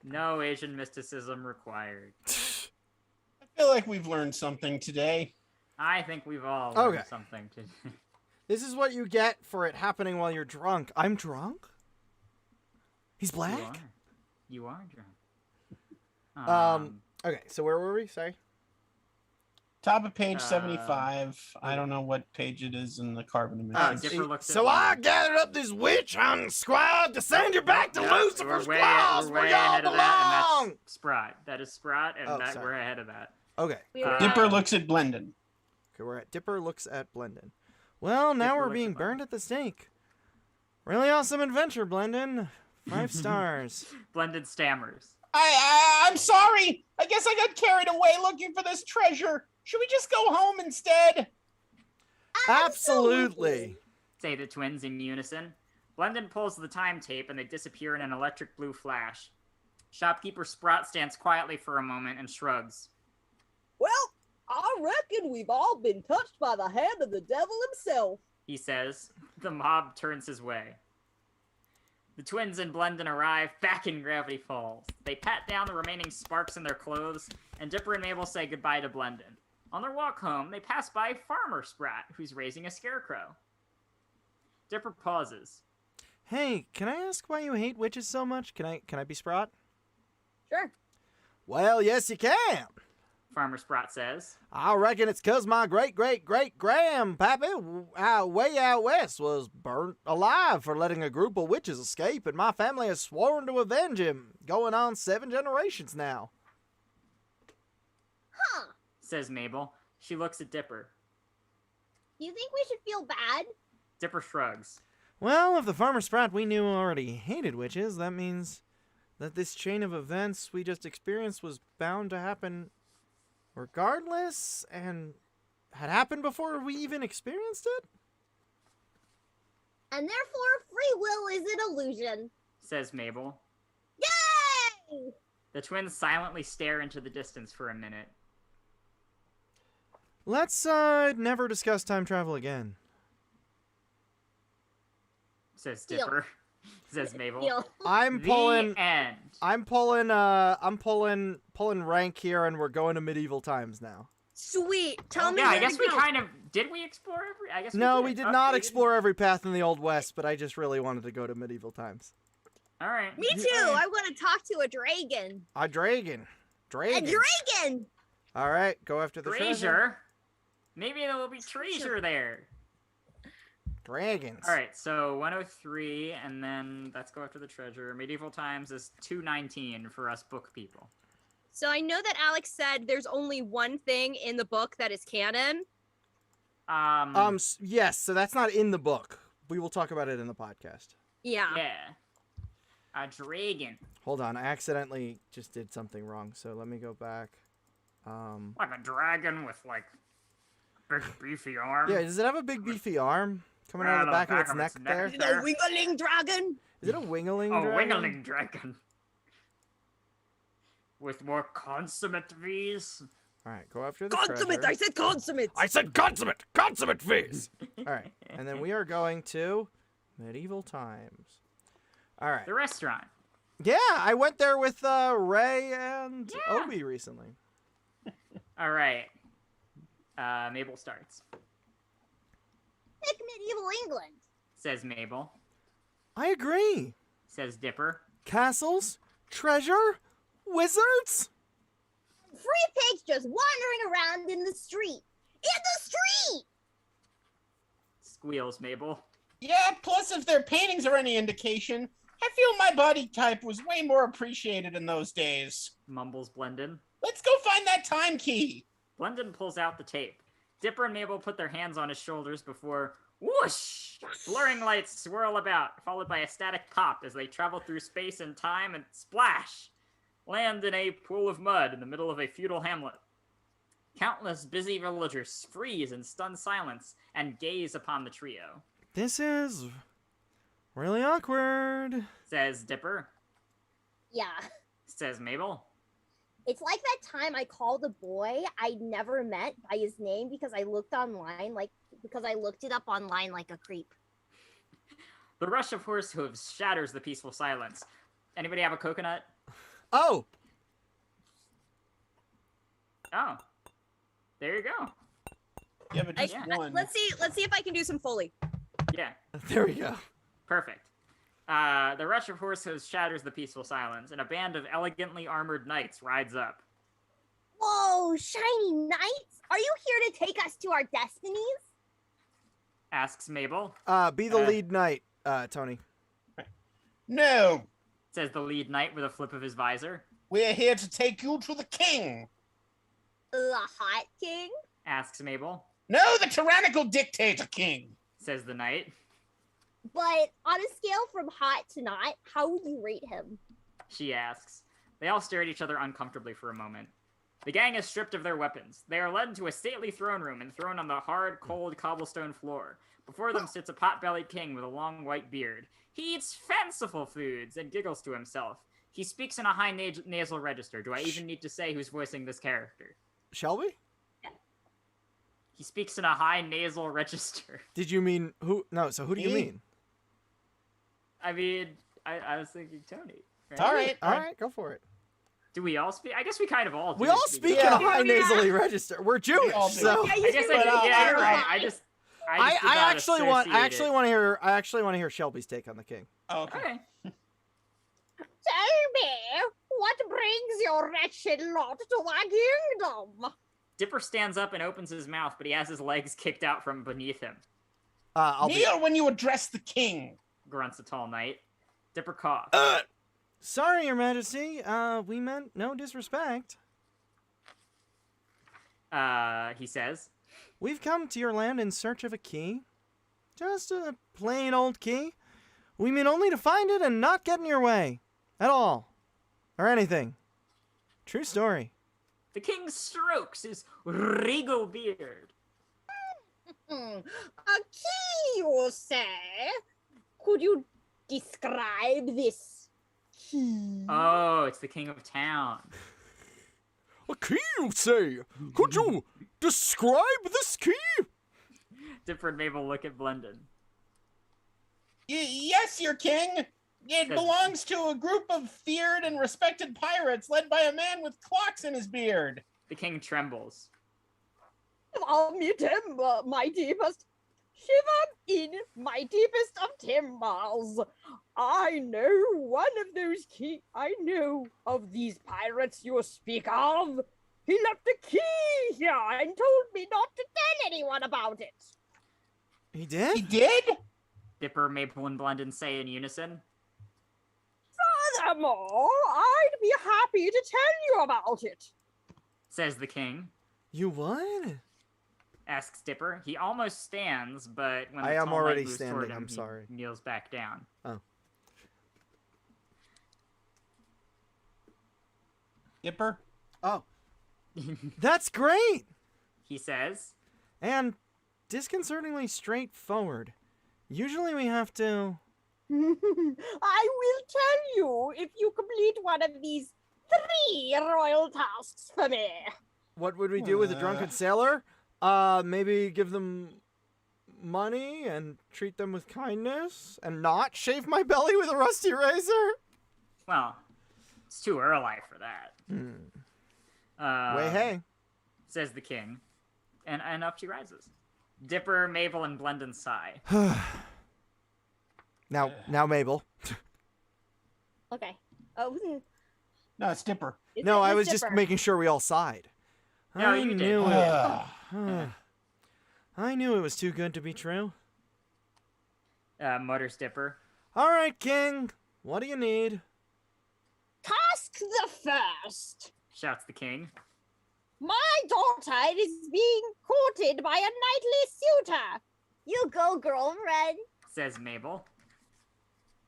No Asian mysticism required. I feel like we've learned something today. I think we've all learned Okay. something today. This is what you get for it happening while you're drunk. I'm drunk? He's black? You are drunk. Okay, so where were we? Sorry. Top of page 75. I don't know what page it is in the carbon emissions. Dipper looks So at I Blendon. gathered up this witch hunting squad to send you back to Yep, Lucifer's we're claws way where y'all ahead of that, belong! and that's Sprott. That is Sprott, and Oh, that sorry. we're ahead of that. Okay. Dipper looks at Blendon. Okay, we're at Dipper looks at Blendon. Well, now Dipper we're looks being at burned at the stake. Really awesome adventure, Blendon. 5 stars. Blendon stammers. I'm sorry. I guess I got carried away looking for this treasure. Should we just go home instead? Absolutely. Say the twins in unison. Blendon pulls the time tape and they disappear in an electric blue flash. Shopkeeper Sprott stands quietly for a moment and shrugs. Well, I reckon we've all been touched by the hand of the devil himself, He says. The mob turns his way. The twins and Blendon arrive back in Gravity Falls. They pat down the remaining sparks in their clothes, and Dipper and Mabel say goodbye to Blendon. On their walk home, they pass by Farmer Spratt, who's raising a scarecrow. Dipper pauses. Hey, can I ask why you hate witches so much? Can I be Sprott? Sure. Well, yes, you can. Farmer Spratt says. I reckon it's 'cause my great-great-great-grandpappy way out west was burnt alive for letting a group of witches escape, and my family has sworn to avenge him, going on 7 generations now. Huh. Says Mabel. She looks at Dipper. You think we should feel bad? Dipper shrugs. Well, if the Farmer Spratt we knew already hated witches, that means that this chain of events we just experienced was bound to happen regardless, and had happened before we even experienced it? And therefore, free will is an illusion. Says Mabel. Yay! The twins silently stare into the distance for a minute. Let's never discuss time travel again. Says Deal. Dipper. Says Mabel. Deal. I'm The pulling end. I'm pulling rank here, and we're going to medieval times now. Sweet. Tell me Yeah, I where guess to we go. kind of... Did we explore every... I guess No, did. we did Oh, not we explore every path in the Old West, but I just really wanted to go to medieval times. All right. Me too. I want to talk to a dragon. A dragon. A dragon. All right, go after the treasure. Treasure? Maybe there will be treasure there. Dragons. All right, so 103, and then let's go after the treasure. Medieval times is 219 for us book people. So I know that Alex said there's only one thing in the book that is canon. Yes, so that's not in the book. We will talk about it in the podcast. Yeah. Yeah. A dragon. Hold on, I accidentally just did something wrong, so let me go back. Like a dragon with, like, big beefy arm. Yeah, does it have a big beefy arm coming out of the back of its neck there? The wiggling dragon. Is it a wingling Oh, dragon? wiggling dragon. With more consummate V's. Alright, go after the Consummate. treasure. I said consummate. I said consummate! Consummate fees! Alright, and then we are going to medieval times. Alright. The restaurant. Yeah, I went there with Ray and Obi recently. All right. Mabel starts. Pick medieval England. Says Mabel. I agree. Says Dipper. Castles, treasure, wizards. Free pigs just wandering around in the street. In the street! Squeals Mabel. Yeah, plus if their paintings are any indication, I feel my body type was way more appreciated in those days. Mumbles Blendon. Let's go find that time key. Blendon pulls out the tape. Dipper and Mabel put their hands on his shoulders before whoosh! Blurring lights swirl about, followed by a static pop as they travel through space and time and splash! Land in a pool of mud in the middle of a feudal hamlet. Countless busy villagers freeze in stunned silence and gaze upon the trio. This is really awkward. Says Dipper. Yeah. Says Mabel. It's like that time I called a boy I never met by his name because I looked it up online like a creep. The rush of horse hooves shatters the peaceful silence. Anybody have a coconut? Oh! Oh. There you go. Yeah, but just one. Let's see if I can do some Foley. Yeah. There we go. Perfect. The rush of horse hooves shatters the peaceful silence, and a band of elegantly armored knights rides up. Whoa, shiny knights! Are you here to take us to our destinies? Asks Mabel. Be the lead knight, Tony. No, Says the lead knight with a flip of his visor. we're here to take you to the king. The hot king? Asks Mabel. No, the tyrannical dictator king. Says the knight. But on a scale from hot to not, how would you rate him? She asks. They all stare at each other uncomfortably for a moment. The gang is stripped of their weapons. They are led into a stately throne room and thrown on the hard, cold cobblestone floor. Before them sits a pot-bellied king with a long white beard. He eats fanciful foods and giggles to himself. He speaks in a high nasal register. Do I even need to say who's voicing this character? Shall we? He speaks in a high nasal register. Did you mean who? No, so who do you mean? I mean, I was thinking Tony. All right, go for it. Do we all speak? I guess we kind of all do. We all speak in a high nasally register. We're Jewish, so. I guess yeah, you're right. I actually want to hear Shelby's take on the king. Oh, okay. Tell me, what brings your wretched lot to my kingdom? Dipper stands up and opens his mouth, but he has his legs kicked out from beneath him. Kneel when you address the king, grunts the tall knight. Dipper coughs. Sorry, Your Majesty. We meant no disrespect. He says. We've come to your land in search of a key. Just a plain old key. We mean only to find it and not get in your way. At all. Or anything. True story. The king strokes his regal beard. A key, you say? Could you describe this key? Oh, it's the king of town. A key, you say? Could you describe this key? Dipper and Mabel look at Blendon. Yes, your king. It belongs to a group of feared and respected pirates led by a man with clocks in his beard. The king trembles. Me timber, my deepest. Shiver in my deepest of timbers. I know one of those I know of these pirates you speak of. He left a key here and told me not to tell anyone about it. He did? He did? Dipper, Mabel, and Blendon say in unison. Furthermore, I'd be happy to tell you about it, says the king. You would? Asks Dipper. He almost stands, but when the I am tall already knight moves standing, toward him, I'm sorry. He kneels back down. Oh. Dipper? Oh. That's great! He says. And disconcertingly straightforward. Usually we have to... I will tell you if you complete one of these 3 royal tasks for me. What would we do with a drunken sailor? Maybe give them money and treat them with kindness and not shave my belly with a rusty razor? Well, it's too early for that. Way hey. Says the king. And up she rises. Dipper, Mabel, and Blendon sigh. Now, Mabel. Okay. Oh, no, it's Dipper. No, I was just making sure we all sighed. No, you did. I knew it was too good to be true. Mutters Dipper. All right, King. What do you need? Task the first. Shouts the king. My daughter is being courted by a knightly suitor. You go, girlfriend. Says Mabel.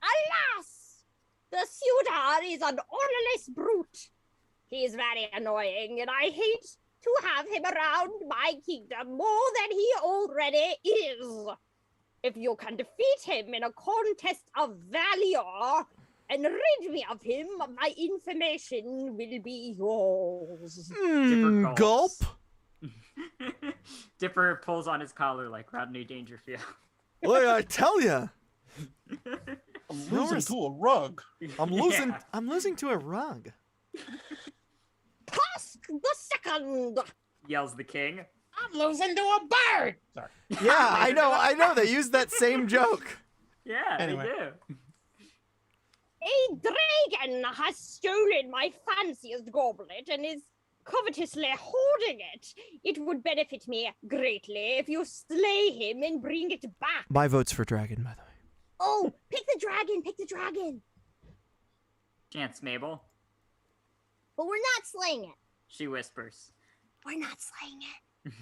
Alas! The suitor is an orderless brute. He's very annoying, and I hate to have him around my kingdom more than he already is. If you can defeat him in a contest of valor and rid me of him, my information will be yours. Dipper gulp. Dipper pulls on his collar like Rodney Dangerfield. Boy, I tell ya. I'm losing to a rug. I'm losing to a rug. Task the second. Yells the king. I'm losing to a bird. Sorry. Yeah, I know. They used that same joke. Yeah, anyway. They do. A dragon has stolen my fanciest goblet and is covetously hoarding it. It would benefit me greatly if you slay him and bring it back. My vote's for dragon, by the way. Oh, pick the dragon. Chants Mabel. But we're not slaying it. She whispers. We're not slaying it.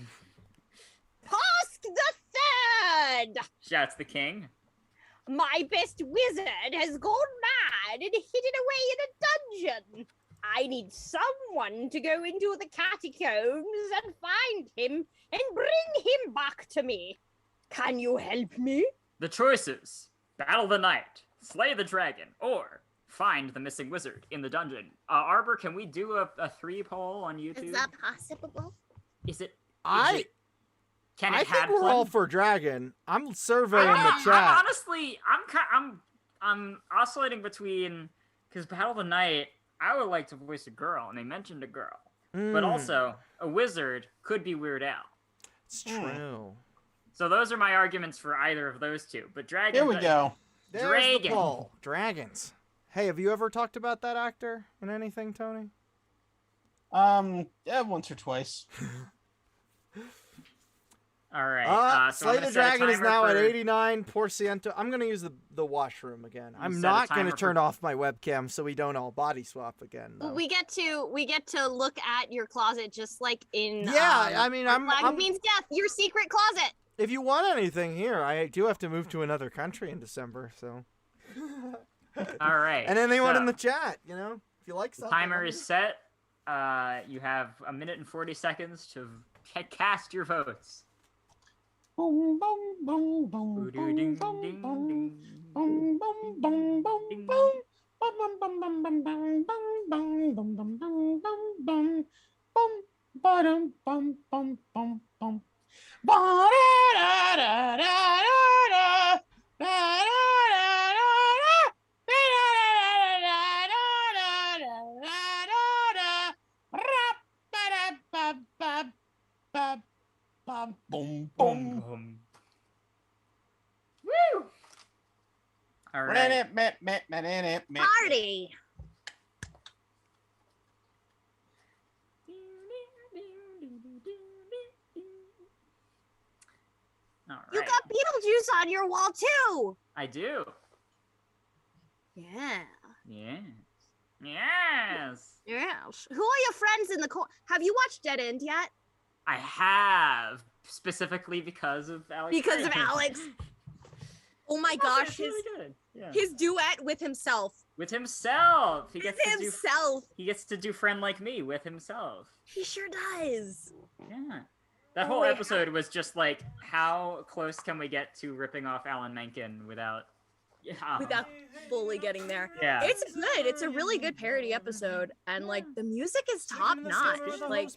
Task the third. Shouts the king. My best wizard has gone mad and hidden away in a dungeon. I need someone to go into the catacombs and find him and bring him back to me. Can you help me? The choices: battle the knight, slay the dragon, or find the missing wizard in the dungeon. Arbor, can we do a 3-poll on YouTube? Is that possible? Is it? Can it I think we're all for dragon. I'm surveying the chat. I'm honestly, I'm oscillating between, because battle the knight, I would like to voice a girl, and they mentioned a girl, but also a wizard could be Weird Al. It's true. So those are my arguments for either of those two. But dragon. Here we go. There's the poll. Dragons. Hey, have you ever talked about that actor in anything, Tony? Yeah, once or twice. All right. So Slay the Dragon is now at 89. Porciento. I'm going to use the washroom again. I'm not going to turn off my webcam so we don't all body swap again. Though. We get to look at your closet just like in I mean, Flag Means Death, your secret closet. If you want anything here, I do have to move to another country in December, so. All right. And anyone in the chat, you know, if you like something. Timer is set. You have 1 minute and 40 seconds to cast your votes. Boom, boom, boom, boom, boom, boom, boom, boom, boom, boom, boom, boom, boom. Bum bum bum bum bum bum bum bum bum bum bum bum bum bum bum bum bum bum. Ba da da da da da da boom, boom, boom. Woo! All right. Party. All right. You got Beetlejuice on your wall too. I do. Yeah. Yes. Yes. Yes. Who are your friends in the Have you watched Dead End yet? I have, specifically because of Alex. Because of Alex. Oh my gosh, really good. Yeah. His duet with himself. With himself. He gets He gets to do Friend Like Me with himself. He sure does. Yeah. That whole episode was just like, how close can we get to ripping off Alan Menken without fully getting there. Yeah. It's good. It's a really good parody episode. And like the music is top notch. Like,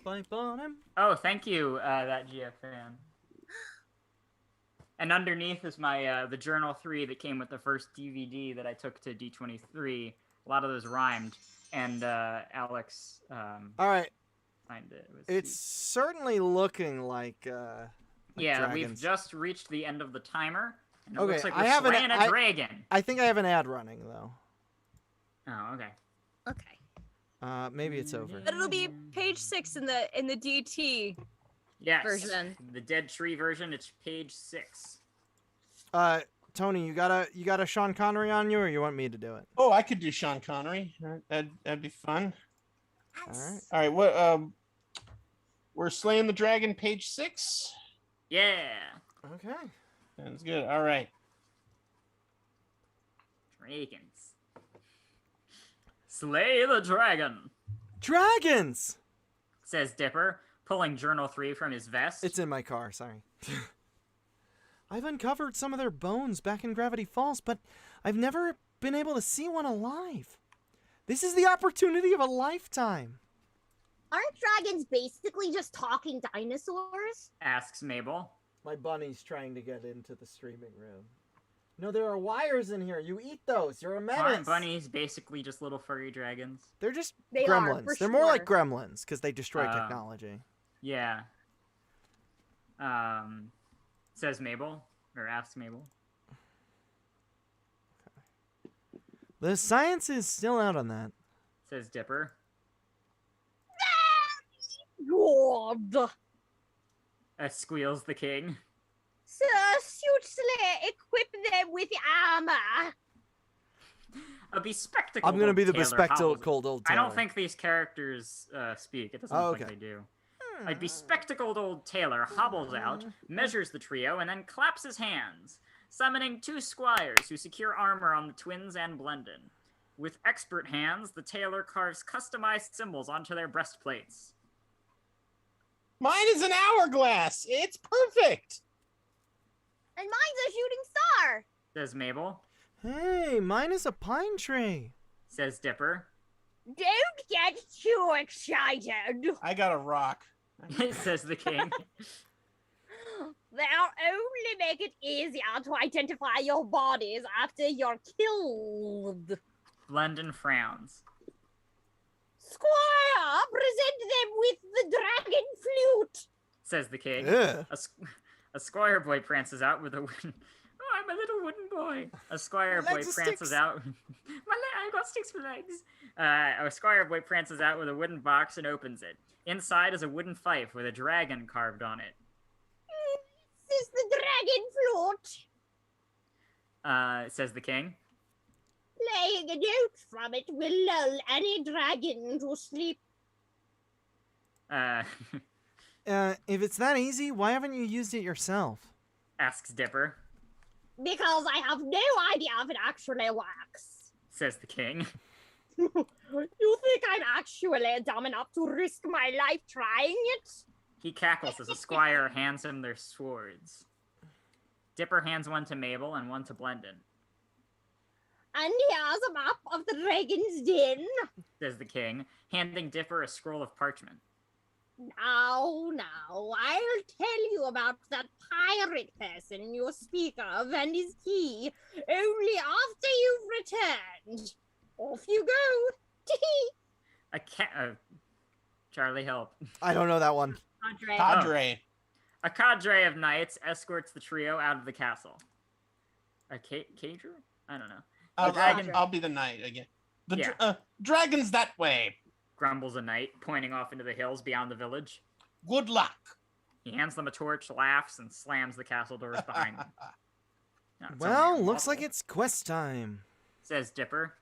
oh, thank you, that GF fan. And underneath is my the Journal 3 that came with the first DVD that I took to D23. A lot of those rhymed. And Alex all right. Signed it. It's certainly looking like yeah, dragons. We've just reached the end of the timer. And it okay, looks like we're slaying a dragon. I think I have an ad running though. Oh, okay. Okay. Maybe it's over. But it'll be page 6 in the DT version. The Dead Tree version, it's page 6. Tony, you got a Sean Connery on you, or you want me to do it? Oh, I could do Sean Connery. That'd be fun. All right. What? We're slaying the dragon, page 6. Yeah. Okay. Sounds good. All right. Dragons. Slay the dragon. Dragons! Says Dipper, pulling Journal 3 from his vest. It's in my car, sorry. I've uncovered some of their bones back in Gravity Falls, but I've never been able to see one alive. This is the opportunity of a lifetime. Aren't dragons basically just talking dinosaurs? Asks Mabel. My bunny's trying to get into the streaming room. No, there are wires in here. You eat those. You're a menace. Aren't bunnies basically just little furry dragons? They're just They gremlins. are, for They're more like sure. gremlins because they destroy technology. Yeah. Says Mabel, or asks Mabel. The science is still out on that. Says Dipper. God. Squeals the king. Sir, suit slay, equip them with armor. A bespectacled I'm gonna be the tailor bespectacled hobbles- old I tailor. don't think these characters speak. It doesn't Oh, look okay. like they do. A bespectacled old tailor hobbles out, measures the trio, and then claps his hands. summoning 2 squires who secure armor on the twins and Blendon. With expert hands, the tailor carves customized symbols onto their breastplates. Mine is an hourglass. It's perfect. And mine's a shooting star. Says Mabel. Hey, mine is a pine tree. Says Dipper. Don't get too excited. I got a rock. Says the king. They'll only make it easier to identify your bodies after you're killed. Blendon frowns. Squire, present them with the dragon flute. Says the king. Ugh. A squire boy prances out with a wooden... Oh, I'm a little wooden boy. A squire boy Legs of prances sticks. out... I got sticks for legs. A squire boy prances out with a wooden box and opens it. Inside is a wooden fife with a dragon carved on it. This is the dragon flute. Says the king. Playing a note from it will lull any dragon to sleep. If it's that easy, why haven't you used it yourself? Asks Dipper. Because I have no idea if it actually works. Says the king. You think I'm actually dumb enough to risk my life trying it? He cackles as a squire hands him their swords. Dipper hands one to Mabel and one to Blendon. And here's a map of the dragon's den. Says the king, handing Dipper a scroll of parchment. Now, I'll tell you about that pirate person you speak of and his key only after you've returned. Off you go. Charley, help. I don't know that one. Cadre. A cadre of knights escorts the trio out of the castle. A cadre? I don't know. I'll be the knight again. Yeah. Dragon's that way. Grumbles a knight, pointing off into the hills beyond the village. Good luck. He hands them a torch, laughs, and slams the castle doors behind them. No, it's Well, only a looks wall, like it's quest time. says Dipper.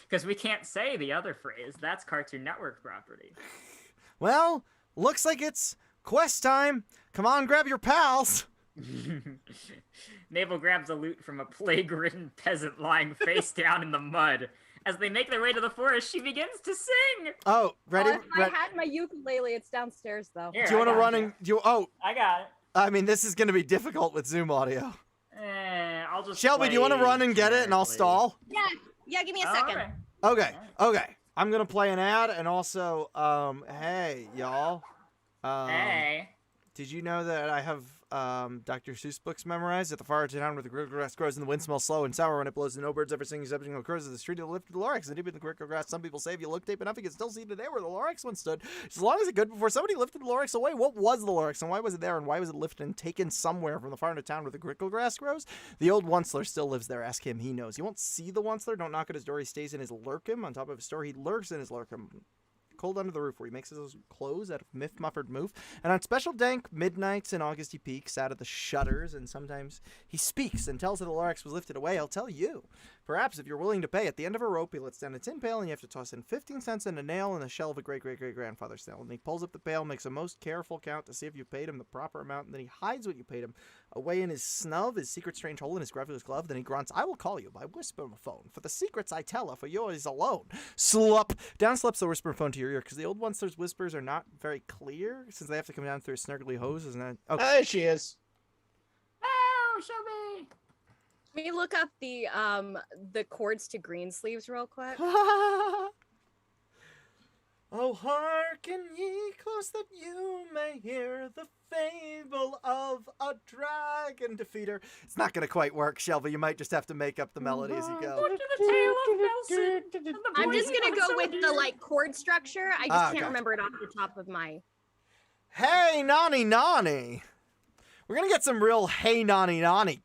Because we can't say the other phrase. That's Cartoon Network property. Well, looks like it's quest time. Come on, grab your pals. Mabel grabs a lute from a plague-ridden peasant lying face down in the mud. As they make their way to the forest, she begins to sing. Oh, ready? I had my ukulele. It's downstairs, though. Here, Do you want to run it. and I got it. I mean, this is going to be difficult with Zoom audio. I'll just. Shelby, do you want to run and get it, and I'll stall? Yeah, give me a second. Right. Okay. I'm gonna play an ad, and also, hey, y'all. Hey. Did you know that I have Dr. Seuss books memorized? At the far edge of town where the grass grows and the wind smells slow and sour when it blows and no birds ever sing except the crows of the street of the lifted Lorax and deep in the crickle grass. Some people say if you look deep enough, you can still see today where the Lorax once stood. As long as it could before somebody lifted the Lorax away. What was the Lorax and why was it there and why was it lifted and taken somewhere from the far end of town where the crickle grass grows? The old Onceler still lives there. Ask him, he knows. You won't see the Onceler. Don't knock at his door. He stays in his lurkum. On top of his store, he lurks in his lurkum. Cold under the roof where he makes his clothes out of muffled moof. And on special dank midnights in August he peeks out of the shutters and sometimes he speaks and tells that the Lorax was lifted away. I'll tell you. Perhaps if you're willing to pay, at the end of a rope he lets down a tin pail and you have to toss in 15 cents and a nail in the shell of a great-great-great-grandfather's nail. And he pulls up the pail, makes a most careful count to see if you paid him the proper amount, and then he hides what you paid him away in his snub, his secret strange hole in his grubbless glove. Then he grunts, I will call you by whisper-phone, for the secrets I tell are for yours alone. Slup! Down slips the whisper-phone to your ear, because the old Onceler's whispers are not very clear, since they have to come down through a snarkly hose. Isn't that... Okay. There she is. Oh, Shelby. Let me look up the chords to Green Sleeves real quick. Oh, hearken ye close that you may hear the fable of a dragon defeater. It's not going to quite work, Shelby. You might just have to make up the melody as you go. I'm just gonna go with the chord structure. I just can't gotcha. remember it off the top of my. Hey, Nani Nani. We're going to get some real hey, Nani Nani.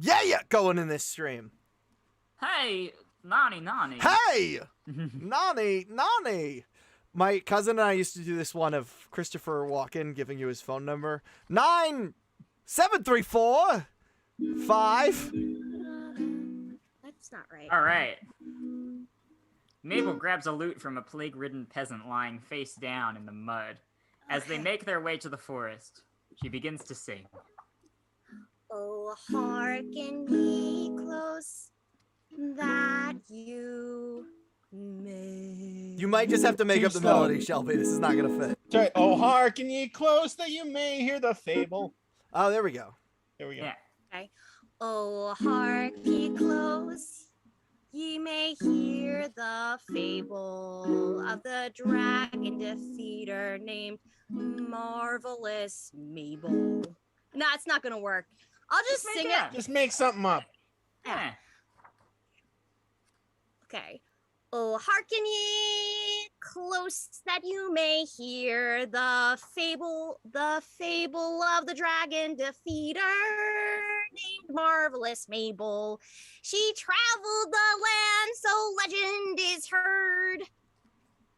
Yeah, going in this stream. Hey, Nani. Hey! Nani. My cousin and I used to do this one of Christopher Walken giving you his phone number. 9734 5. That's not right. All right. Mabel grabs a lute from a plague-ridden peasant lying face down in the mud. As they make their way to the forest, she begins to sing. Oh, hearken ye close, that you may. You might just have to make up the melody, Shelby. This is not gonna fit. Sorry. Oh, hearken ye close that you may hear the fable. Oh, there we go. There we go. Yeah. Okay. Oh, hark ye close, ye may hear the fable of the dragon defeater named Marvelous Mabel. Nah, it's not gonna work. I'll just Make sing it it. up. Just make something up. Yeah. Okay. Oh, hearken ye close that you may hear the fable of the dragon defeater named Marvelous Mabel. She traveled the land, so legend is heard,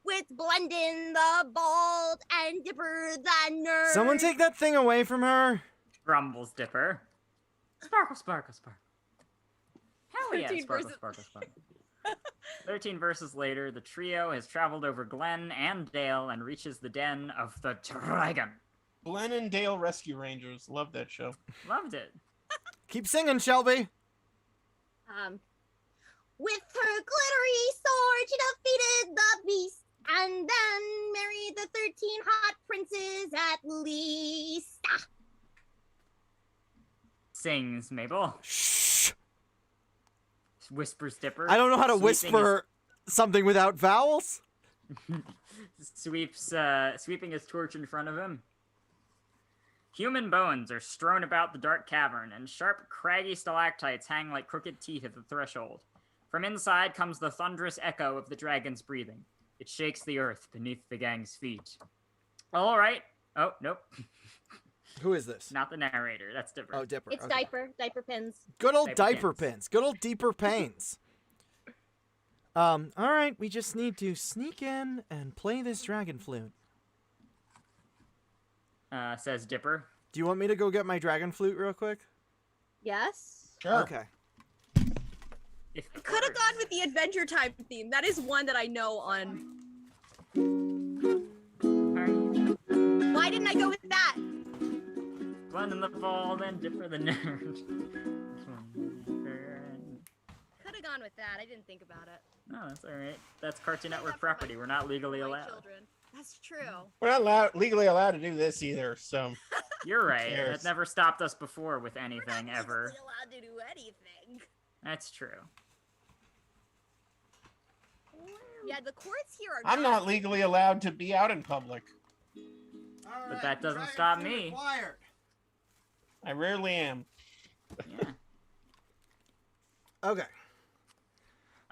with Blendin the bald and Dipper the nerd. Someone take that thing away from her. Grumbles Dipper. Sparkle, sparkle, sparkle. Hell yeah, 13 sparkle, verses. sparkle, sparkle. 13 verses later, the trio has traveled over glen and dale and reaches the den of the dragon. Glen and Dale Rescue Rangers. Love that show. Loved it. Keep singing, Shelby. With her glittery sword, she defeated the beast, and then married the 13 hot princes at least. Ah. Sings Mabel. Shh. Whispers Dipper. I don't know how to sweeping whisper something without vowels. Sweeping his torch in front of him. Human bones are strewn about the dark cavern, and sharp, craggy stalactites hang like crooked teeth at the threshold. From inside comes the thunderous echo of the dragon's breathing. It shakes the earth beneath the gang's feet. All right. Oh, nope. Who is this? Not the narrator. That's Dipper. Oh, Dipper. It's okay. diaper pins. Good old Diaper diaper pins. pins. Good old deeper pains. All right, we just need to sneak in and play this dragon flute. Says Dipper. Do you want me to go get my dragon flute real quick? Yes. Sure. Okay. If Could have gone with the Adventure Time theme. That is one that I know on. Why didn't I go with that? Glenn in the fall, then Dipper the nerd. Could have gone with that. I didn't think about it. No, that's alright. That's Cartoon Network property. We're not legally My allowed. children. That's true. We're not legally allowed to do this either, so. You're right. cares? That never stopped us before with We're anything not ever. legally allowed to do anything. That's true. Yeah, the courts here are. I'm not legally allowed to be out in public. But that doesn't stop me. I rarely am. Yeah. Okay.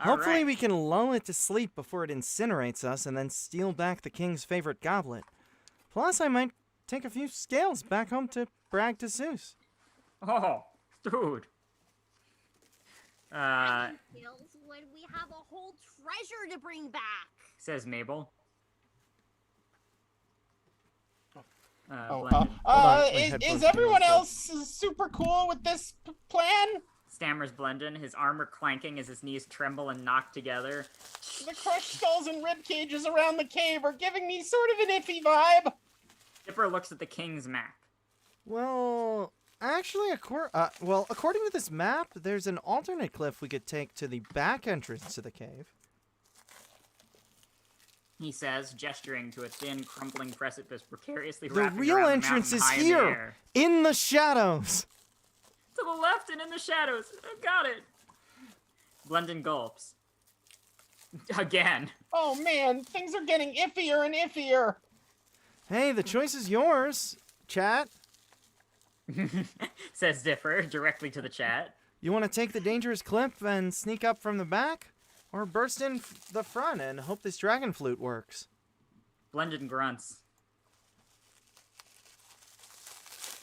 All Hopefully right. we can lull it to sleep before it incinerates us and then steal back the king's favorite goblet. Plus, I might take a few scales back home to brag to Zeus. Oh, dude. Feels when we have a whole treasure to bring back. Says Mabel. Oh, Blendin. my is headphones everyone came off. else super cool with this plan? Stammers Blendin, his armor clanking as his knees tremble and knock together. The crushed skulls and rib cages around the cave are giving me sort of an iffy vibe. Dipper looks at the king's map. Well, actually, according to this map, there's an alternate cliff we could take to the back entrance to the cave. He says, gesturing to a thin, crumbling precipice precariously The wrapping real around the entrance mountain is high in the here, air. in the shadows. To the left and in the shadows. I got it. Blendin gulps. Again. Oh man, things are getting iffier and iffier. Hey, the choice is yours, chat. Says Dipper directly to the chat. You want to take the dangerous cliff and sneak up from the back? Or burst in the front and hope this dragon flute works? Blendin grunts.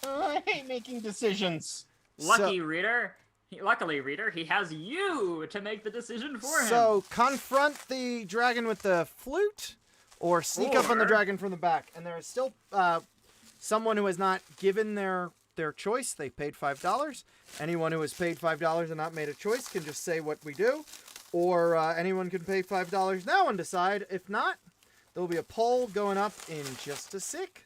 I hate making decisions. Luckily, reader, he has you to make the decision for him. So, confront the dragon with the flute, or sneak up on the Or- dragon from the back. And there is still someone who has not given their choice. They paid $5. Anyone who has paid $5 and not made a choice can just say what we do. Or anyone can pay $5 now and decide. If not, there will be a poll going up in just a sec.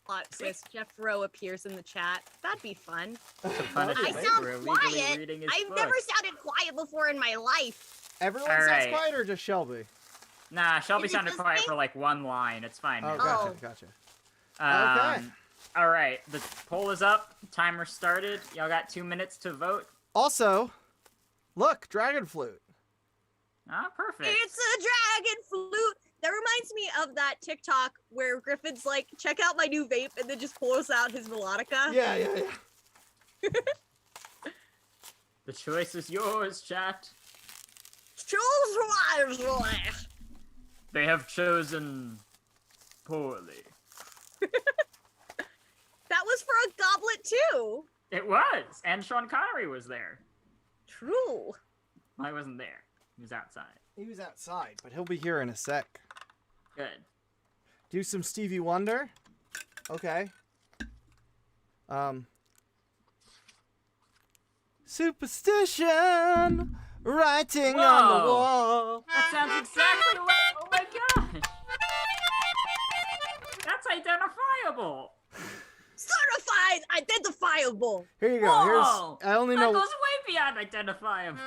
Plot twist, Jeff Rowe appears in the chat. That'd be fun. I sound quiet. I've never sounded quiet before in my life. Everyone All sounds right. quiet or just Shelby? Nah, Shelby Is it sounded just quiet me? for like one line. It's fine. Oh, now. gotcha. Um, Okay. All right, the poll is up. Timer started. Y'all got 2 minutes to vote. Also, look, dragon flute. Ah, perfect. It's a dragon flute. That reminds me of that TikTok where Griffin's like, check out my new vape, and then just pulls out his melodica. Yeah. The choice is yours, chat. Choose wisely. They have chosen poorly. That was for a goblet too. It was, and Sean Connery was there. True. I wasn't there. He was outside. He was outside, but he'll be here in a sec. Good. Do some Stevie Wonder. Okay. Superstition writing on the Whoa. wall. That sounds exactly like. Oh my gosh. That's identifiable. Certified identifiable. Here you go. Whoa. Here's I only That know goes way beyond identifiable.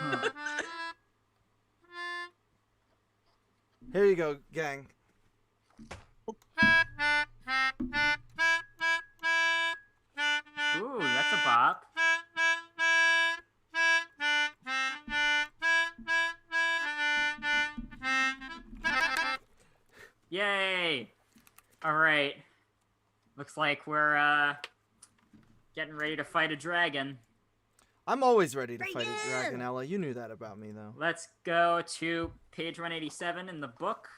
Here you go, gang. Ooh, that's a bop. Yay! Alright. Looks like we're, getting ready to fight a dragon. I'm always ready to fight Dragon! a dragon, Ella. You knew that about me, though. Let's go to page 187 in the book.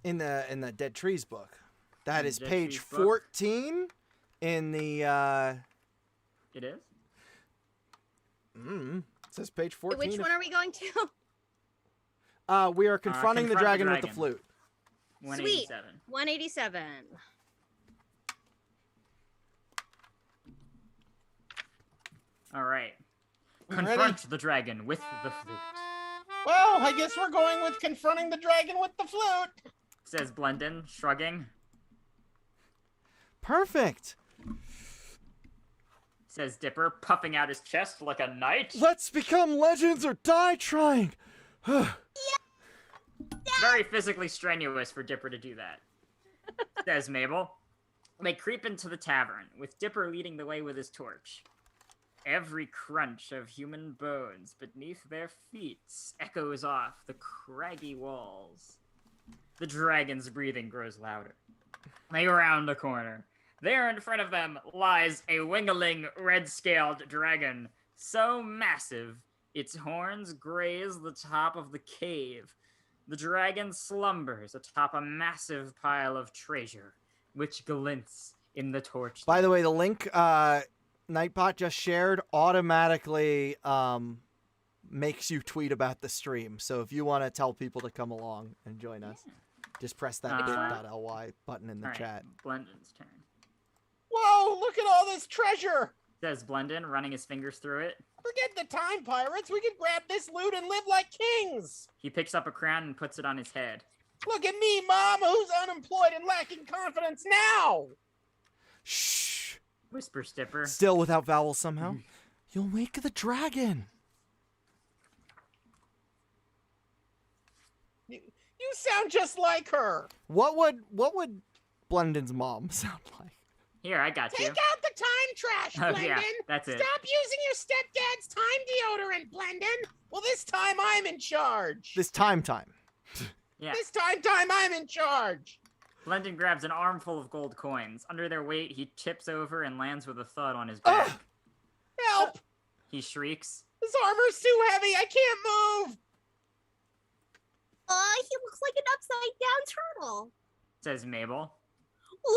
In the Dead Trees book. That In is Dead page Trees book. 14 in the It is? it says page 14. Which one are we going to? We are confronting the confront the dragon with the dragon. flute. 187. 187. Alright. We Confront the dragon with the flute, Well, I guess we're going with confronting the dragon with the flute. says Blendon, shrugging. Perfect. Says Dipper, puffing out his chest like a knight. Let's become legends or die trying. Very physically strenuous for Dipper to do that. Says Mabel. They creep into the tavern, with Dipper leading the way with his torch. Every crunch of human bones beneath their feet echoes off the craggy walls. The dragon's breathing grows louder. They round a corner. There in front of them lies a wingling, red-scaled dragon, so massive its horns graze the top of the cave. The dragon slumbers atop a massive pile of treasure, which glints in the torch. By the way, the link Nightbot just shared automatically makes you tweet about the stream. So if you want to tell people to come along and join us, just press that bit.ly button in the Alright, chat. Blendon's turn. Whoa, look at all this treasure. Says Blendon, running his fingers through it. Forget the time pirates. We could grab this loot and live like kings. He picks up a crown and puts it on his head. Look at me, Mom, who's unemployed and lacking confidence now. Shh. Whispers Dipper. Still without vowels somehow. You'll wake the dragon. You sound just like her. What would Blendon's mom sound like? Here, I got you. Take out the time trash, Oh, Blendon. yeah, that's it. Stop using your stepdad's time deodorant, Blendon. Well, this time I'm in charge. This time. Yeah. This time I'm in charge. Blendon grabs an armful of gold coins. Under their weight, he tips over and lands with a thud on his back. Help! He shrieks. This armor's too heavy. I can't move. He looks like an upside down turtle. Says Mabel.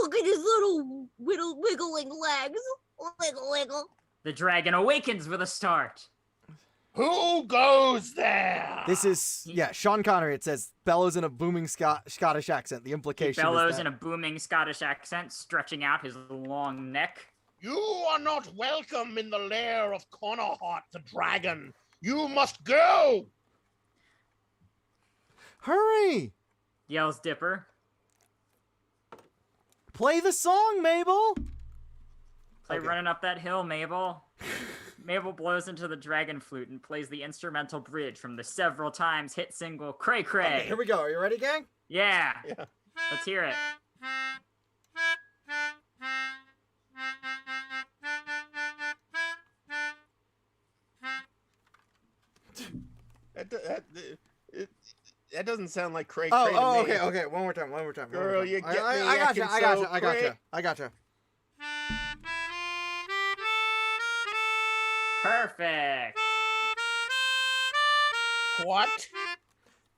Look at his little wiggling legs. Wiggle, wiggle. The dragon awakens with a start. Who goes there? This is Sean Connery. It says bellows in a booming Scottish accent. The He implication bellows is that in a booming Scottish accent, stretching out his long neck. You are not welcome in the lair of Connaught the dragon. You must go. hurry. Yells Dipper. Play the song, Mabel. Play Okay. Running Up That Hill, Mabel. Mabel blows into the dragon flute and plays the instrumental bridge from the several times hit single Cray Cray. Okay, here we go. Are you ready, gang? Yeah. Yeah. Let's hear it. That doesn't sound like cray Oh, cray to me. okay. One more time. Girl, you get me I acting so cray. I gotcha. Perfect. What?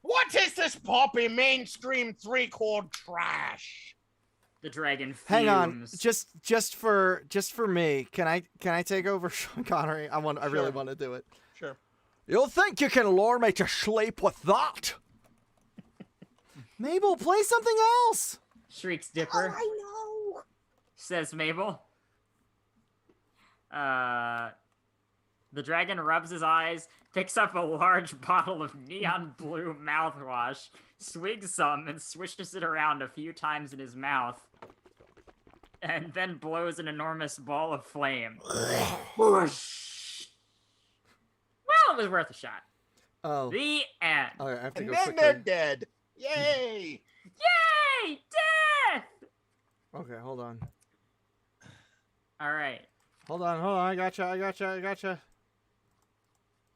What is this poppy mainstream 3-chord trash? The dragon fumes. Hang on, just for me, can I take over Sean Connery? I really want to do it. Sure. You think you can lure me to sleep with that? Mabel, play something else. Shrieks Dipper. Oh, I know. Says Mabel. The dragon rubs his eyes, picks up a large bottle of neon blue mouthwash, swigs some, and swishes it around a few times in his mouth, and then blows an enormous ball of flame. Whoosh. Well, it was worth a shot. Oh. The end. Okay, I have to And go then quickly. they're dead. Yay! Yay! Death! Okay, hold on. All right. Hold on. I gotcha.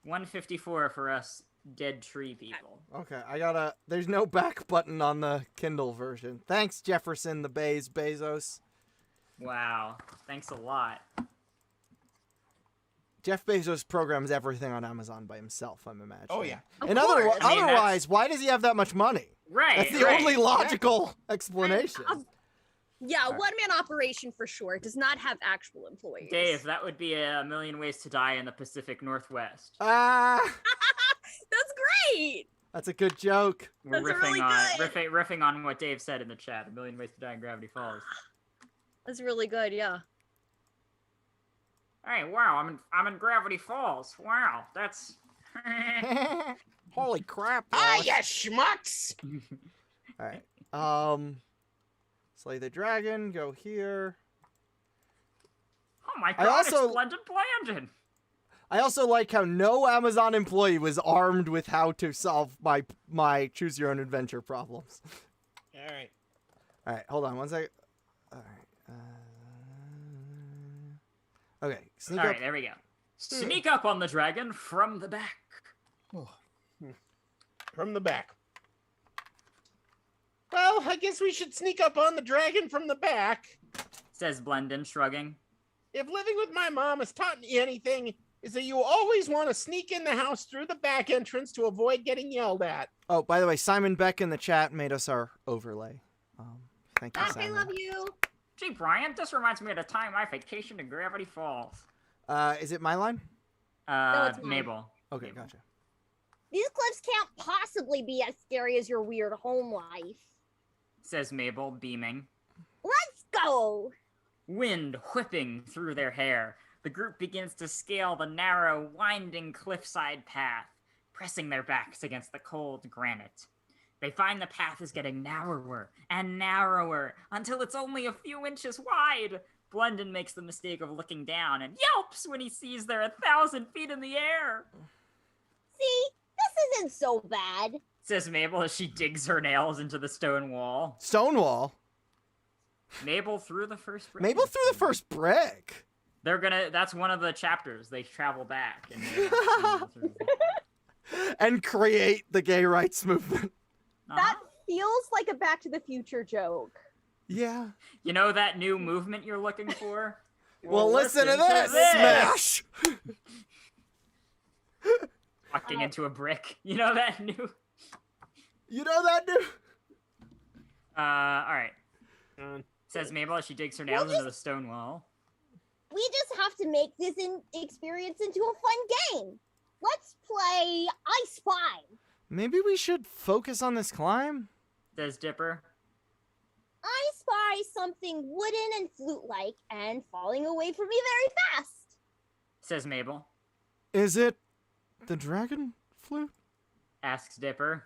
154 for us dead tree people. Okay, there's no back button on the Kindle version. Thanks, Jefferson the Bezos. Wow. Thanks a lot. Jeff Bezos programs everything on Amazon by himself, I'm imagining. Oh, yeah. And course. I mean, otherwise, why does he have that much money? Right. That's the right. only logical explanation. Yeah, one-man operation for sure. Does not have actual employees. Dave, that would be a million ways to die in the Pacific Northwest. That's great. That's a good joke. We're That's riffing really on good. riffing on what Dave said in the chat. A million ways to die in Gravity Falls. That's really good. Yeah. Hey, wow! I'm in Gravity Falls. Wow, that's. Holy crap. Ah, Ross. you schmucks! All right. Slay the dragon. Go here. Oh my I god! also- It's Splendid Blandon. I also like how no Amazon employee was armed with how to solve my choose your own adventure problems. All right. All right, hold on one second. All right. Okay, sneak All up. right, there we go. Sneak up on the dragon from the back. From the back. Well, I guess we should sneak up on the dragon from the back. Says Blendon, shrugging. If living with my mom has taught me anything, is that you always want to sneak in the house through the back entrance to avoid getting yelled at. Oh, by the way, Simon Beck in the chat made us our overlay. Thank you, I Simon. love you. Gee, Brian, this reminds me of the time I vacationed to Gravity Falls. Is it my line? it's mine. Mabel. Okay, Mabel. gotcha. These cliffs can't possibly be as scary as your weird home life. Says Mabel, beaming. Let's go. Wind whipping through their hair, the group begins to scale the narrow, winding cliffside path, pressing their backs against the cold granite. They find the path is getting narrower and narrower until it's only a few inches wide. Blendon makes the mistake of looking down and yelps when he sees they're 1,000 feet in the air. See, this isn't so bad. Says Mabel as she digs her nails into the stone wall. Stonewall. Mabel threw the first brick. Mabel threw the first brick. That's one of the chapters. They travel back. And And create the gay rights movement. That feels like a Back to the Future joke. Yeah. You know that new movement you're looking for? Well, listen to this, Smash! Walking into a brick. You know that new... You know that, dude? Alright. Says Mabel as she digs her nails into the stone wall. We just have to make this experience into a fun game. Let's play I Spy. Maybe we should focus on this climb? Says Dipper. I spy something wooden and flute-like and falling away from me very fast. Says Mabel. Is it the dragon flute? Asks Dipper.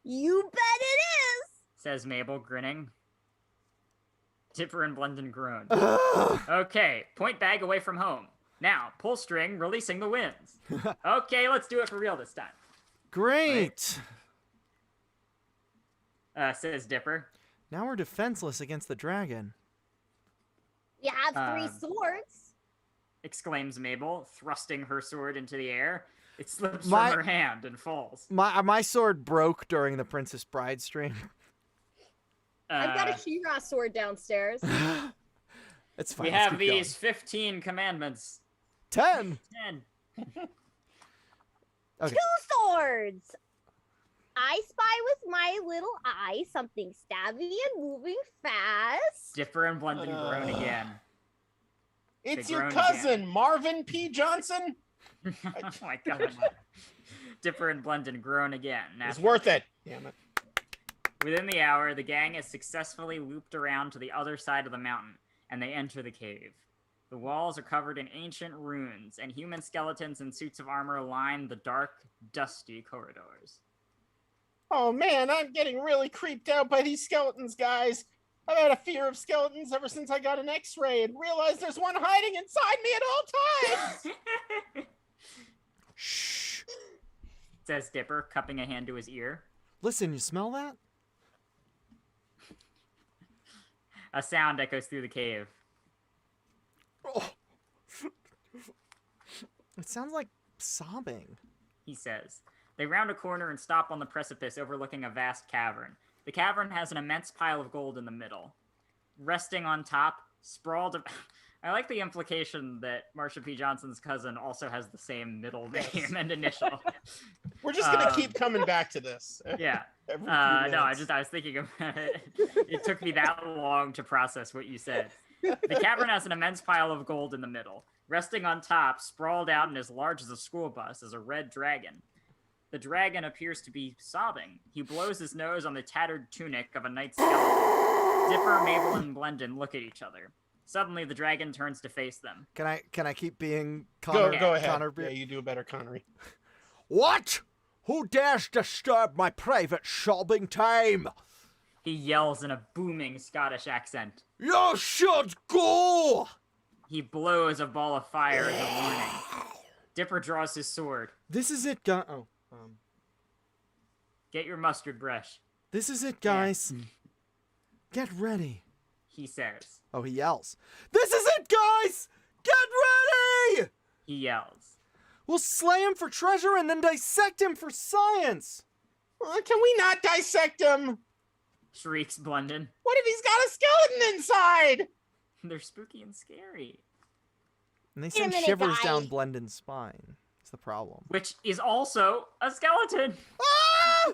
You bet it is. Says Mabel, grinning. Dipper and Blendon groan. Ugh. Okay, point bag away from home. Now, pull string, releasing the winds. Okay, let's do it for real this time. Great. Says Dipper. Now we're defenseless against the dragon. You have 3 swords. Exclaims Mabel, thrusting her sword into the air. It slips My- from her hand and falls. My sword broke during the Princess Bride stream. I've got a She-Ra sword downstairs. It's fine. We let's have keep these 15 commandments. 10. 10. Okay. 2 swords. I spy with my little eye something stabby and moving fast. Dipper and Blendon groan again. It's They your groan cousin, again. Marvin P. Johnson. Oh my god. Dipper and Blendon groan again. It's worth it. Damn it. Within the hour, the gang is successfully looped around to the other side of the mountain, and they enter the cave. The walls are covered in ancient ruins, and human skeletons in suits of armor line the dark, dusty corridors. Oh man, I'm getting really creeped out by these skeletons, guys. I've had a fear of skeletons ever since I got an X-ray and realized there's one hiding inside me at all times. Shh. Says Dipper, cupping a hand to his ear. Listen, you smell that? A sound echoes through the cave. Oh. It sounds like sobbing. He says. They round a corner and stop on the precipice overlooking a vast cavern. The cavern has an immense pile of gold in the middle. Resting on top, sprawled... I like the implication that Marsha P. Johnson's cousin also has the same middle name and initial. We're just gonna keep coming back to this. Yeah. Every few No, I minutes. was thinking about it. It took me that long to process what you said. The cavern has an immense pile of gold in the middle. Resting on top, sprawled out and as large as a school bus, is a red dragon. The dragon appears to be sobbing. He blows his nose on the tattered tunic of a knight skeleton. Dipper, Mabel, and Blendon look at each other. Suddenly, the dragon turns to face them. Can I keep being Connor? Go ahead. Connor, Yeah, you do a better Connery. What? Who dares disturb my private sobbing time? He yells in a booming Scottish accent. You should go! He blows a ball of fire as a warning. Dipper draws his sword. This is it, guys. Get your mustard brush, This is it, guys. Get ready. he says. Oh, he yells. This is it, guys! Get ready! He yells. We'll slay him for treasure and then dissect him for science. Can we not dissect him? Shrieks Blendon. What if he's got a skeleton inside? They're spooky and scary. And they Wait a send minute, shivers guys. down Blendon's spine. It's the problem. Which is also a skeleton, Ah!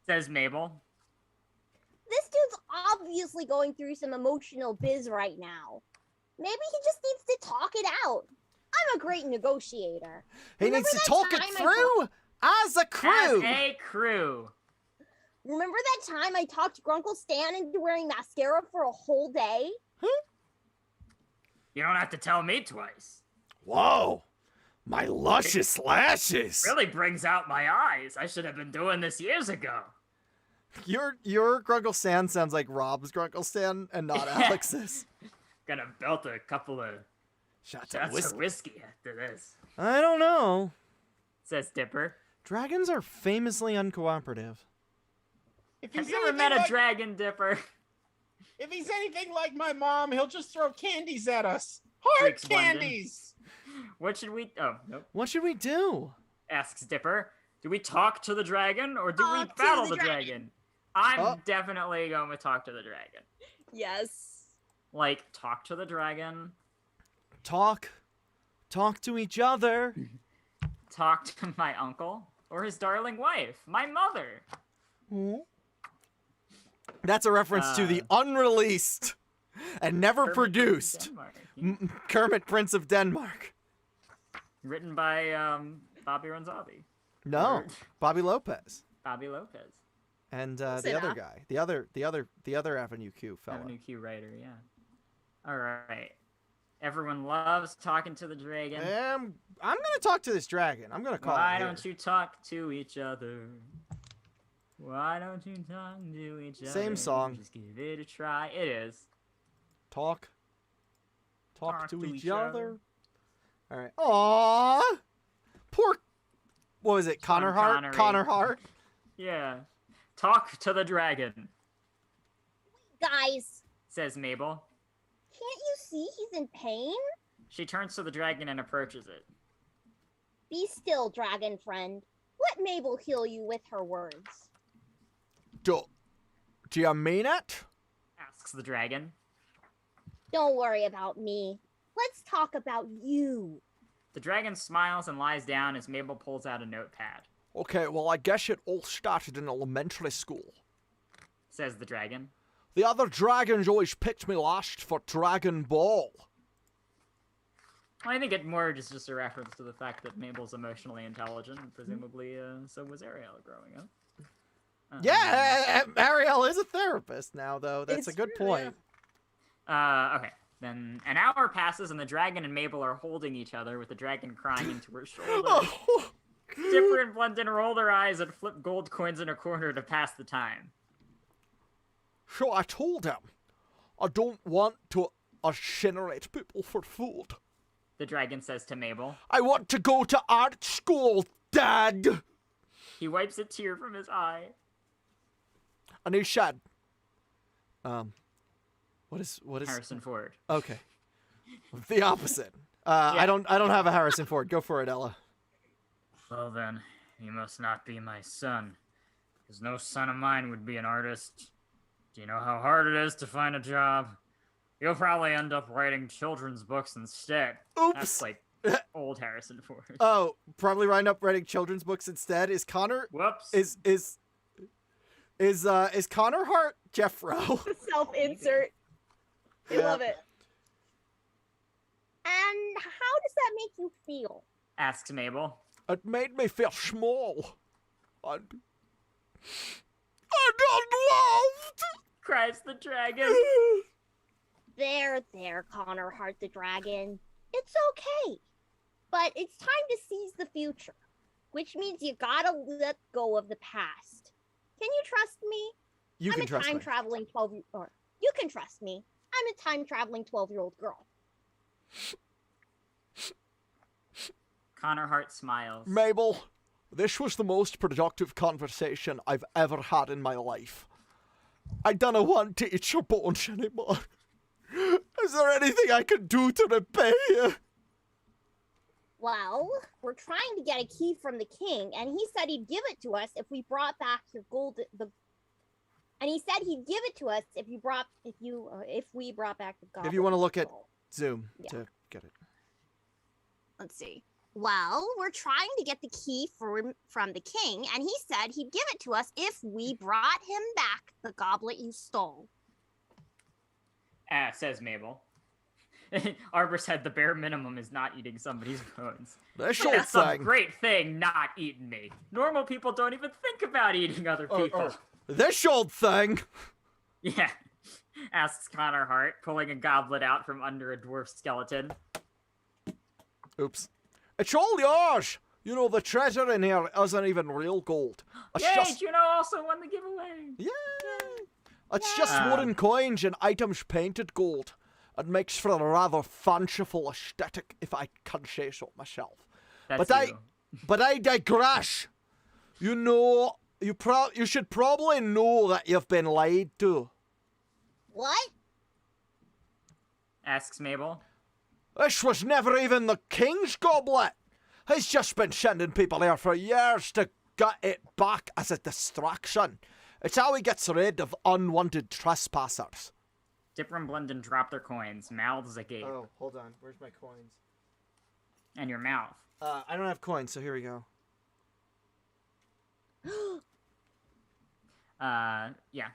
says Mabel. This dude's obviously going through some emotional biz right now. Maybe he just needs to talk it out. I'm a great negotiator. He Remember needs to that talk it time I through as a crew. As a crew. Remember that time I talked Grunkle Stan into wearing mascara for a whole day? You don't have to tell me twice. Whoa, my luscious lashes. Really brings out my eyes. I should have been doing this years ago. Your Grunkle Stan sounds like Rob's Grunkle Stan and not Alex's. Gonna belt a couple of Shots of shots whiskey. of whiskey after this, I don't know. says Dipper. Dragons are famously uncooperative. If Have he's you ever anything met a like- dragon, Dipper? If he's anything like my mom, he'll just throw candies at us. Hard Shrieks Blendon. candies. What should we... Oh, nope. What should we do? Asks Dipper. Do we talk to the dragon or do we Talk to battle the the dragon. dragon? I'm Oh. definitely going with talk to the dragon. Yes. Like, talk to the dragon, Talk to each other. talk to my uncle, or his darling wife, my mother. That's a reference to the unreleased and never Kermit produced Denmark. Kermit, Prince of Denmark. Written by Bobby Renzabi. No, Or- Bobby Lopez Bobby Lopez. and the Close other enough. guy, the other Avenue Q fella. Avenue Q writer, yeah. All right. Everyone loves talking to the dragon. I'm gonna talk to this dragon. I'm gonna call Why it here. don't you talk to each other? Why don't you talk to each other? Same song. Just give it a try. It is. Talk Talk to to each each other. other. All right. Aww. Poor. What was it? Connor Hart. Connery. Connor Hart. Yeah. Talk to the dragon, Guys, says Mabel. can't you see he's in pain? She turns to the dragon and approaches it. Be still, dragon friend. Let Mabel heal you with her words. Do you mean it? Asks the dragon. Don't worry about me. Let's talk about you. The dragon smiles and lies down as Mabel pulls out a notepad. Okay, well, I guess it all started in elementary school. Says the dragon. The other dragons always picked me last for Dragon Ball. Well, I think it more is just a reference to the fact that Mabel's emotionally intelligent, and presumably so was Ariel growing up. Yeah, Ariel is a therapist now, though. That's a good point. Okay. Then an hour passes, and the dragon and Mabel are holding each other, with the dragon crying into her shoulder. Dipper and Blendon roll their eyes and flip gold coins in a corner to pass the time. So I told him, I don't want to incinerate people for food. The dragon says to Mabel. I want to go to art school, Dad. He wipes a tear from his eye. And he said, what is Harrison Ford. Okay. The opposite. I don't have a Harrison Ford. Go for it, Ella. Well then, you must not be my son, because no son of mine would be an artist. Do you know how hard it is to find a job? You'll probably end up writing children's books instead. Oops. That's like old Harrison Ford. Oh, probably writing children's books instead. Is Connor? Whoops. Is Connor Hart Jeffro? Self-insert. I love it. And how does that make you feel? Asks Mabel. It made me feel small. And unloved. Cries the dragon. There, Connor Hart the dragon. It's okay. But it's time to seize the future, which means you gotta let go of the past. Can you trust me? You I'm can a trust me. time-traveling 12 or you can trust me. I'm a time-traveling 12-year-old girl. Connor Hart smiles. Mabel, this was the most productive conversation I've ever had in my life. I don't want to eat your bones anymore. Is there anything I can do to repay you? Well, we're trying to get a key from the king, and he said he'd give it to us if we brought back your gold. And he said he'd give it to us if we brought back the goblet. If you want to look at Skull. Zoom Yeah. to get it. Let's see. Well, we're trying to get the key from the king, and he said he'd give it to us if we brought him back the goblet you stole. Says Mabel. Arbor said the bare minimum is not eating somebody's bones. That's That's a great thing, not eating me. Normal people don't even think about eating other people. This old thing. Yeah. Asks Connor Hart, pulling a goblet out from under a dwarf skeleton. Oops. It's all yours. You know, the treasure in here isn't even real gold. Yay, Juneau also won the giveaway. Yay! It's just wooden coins and items painted gold. It makes for a rather fanciful aesthetic, if I can say so myself. That's But I digress. You know, you should probably know that you've been lied to. What? Asks Mabel. This was never even the king's goblet. He's just been sending people here for years to get it back as a distraction. It's how he gets rid of unwanted trespassers. Dipper and Blendon drop their coins, mouths agape. Oh, hold on. Where's my coins? And your mouth. I don't have coins, so here we go. Yeah.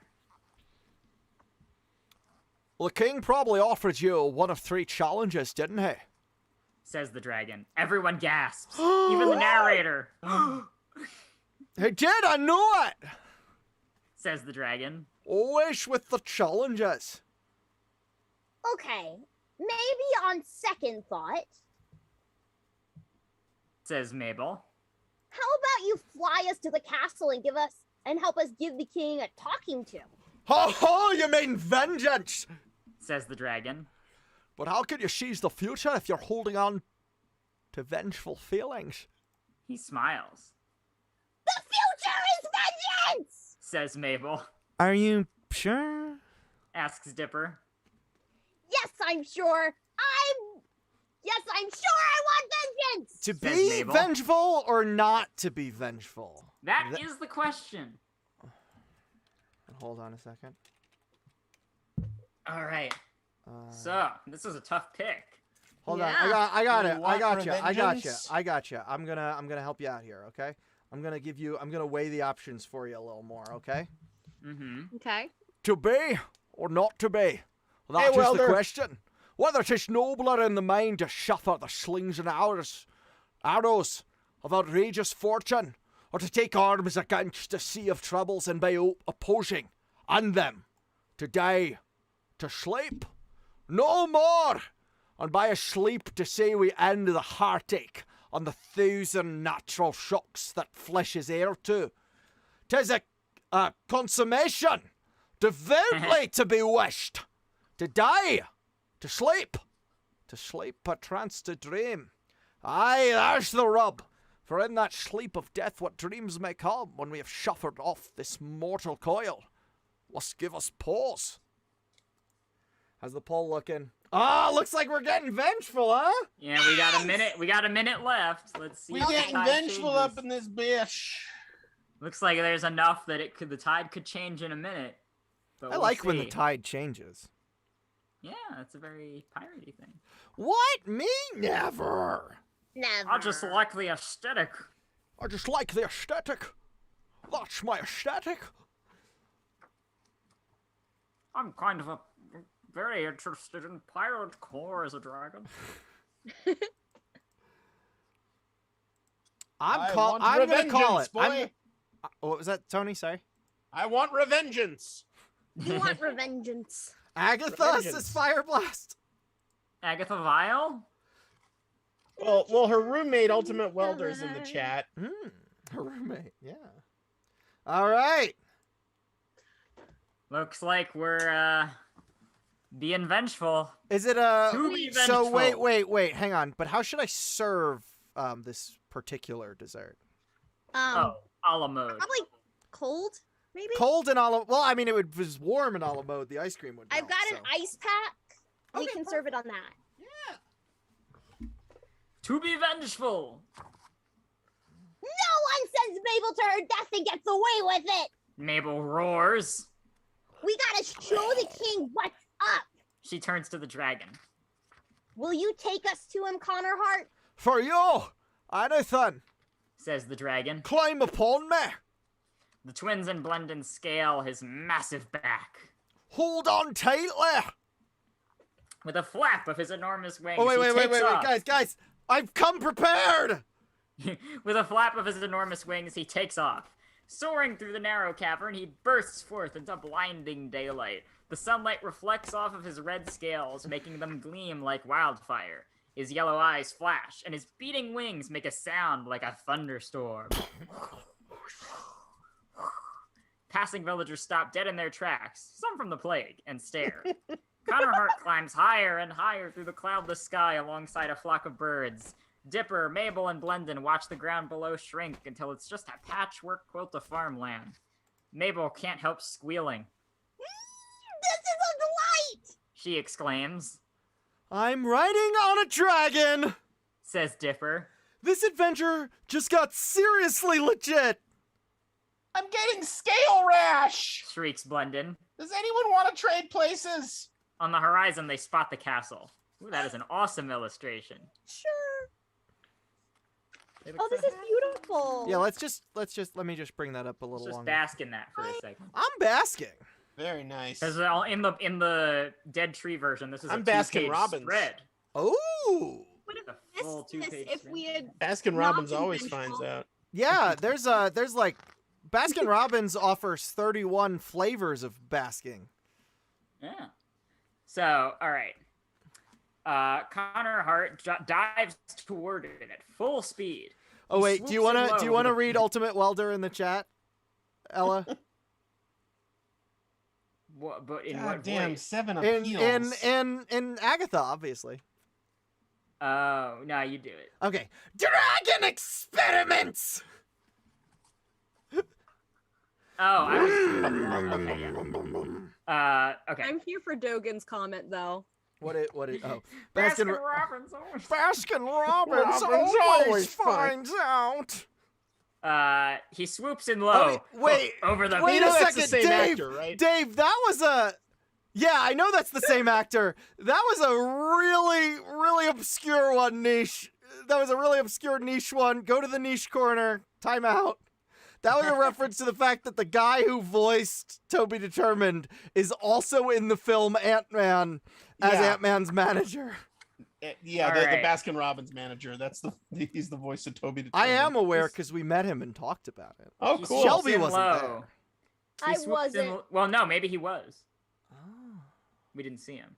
Well, the king probably offered you one of 3 challenges, didn't he? Says the dragon. Everyone gasps. Even the narrator. He did, I knew it! Says the dragon. Always with the challenges. Okay, maybe on second thought, Says Mabel. how about you fly us to the castle and give us and help us give the king a talking to. Ho ho, you mean vengeance? Says the dragon. But how can you seize the future if you're holding on to vengeful feelings? He smiles. The future is vengeance! Says Mabel. Are you sure? Asks Dipper. Yes, I'm sure. I'm sure I want vengeance! To Says be Mabel. vengeful or not to be vengeful? That is the question. Hold on a second. All right. So, this is a tough pick. Hold on. Yeah. I got it. You I want got you. revengeance? I got you. I'm gonna help you out here, okay? I'm gonna weigh the options for you a little more, okay? Mm-hmm. Okay. To be or not to be? That is the Welder. question. Whether 'tis nobler in the mind to suffer the slings and arrows of outrageous fortune, or to take arms against a sea of troubles and by opposing and them, to die, to sleep, no more, and by a sleep to say we end the heartache on the 1,000 natural shocks that flesh is heir to. 'Tis a consummation, devoutly to be wished, to die, to sleep perchance to dream. Aye, there's the rub. For in that sleep of death, what dreams may come when we have shuffled off this mortal coil must give us pause. How's the poll looking? Ah, looks like we're getting vengeful, huh? Yeah, we got a minute. We got a minute left. Let's see. We if the getting tide vengeful changes. up in this bitch. Looks like there's enough that the tide could change in a minute. But I we'll like when the see. tide changes. Yeah, it's a very piratey thing. What? Me? Never. Never. I just like the aesthetic. I just like the aesthetic. That's my aesthetic. I'm kind of very interested in pirate core as a dragon. I I'm want gonna call it. revengeance, boy. What was that, Tony? Sorry. I want revengeance. You want revengeance. Agatha Revengeance. says Fire Blast. Agatha Vile? Well, her roommate, Ultimate Welder's in the chat. Her roommate. Yeah. All right. Looks like we're being vengeful. Is it To be So vengeful. wait. Hang on. But how should I serve this particular dessert? Oh, a la mode. Probably cold, maybe? Cold and olive. Well, I mean, it was warm and olive mode. The ice cream would. I've melt, got so. an ice pack. We Okay, can serve it on that. To be vengeful. No one sends Mabel to her death and gets away with it. Mabel roars. We gotta show the king what's up. She turns to the dragon. Will you take us to him, Connor Hart? For you, anything. Says the dragon. Climb upon me. The twins and Blendon scale his massive back. Hold on tightly. With a flap of his enormous wings, Oh, he takes off. guys. I've come prepared. With a flap of his enormous wings, he takes off. Soaring through the narrow cavern, he bursts forth into blinding daylight. The sunlight reflects off of his red scales, making them gleam like wildfire. His yellow eyes flash, and his beating wings make a sound like a thunderstorm. Passing villagers stop dead in their tracks, some from the plague, and stare. Connor Hart climbs higher and higher through the cloudless sky alongside a flock of birds. Dipper, Mabel, and Blendon watch the ground below shrink until it's just a patchwork quilt of farmland. Mabel can't help squealing. This is a delight. She exclaims, I'm riding on a dragon. says Dipper. This adventure just got seriously legit. I'm getting scale rash. Shrieks Blendon. Does anyone want to trade places? On the horizon, they spot the castle. Ooh, that is an awesome illustration. Sure. They look Oh, so this is happy. beautiful. Yeah, let me just bring that up a little Just longer. bask in that for a second. I'm basking. Very nice. Because in the Dead Tree version, this is I'm a Baskin two-page Robbins. spread. Oh. Would have A full missed this two-page if spread. we had Baskin Not Robbins always conventional. finds out. Yeah, there's like Baskin Robbins offers 31 flavors of basking. Yeah. So, all right. Connor Hart dives toward it at full speed. Oh He wait, do you swoops want in to low with a- read Ultimate Welder in the chat? Ella? What, but in God what damn, voice? 7 In appeals. in Agatha, obviously. Oh, no, you do it. Okay. Dragon experiments. Oh, I was. Okay, yeah. Okay. I'm here for Dogan's comment though. What it? Oh, Robbins. Baskin Robbins Robbins always always finds out. He swoops in low. Wait, over the. wait You know a that's the second, same Dave. actor, right? Dave, that was a. Yeah, I know that's the same actor. That was a really, really obscure one, niche. That was a really obscure niche one. Go to the niche corner. Time out. That was a reference to the fact that the guy who voiced Toby Determined is also in the film Ant-Man as Yeah. Ant-Man's manager. Yeah, All the right. Baskin Robbins manager. He's the voice of Toby. I Determined. am aware because we met him and talked about it. Oh, He cool. Shelby swoops in wasn't low. there. He I swoops in- wasn't. Well, no, maybe he was. Oh. We didn't see him.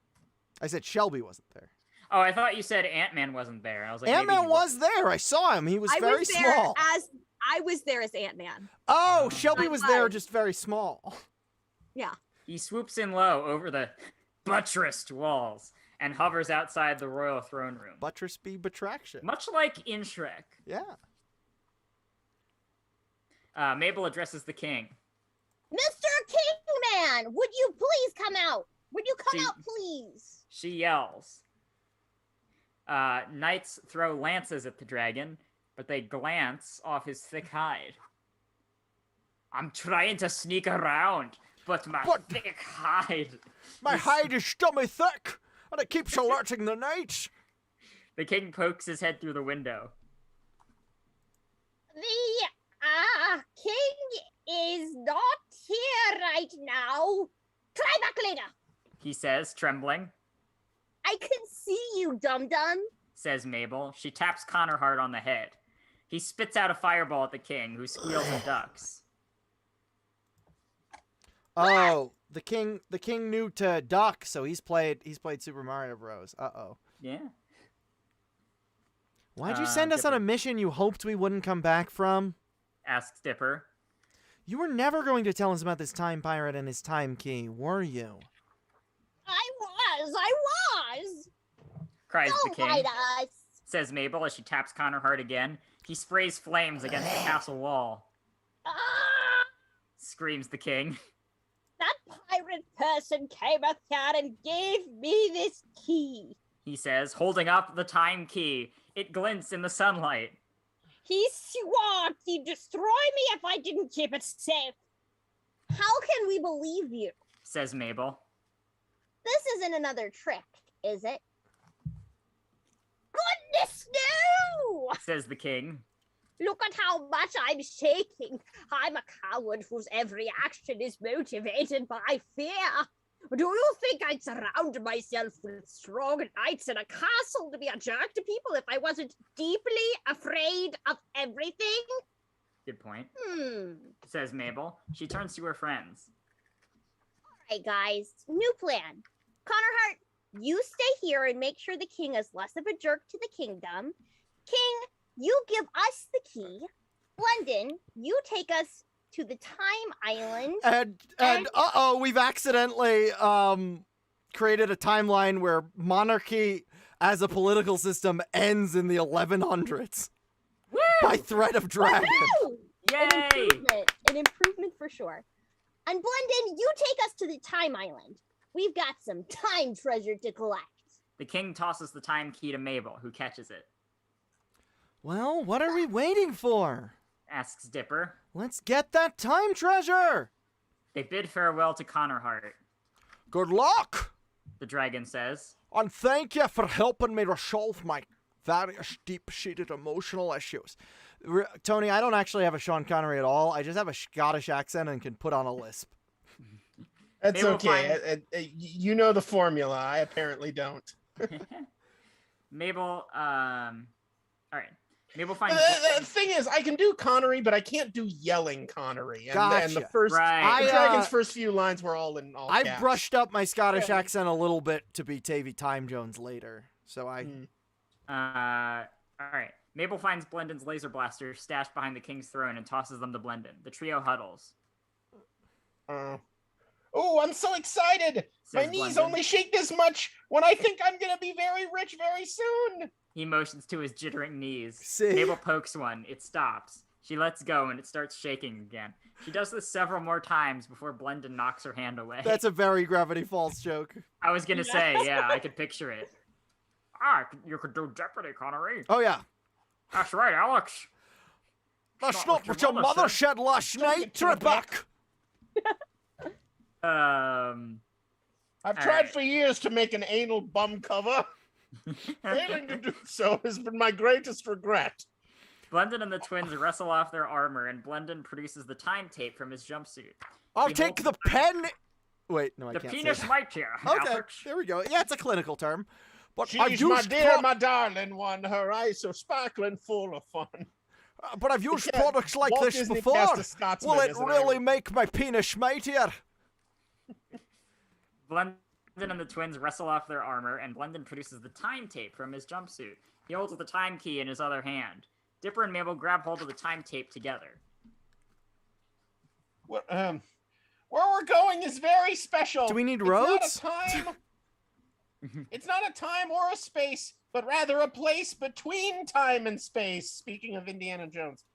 I said Shelby wasn't there. Oh, I thought you said Ant-Man wasn't there. I was like, maybe Ant-Man he was there. I saw him. He was I very was there small. as I was there as Ant-Man. Oh, Shelby I was there, was. just very small. Yeah. He swoops in low over the buttressed walls and hovers outside the royal throne room. Buttress be betraction. Much like in Shrek. Yeah. Mabel addresses the king. Mr. Kingman, would you please come out? Would you come See- out, please? She yells. Knights throw lances at the dragon, but they glance off his thick hide. I'm trying to sneak around, but my But- thick hide. My is- hide is stomach thick, and it keeps alerting the knights. The king pokes his head through the window. The king is not here right now. Try back later. He says, trembling. I can see you, dum-dum. Says Mabel. She taps Connor hard on the head. He spits out a fireball at the king, who squeals and ducks. Oh, the king knew to duck, so he's played Super Mario Bros. Uh-oh. Yeah. Why'd you send us on a mission you hoped we wouldn't come back from? Asks Dipper. You were never going to tell us about this time pirate and his time key, were you? I was. Cries the Don't king. bite us. Says Mabel as she taps Connor hard again. He sprays flames against the castle wall. Ah, Screams the king. that pirate person came up here and gave me this key. He says, holding up the time key. It glints in the sunlight. He swore he'd destroy me if I didn't keep it safe. How can we believe you? Says Mabel. This isn't another trick, is it? Goodness, no! Says the king. Look at how much I'm shaking. I'm a coward whose every action is motivated by fear. Do you think I'd surround myself with strong knights in a castle to be a jerk to people if I wasn't deeply afraid of everything? Good point. All Says Mabel. She turns to her friends. right, guys. New plan. Connor Hart, you stay here and make sure the king is less of a jerk to the kingdom. King, you give us the key. London, you take us to the time island. And uh-oh, we've accidentally created a timeline where monarchy as a political system ends in the 1100s. Woo! By threat of dragon. Woo! Yay! An improvement for sure. And Blendon, you take us to the time island. We've got some time treasure to collect. The king tosses the time key to Mabel, who catches it. Well, what are we waiting for? Asks Dipper. Let's get that time treasure! They bid farewell to Connor Hart. Good luck! The dragon says. And thank you for helping me resolve my various deep-seated emotional issues. Tony, I don't actually have a Sean Connery at all. I just have a Scottish accent and can put on a lisp. That's They will okay. You know the formula. I apparently don't. Mabel, all right. Mabel finds. The thing is, I can do Connery, but I can't do yelling Connery. And the Gotcha. first, Right. the Dragon's first few lines were all in all I caps. brushed up my Scottish accent a little bit to be Tavy Time Jones later, so I... All right. Mabel finds Blendon's laser blaster stashed behind the king's throne and tosses them to Blendon. The trio huddles. Oh, I'm so excited! My Says knees Blendon. only shake this much when I think I'm gonna be very rich very soon! He motions to his jittering knees. See? Mabel pokes one. It stops. She lets go and it starts shaking again. She does this several more times before Blendon knocks her hand away. That's a very Gravity Falls joke. I was gonna say, yeah, I could picture it. You could do Jeopardy, Connery. Oh, yeah. That's right, Alex. That's not what your mother said last night, Trebek. I've tried for years to make an anal bum cover. Failing to do so has been my greatest regret. Blendon and the twins wrestle off their armor, and Blendon produces the time tape from his jumpsuit. I'll He take holds the pen. Wait, no, I The can't penis say might here, that. Okay, Alex. there we go. Yeah, it's a clinical term. But She's I've my used dear, my darling one. Her eyes so sparkling full of fun. but I've used Yeah, products like Walt this Disney before. cast a Scotsman Will it as an really Irish- make my penis mightier? Blendon and the twins wrestle off their armor, and Blendon produces the time tape from his jumpsuit. He holds the time key in his other hand. Dipper and Mabel grab hold of the time tape together. Where we're going is very special. Do we need It's roads? not a time. It's not a time or a space, but rather a place between time and space. Speaking of Indiana Jones.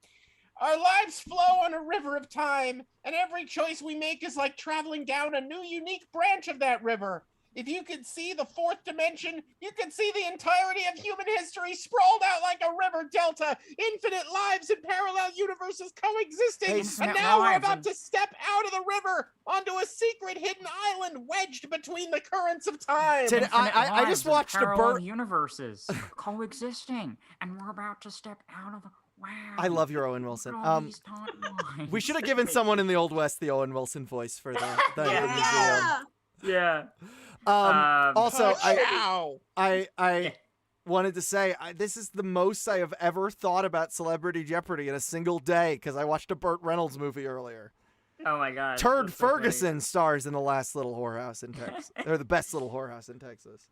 Our lives flow on a river of time, and every choice we make is like traveling down a new, unique branch of that river. If you could see the fourth dimension, you could see the entirety of human history sprawled out like a river delta, infinite lives and parallel universes coexisting. Hey, and now we're about to step out of the river onto a secret hidden island wedged between the currents of time. Did I just watched a bird. universes coexisting, and we're about to step out of the. Wow. I love your Owen Wilson. Look at all these timelines. We should have given someone in the Old West the Owen Wilson voice for the Yeah. museum. Yeah. Also, Ow. I wanted to say this is the most I have ever thought about Celebrity Jeopardy in a single day because I watched a Burt Reynolds movie earlier. Oh my god. Turd that's so funny. Ferguson stars in the last little whorehouse in Texas. They're the best little whorehouse in Texas.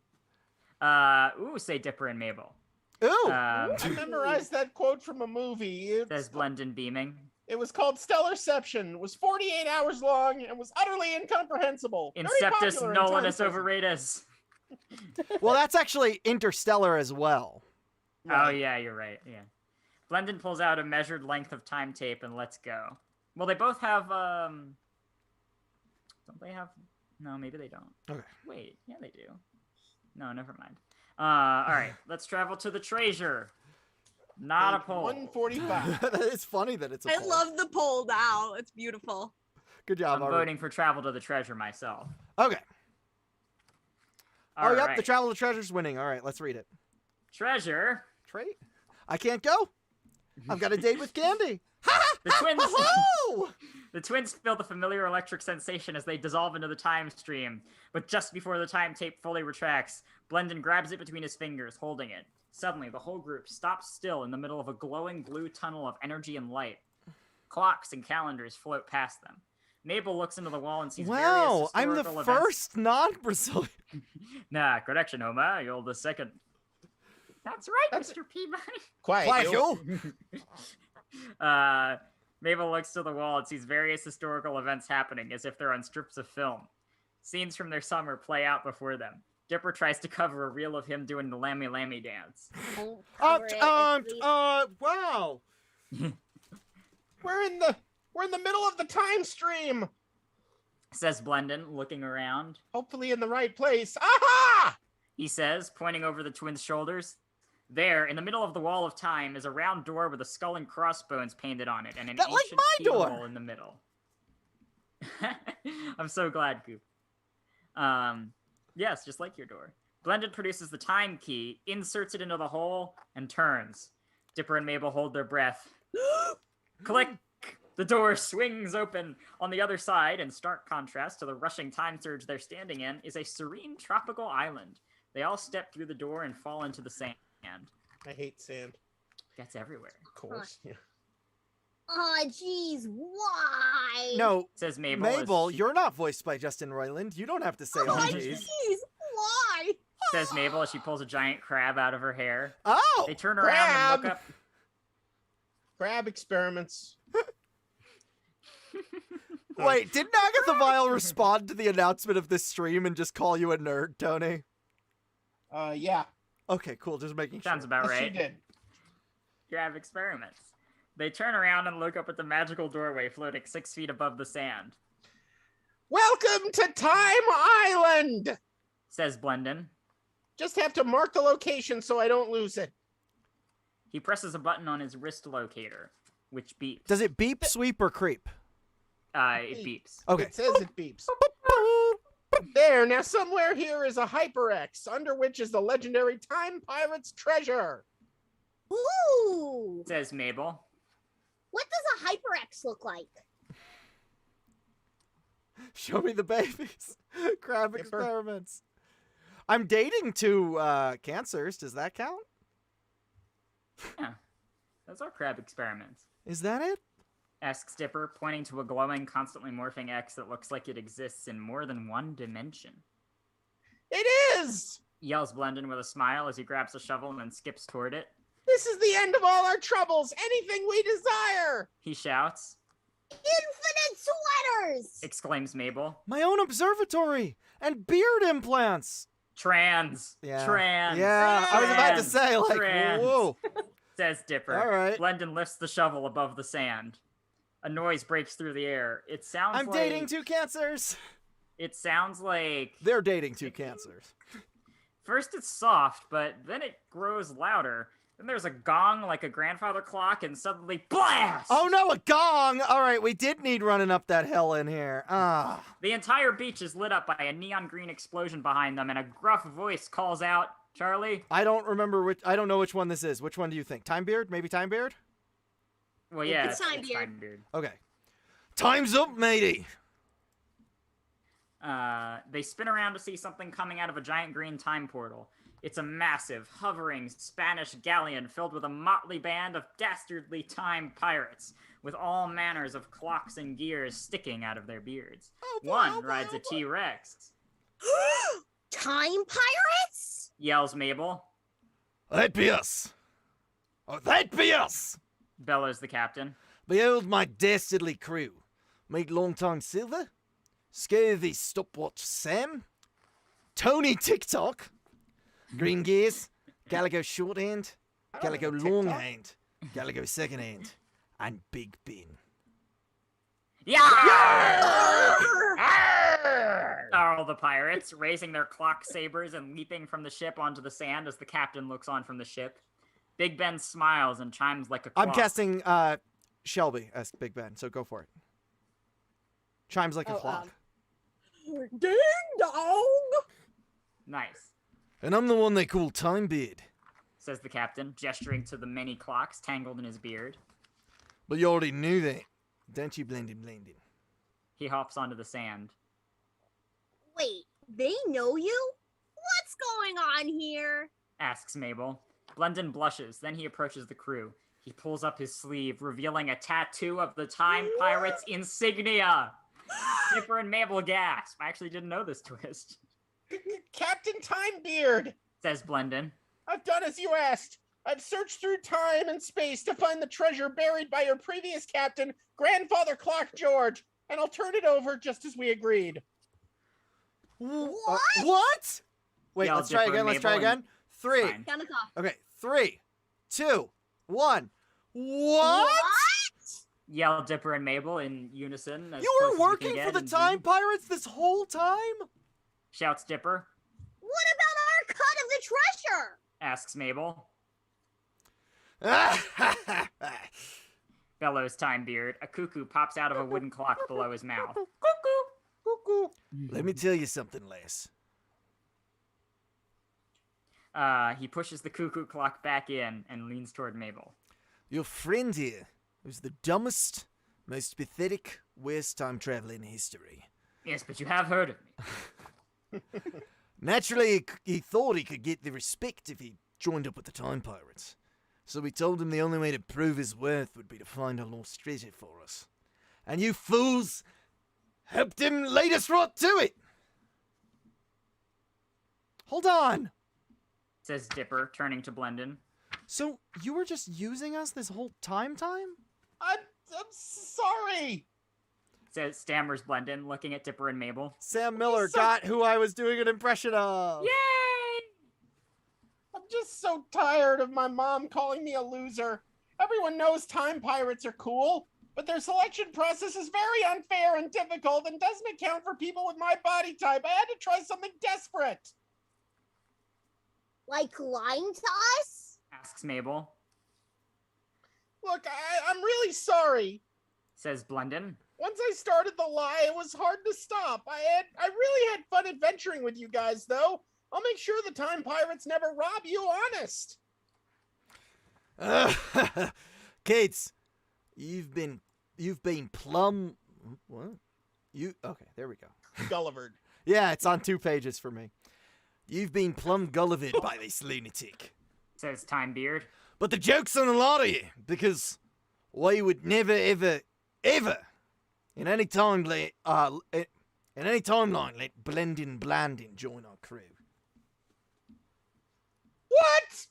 Say Dipper and Mabel. Ooh. I memorized that quote from a movie. Says Blendon beaming. It was called Stellarception. It was 48 hours long and was utterly incomprehensible. Very Inceptus popular in Nolanus time. Overratus. Well, that's actually Interstellar as well. Oh yeah, you're right. Yeah. Blendon pulls out a measured length of time tape and lets go. Well, they both have don't they have no, maybe they don't. Okay. Wait, yeah they do. No, never mind. All right, let's travel to the treasure. Not a pole. 145. It's funny that it's a I poll. love the poll now. It's beautiful. Good job, I'm Aubrey. voting for travel to the treasure myself. Okay. All Yep, right. the Travel to Treasure's winning. All right, let's read it. Treasure. Trait? I can't go. I've got a date with Candy. The twins. Woohoo! The twins feel the familiar electric sensation as they dissolve into the time stream. But just before the time tape fully retracts, Blendon grabs it between his fingers, holding it. Suddenly, the whole group stops still in the middle of a glowing blue tunnel of energy and light. Clocks and calendars float past them. Mabel looks into the wall and sees Wow, various I'm the historical events. first non-Brazilian. Nah, correction, Homer. You're the second. That's right, Mr. Peabody. Quiet. Quiet, you. you. Mabel looks to the wall and sees various historical events happening as if they're on strips of film. Scenes from their summer play out before them. Dipper tries to cover a reel of him doing the Lammy Lammy dance. Wow. We're in the middle of the time stream. Says Blendon, looking around. Hopefully in the right place. Aha! He says, pointing over the twins' shoulders. There, in the middle of the wall of time, is a round door with a skull and crossbones painted on it, and an That like ancient my door! keyhole in the middle. I'm so glad, Coop. Yes, just like your door. Blendon produces the time key, inserts it into the hole, and turns. Dipper and Mabel hold their breath. Click! The door swings open. On the other side, in stark contrast to the rushing time surge they're standing in, is a serene tropical island. They all step through the door and fall into the sand. I hate sand. That's everywhere. Of course. Yeah. Oh, jeez, why? No, Says Mabel. Mabel, you're not voiced by Justin Roiland. You don't have to say Oh, all geez. these. jeez, why? Says Mabel as she pulls a giant crab out of her hair. Oh! They turn around and look up. Crab experiments. Wait, did Agatha Vile respond to the announcement of this stream and just call you a nerd, Tony? Yeah. Okay, cool. Just making sure. Sounds about Yes, right. she did. You have experiments. They turn around and look up at the magical doorway floating 6 feet above the sand. Welcome to Time Island! Says Blendon. Just have to mark the location so I don't lose it. He presses a button on his wrist locator, which beeps. Does it beep, sweep, or creep? It beeps. Okay. It says it beeps. There, now somewhere here is a HyperX, under which is the legendary Time Pirate's treasure. Ooh! Says Mabel. What does a HyperX look like? Show me the babies. Crab Dipper. experiments. I'm dating 2 cancers. Does that count? Yeah. Those are crab experiments. Is that it? Asks Dipper, pointing to a glowing, constantly morphing X that looks like it exists in more than one dimension. It is! Yells Blendon with a smile as he grabs a shovel and then skips toward it. This is the end of all our troubles! Anything we desire! He shouts. Infinite sweaters! Exclaims Mabel. My own observatory and beard implants. Trans. Yeah. Trans. Yeah, I was about to Trans. say, like, Trans. whoa. Says Dipper. All right. Blendon lifts the shovel above the sand. A noise breaks through the air. It sounds I'm like... dating 2 cancers. It sounds like... They're dating 2 cancers. First it's soft, but then it grows louder. Then there's a gong like a grandfather clock, and suddenly blast! Oh no, a gong! All right, we did need running up that hill in here. Ah. The entire beach is lit up by a neon green explosion behind them, and a gruff voice calls out, Charley? I don't know which one this is. Which one do you think? Time Beard? Maybe Time Beard? Well, yeah, It's Time Beard. Beard. Okay. Time's up, matey. They spin around to see something coming out of a giant green time portal. It's a massive, hovering Spanish galleon filled with a motley band of dastardly time pirates, with all manners of clocks and gears sticking out of their beards. Oh, boy, One oh, boy, rides oh, a T-Rex. Time pirates? Yells Mabel. That be us. Oh, that be us. Bellows the captain. Behold my dastardly crew. Meet Longtime Silver, Scurvy Stopwatch Sam, Tony TikTok, Green Gears, Gallagher Shorthand, I don't Gallagher have a TikTok. Longhand, Gallagher Secondhand, and Big Ben. Yeah! Snarl the pirates, raising their clock sabers and leaping from the ship onto the sand as the captain looks on from the ship. Big Ben smiles and chimes like a clock. I'm casting Shelby as Big Ben, so go for it. Chimes like a clock. Ding dong! Nice, And I'm the one they call Time Beard. says the captain, gesturing to the many clocks tangled in his beard. But you already knew that, don't you, Blendin'? He hops onto the sand. Wait, they know you? What's going on here? Asks Mabel. Blendon blushes, then he approaches the crew. He pulls up his sleeve, revealing a tattoo of the Time Pirates insignia. Dipper and Mabel gasp. I actually didn't know this twist. Captain Timebeard! Says Blendon. I've done as you asked. I've searched through time and space to find the treasure buried by your previous captain, Grandfather Clock George, and I'll turn it over just as we agreed. What? Wait, Yell let's try Dipper again. and Let's try Mabel again. 3. Fine. Count us off. Okay, 3, 2, 1. What? Yell Dipper and Mabel in unison. As You close were as we working can for get the in Time Zoom. Pirates this whole time? Shouts Dipper. What about our cut of the treasure? Asks Mabel. Bellows Timebeard. A cuckoo pops out of a wooden clock below his mouth. Let me tell you something, lass. He pushes the cuckoo clock back in and leans toward Mabel. Your friend here was the dumbest, most pathetic, worst time traveler in history. Yes, but you have heard of me. Naturally, he thought he could get the respect if he joined up with the Time Pirates. So we told him the only way to prove his worth would be to find a lost treasure for us. And you fools helped him lead us right to it! Hold on! Says Dipper, turning to Blendon. So you were just using us this whole time? I'm sorry. stammers Blendon, looking at Dipper and Mabel. Sam Miller got who I was doing an impression of. Yay! I'm just so tired of my mom calling me a loser. Everyone knows time pirates are cool, but their selection process is very unfair and difficult and doesn't account for people with my body type. I had to try something desperate. Like lying to us? Asks Mabel. Look, I'm really sorry. Says Blendon. Once I started the lie, it was hard to stop. I really had fun adventuring with you guys, though. I'll make sure the time pirates never rob you, honest. Kids, you've been plumb. What? Okay? There we go. Gullivered. Yeah, it's on 2 pages for me. You've been plumb gullivered by this lunatic. Says Time Beard. But the joke's on a lot of you, because we would never, ever, ever, in any timeline, let Blendin Blandin join our crew. What?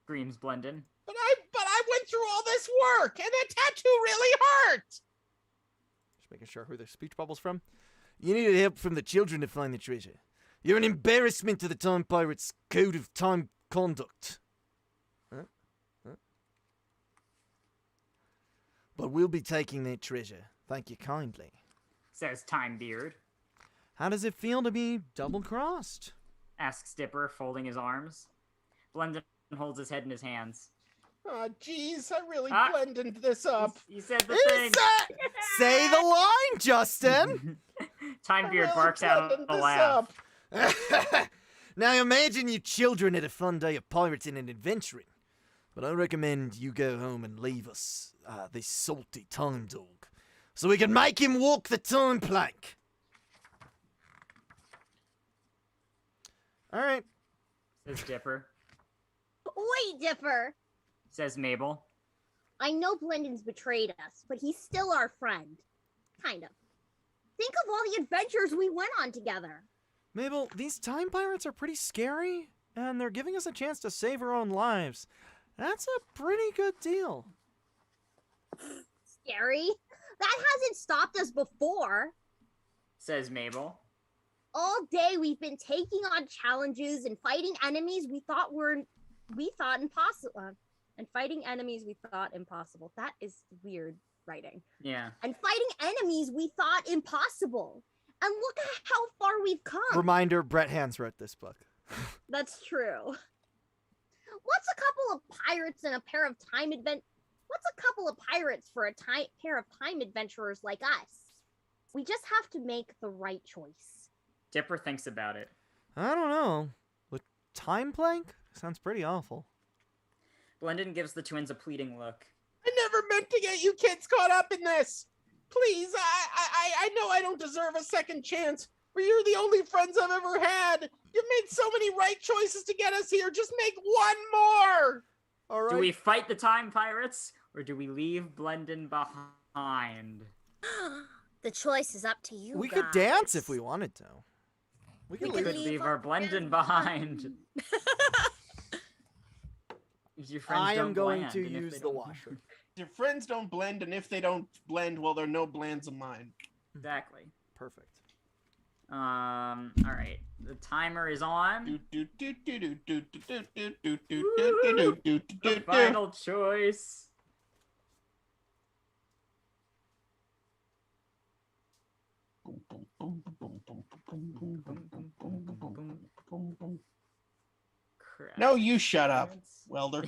Screams Blendon. But I went through all this work, and that tattoo really hurt. Just making sure who the speech bubble's from. You needed help from the children to find the treasure. You're an embarrassment to the Time Pirates' code of time conduct. Huh? But we'll be taking that treasure. Thank you kindly. Says Time Beard. How does it feel to be double-crossed? Asks Dipper, folding his arms. Blendon holds his head in his hands. Oh, jeez, I really Ah. blended this up. You said the thing. Say the line, Justin! Time Beard really barks out blended a this laugh. up. Now imagine you children had a fun day of pirating and adventuring. But I recommend you go home and leave us this salty time dog, so we can make him walk the time plank. Alright. Says Dipper. Wait, Dipper. Says Mabel. I know Blendon's betrayed us, but he's still our friend. Kind of. Think of all the adventures we went on together. Mabel, these time pirates are pretty scary, and they're giving us a chance to save our own lives. That's a pretty good deal. Scary? That hasn't stopped us before. Says Mabel. All day we've been taking on challenges and fighting enemies we thought impossible. And fighting enemies we thought impossible. That is weird writing. Yeah. And fighting enemies we thought impossible. And look at how far we've come. Reminder, Brett Hans wrote this book. That's true. What's a couple of pirates and a pair of What's a couple of pirates for a pair of time adventurers like us? We just have to make the right choice. Dipper thinks about it. I don't know. The time plank? Sounds pretty awful. Blendon gives the twins a pleading look. I never meant to get you kids caught up in this. Please, I know I don't deserve a second chance, but you're the only friends I've ever had. You've made so many right choices to get us here. Just make one more. All right. Do we fight the time pirates, or do we leave Blendon behind? The choice is up to you. We could dance if we wanted to. We could leave our Blendon behind. Your friends I am don't going blend, to and if use they the don't- washer. Your friends don't blend, and if they don't blend, well, there are no blends of mine. Exactly. Perfect. All right. The timer is on. The final choice. Crap. No, you shut up, Welder.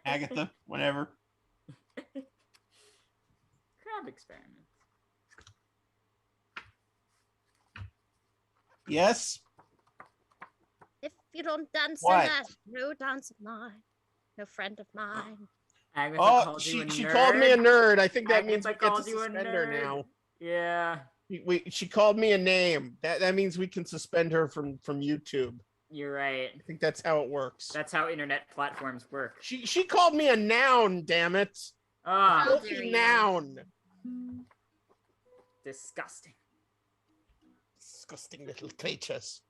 Agatha, whatever. Crab experiment. Yes? If you don't dance What? in that, no dance of mine, no friend of mine. Agatha Oh, called you a she nerd. called me a nerd. I think that means we Agatha get to called you a suspend her nerd. now. Yeah, She called me a name. That means we can suspend her from YouTube. you're right. I think that's how it works. That's how internet platforms work. She called me a noun, damn it. Ah, How dare Filthy you. noun. disgusting. Disgusting little creatures.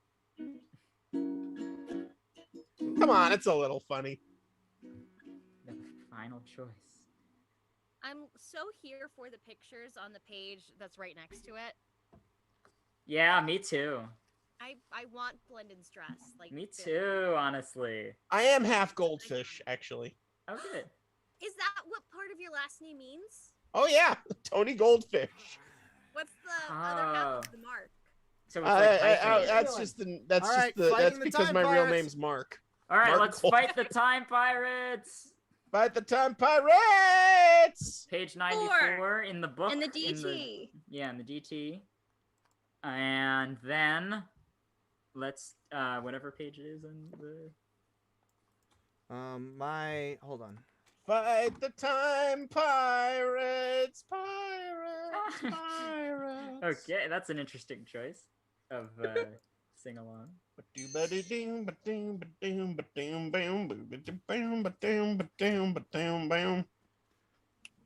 Come on, it's a little funny. The final choice. I'm so here for the pictures on the page that's right next to it. Yeah, me too. I want Blendon's dress. Like Me too, honestly. I am half goldfish, actually. Oh, good. Is that what part of your last name means? Oh yeah, Tony Goldfish. What's the other half of the mark? So it's like that's because my real name's Mark. All right, Mark let's Gold. fight the time pirates. Fight the time pirates. Page 94 in the book. And the DT. In the DT. And then let's whatever page it is in the hold on. Fight the time pirates, pirates, pirates. Okay, that's an interesting choice of sing along.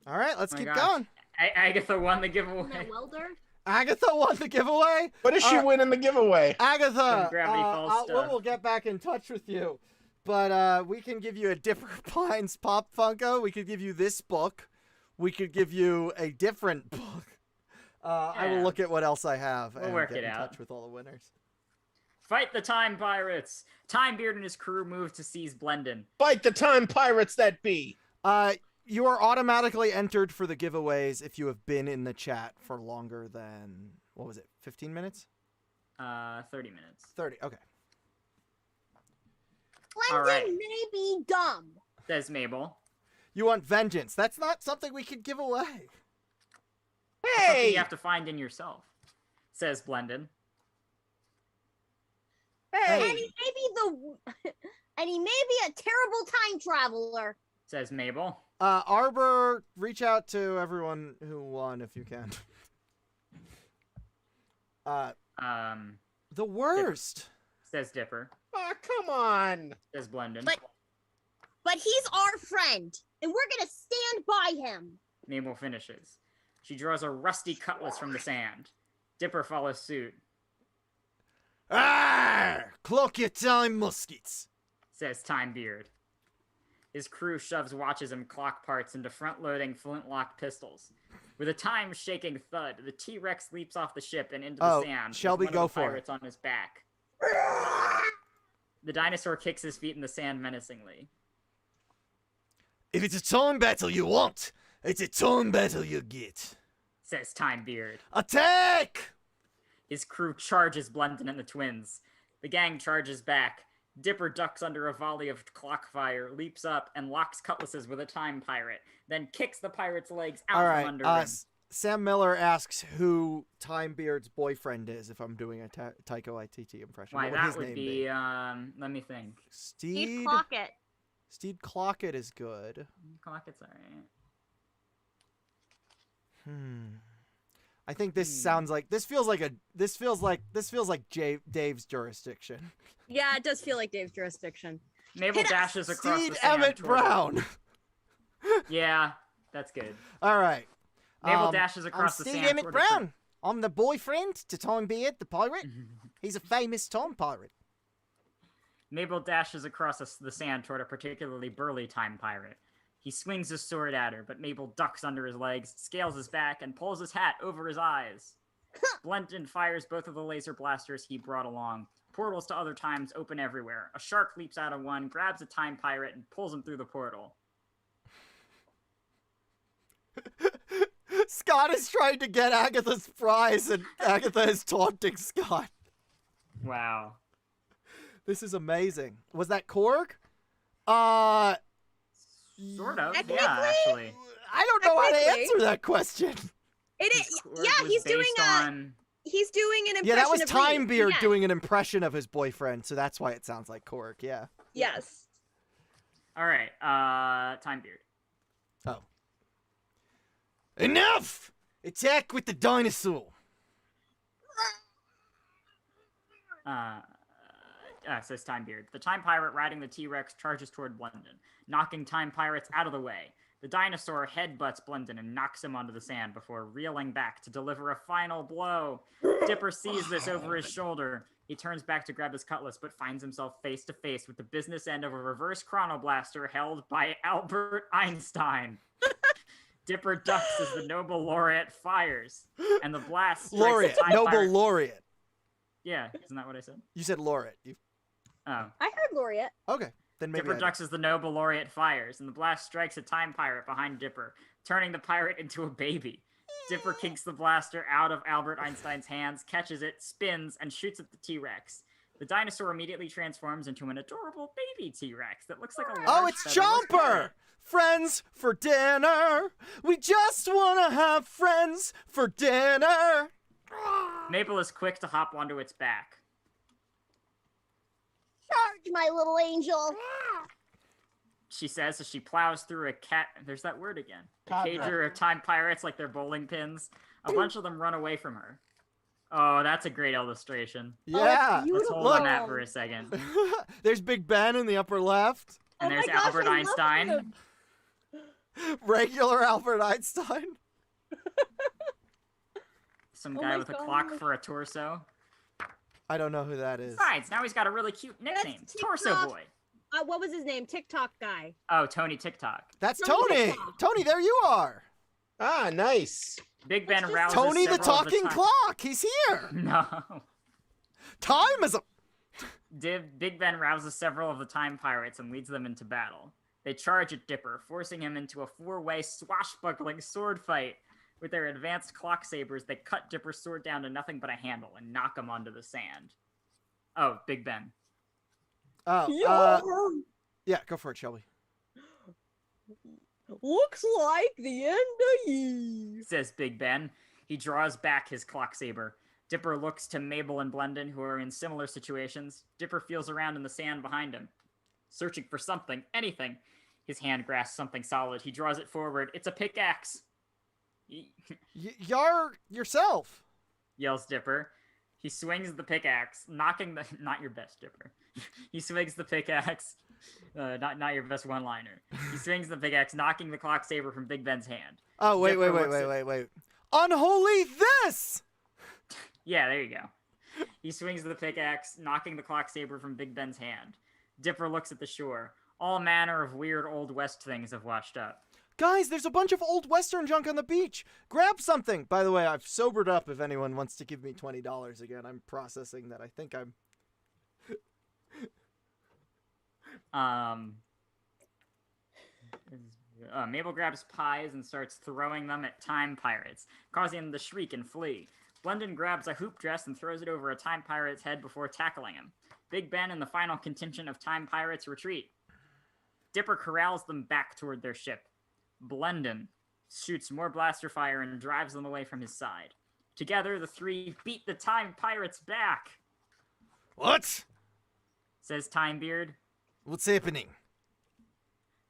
All right, let's Oh my keep gosh. going. Agatha won the giveaway. Welder? Agatha won the giveaway. What does she win in the giveaway? Agatha, Some Gravity Falls stuff. we'll get back in touch with you. But we can give you a Dipper Pines Pop Funko. We could give you this book. We could give you a different book. I will look at what else I have and work get it in out. touch with all the winners. Fight the time pirates. Timebeard and his crew move to seize Blendon. Fight the time pirates that be. You are automatically entered for the giveaways if you have been in the chat for longer than, what was it, 15 minutes? 30 minutes. 30, okay. Blendon right. may be dumb. Says Mabel. You want vengeance. That's not something we could give away. Something Hey! you have to find in yourself. Says Blendon. And he may be and he may be a terrible time traveler. Says Mabel. Arbor, reach out to everyone who won if you can. The worst. Says Dipper. Oh, come on. Says Blendon. But he's our friend, and we're gonna stand by him. Mabel finishes. She draws a rusty cutlass from the sand. Dipper follows suit. Clock your time, muskets. Says Timebeard. His crew shoves watches and clock parts into front-loading flintlock pistols. With a time-shaking thud, the T-Rex leaps off the ship and into the sand. Shelby, with one go of the for it. pirates on his back. The dinosaur kicks his feet in the sand menacingly. If it's a time battle you want, it's a time battle you get. Says Timebeard. Attack! His crew charges Blendon and the twins. The gang charges back. Dipper ducks under a volley of clock fire, leaps up, and locks cutlasses with a time pirate, then kicks the pirate's legs out from under him. Sam Miller asks who Timebeard's boyfriend is if I'm doing a Taiko Waititi impression. Why, What that his would name be, let me think. Steed Clockett. Steed Clockett is good. Clockett's alright. I think this sounds like this feels like Dave's jurisdiction. Yeah, it does feel like Dave's jurisdiction. Mabel dashes across Steed the sand Emmett toward Brown. him. Yeah, that's good. All right. Mabel dashes across I'm the Steed sand Emmett toward Brown. I'm the boyfriend to Timebeard the pirate. He's a famous time pirate. Mabel dashes across the sand toward a particularly burly time pirate. He swings his sword at her, but Mabel ducks under his legs, scales his back, and pulls his hat over his eyes. Blendon fires both of the laser blasters he brought along. Portals to other times open everywhere. A shark leaps out of one, grabs a time pirate, and pulls him through the portal. Scott is trying to get Agatha's prize, and Agatha is taunting Scott. Wow. This is amazing. Was that Korg? Sort of, Technically, yeah, actually. I don't know how to Technically. answer that question. It is. Korg Yeah, was he's doing based on... He's doing an impression. Yeah, that was of Reed. Timebeard Yeah. doing an impression of his boyfriend, so that's why it sounds like Korg, yeah. Yes. Alright, Timebeard. Oh. Enough! Attack with the dinosaur! Says Timebeard. The time pirate riding the T-Rex charges toward Blendon, knocking time pirates out of the way. The dinosaur headbutts Blendon and knocks him onto the sand before reeling back to deliver a final blow. Dipper sees this over his shoulder. He turns back to grab his cutlass, but finds himself face to face with the business end of a reverse chronoblaster held by Albert Einstein. Dipper ducks as the noble laureate fires, and the blast strikes Laureate. the time Noble pirate. laureate. Yeah, isn't that what I said? You said laureate. Oh. I heard Laureate. Okay. Then maybe Dipper I ducks as the noble laureate fires, and the blast strikes a time pirate behind Dipper, turning the pirate into a baby. Dipper kinks the blaster out of Albert Einstein's hands, catches it, spins, and shoots at the T-Rex. The dinosaur immediately transforms into an adorable baby T-Rex that looks like a large Oh, it's featherless Jumper! pirate. Friends for dinner. We just want to have friends for dinner. Mabel is quick to hop onto its back. Charge, my little angel. She says as she plows through a cat. There's that word again. A Cadre. cager of time pirates like they're bowling pins. A bunch of them run away from her. Oh, that's a great illustration. Yeah. Let's hold Look. on that for a second. There's Big Ben in the upper left. And Oh there's my gosh, Albert I love Einstein. him. Regular Albert Einstein. Some Oh guy my with a God. clock for a torso. I don't know who that is. Besides, now he's got a really cute nickname. That's Torso TikTok. Boy. What was his name? TikTok guy. Oh, Tony TikTok. That's Tony. Tony. Tony, there you are. Ah, nice. Big Ben just rouses Tony the several of talking time- clock. He's here. No. Time is a... Big Ben rouses several of the time pirates and leads them into battle. They charge at Dipper, forcing him into a four-way swashbuckling sword fight. With their advanced clock sabers, they cut Dipper's sword down to nothing but a handle and knock him onto the sand. Oh, Big Ben. Yeah, go for it, Shelby. Looks like the end of ye. Says Big Ben. He draws back his clock saber. Dipper looks to Mabel and Blendon, who are in similar situations. Dipper feels around in the sand behind him, searching for something, anything. His hand grasps something solid. He draws it forward. It's a pickaxe. You're yourself. Yells Dipper. He swings the pickaxe, knocking the... Not your best, Dipper. He swings the pickaxe. Not your best one-liner. He swings the pickaxe, knocking the clock saber from Big Ben's hand. Oh, wait. Dipper looks at- Unholy this! Yeah, there you go. He swings the pickaxe, knocking the clock saber from Big Ben's hand. Dipper looks at the shore. All manner of weird Old West things have washed up. Guys, there's a bunch of old Western junk on the beach. Grab something. By the way, I've sobered up if anyone wants to give me $20 again. I'm processing that. I think I'm... Mabel grabs pies and starts throwing them at time pirates, causing them to shriek and flee. Blendon grabs a hoop dress and throws it over a time pirate's head before tackling him. Big Ben and the final contingent of time pirates retreat. Dipper corrals them back toward their ship. Blendon shoots more blaster fire and drives them away from his side. Together, the three beat the time pirates back, What? says Timebeard. What's happening?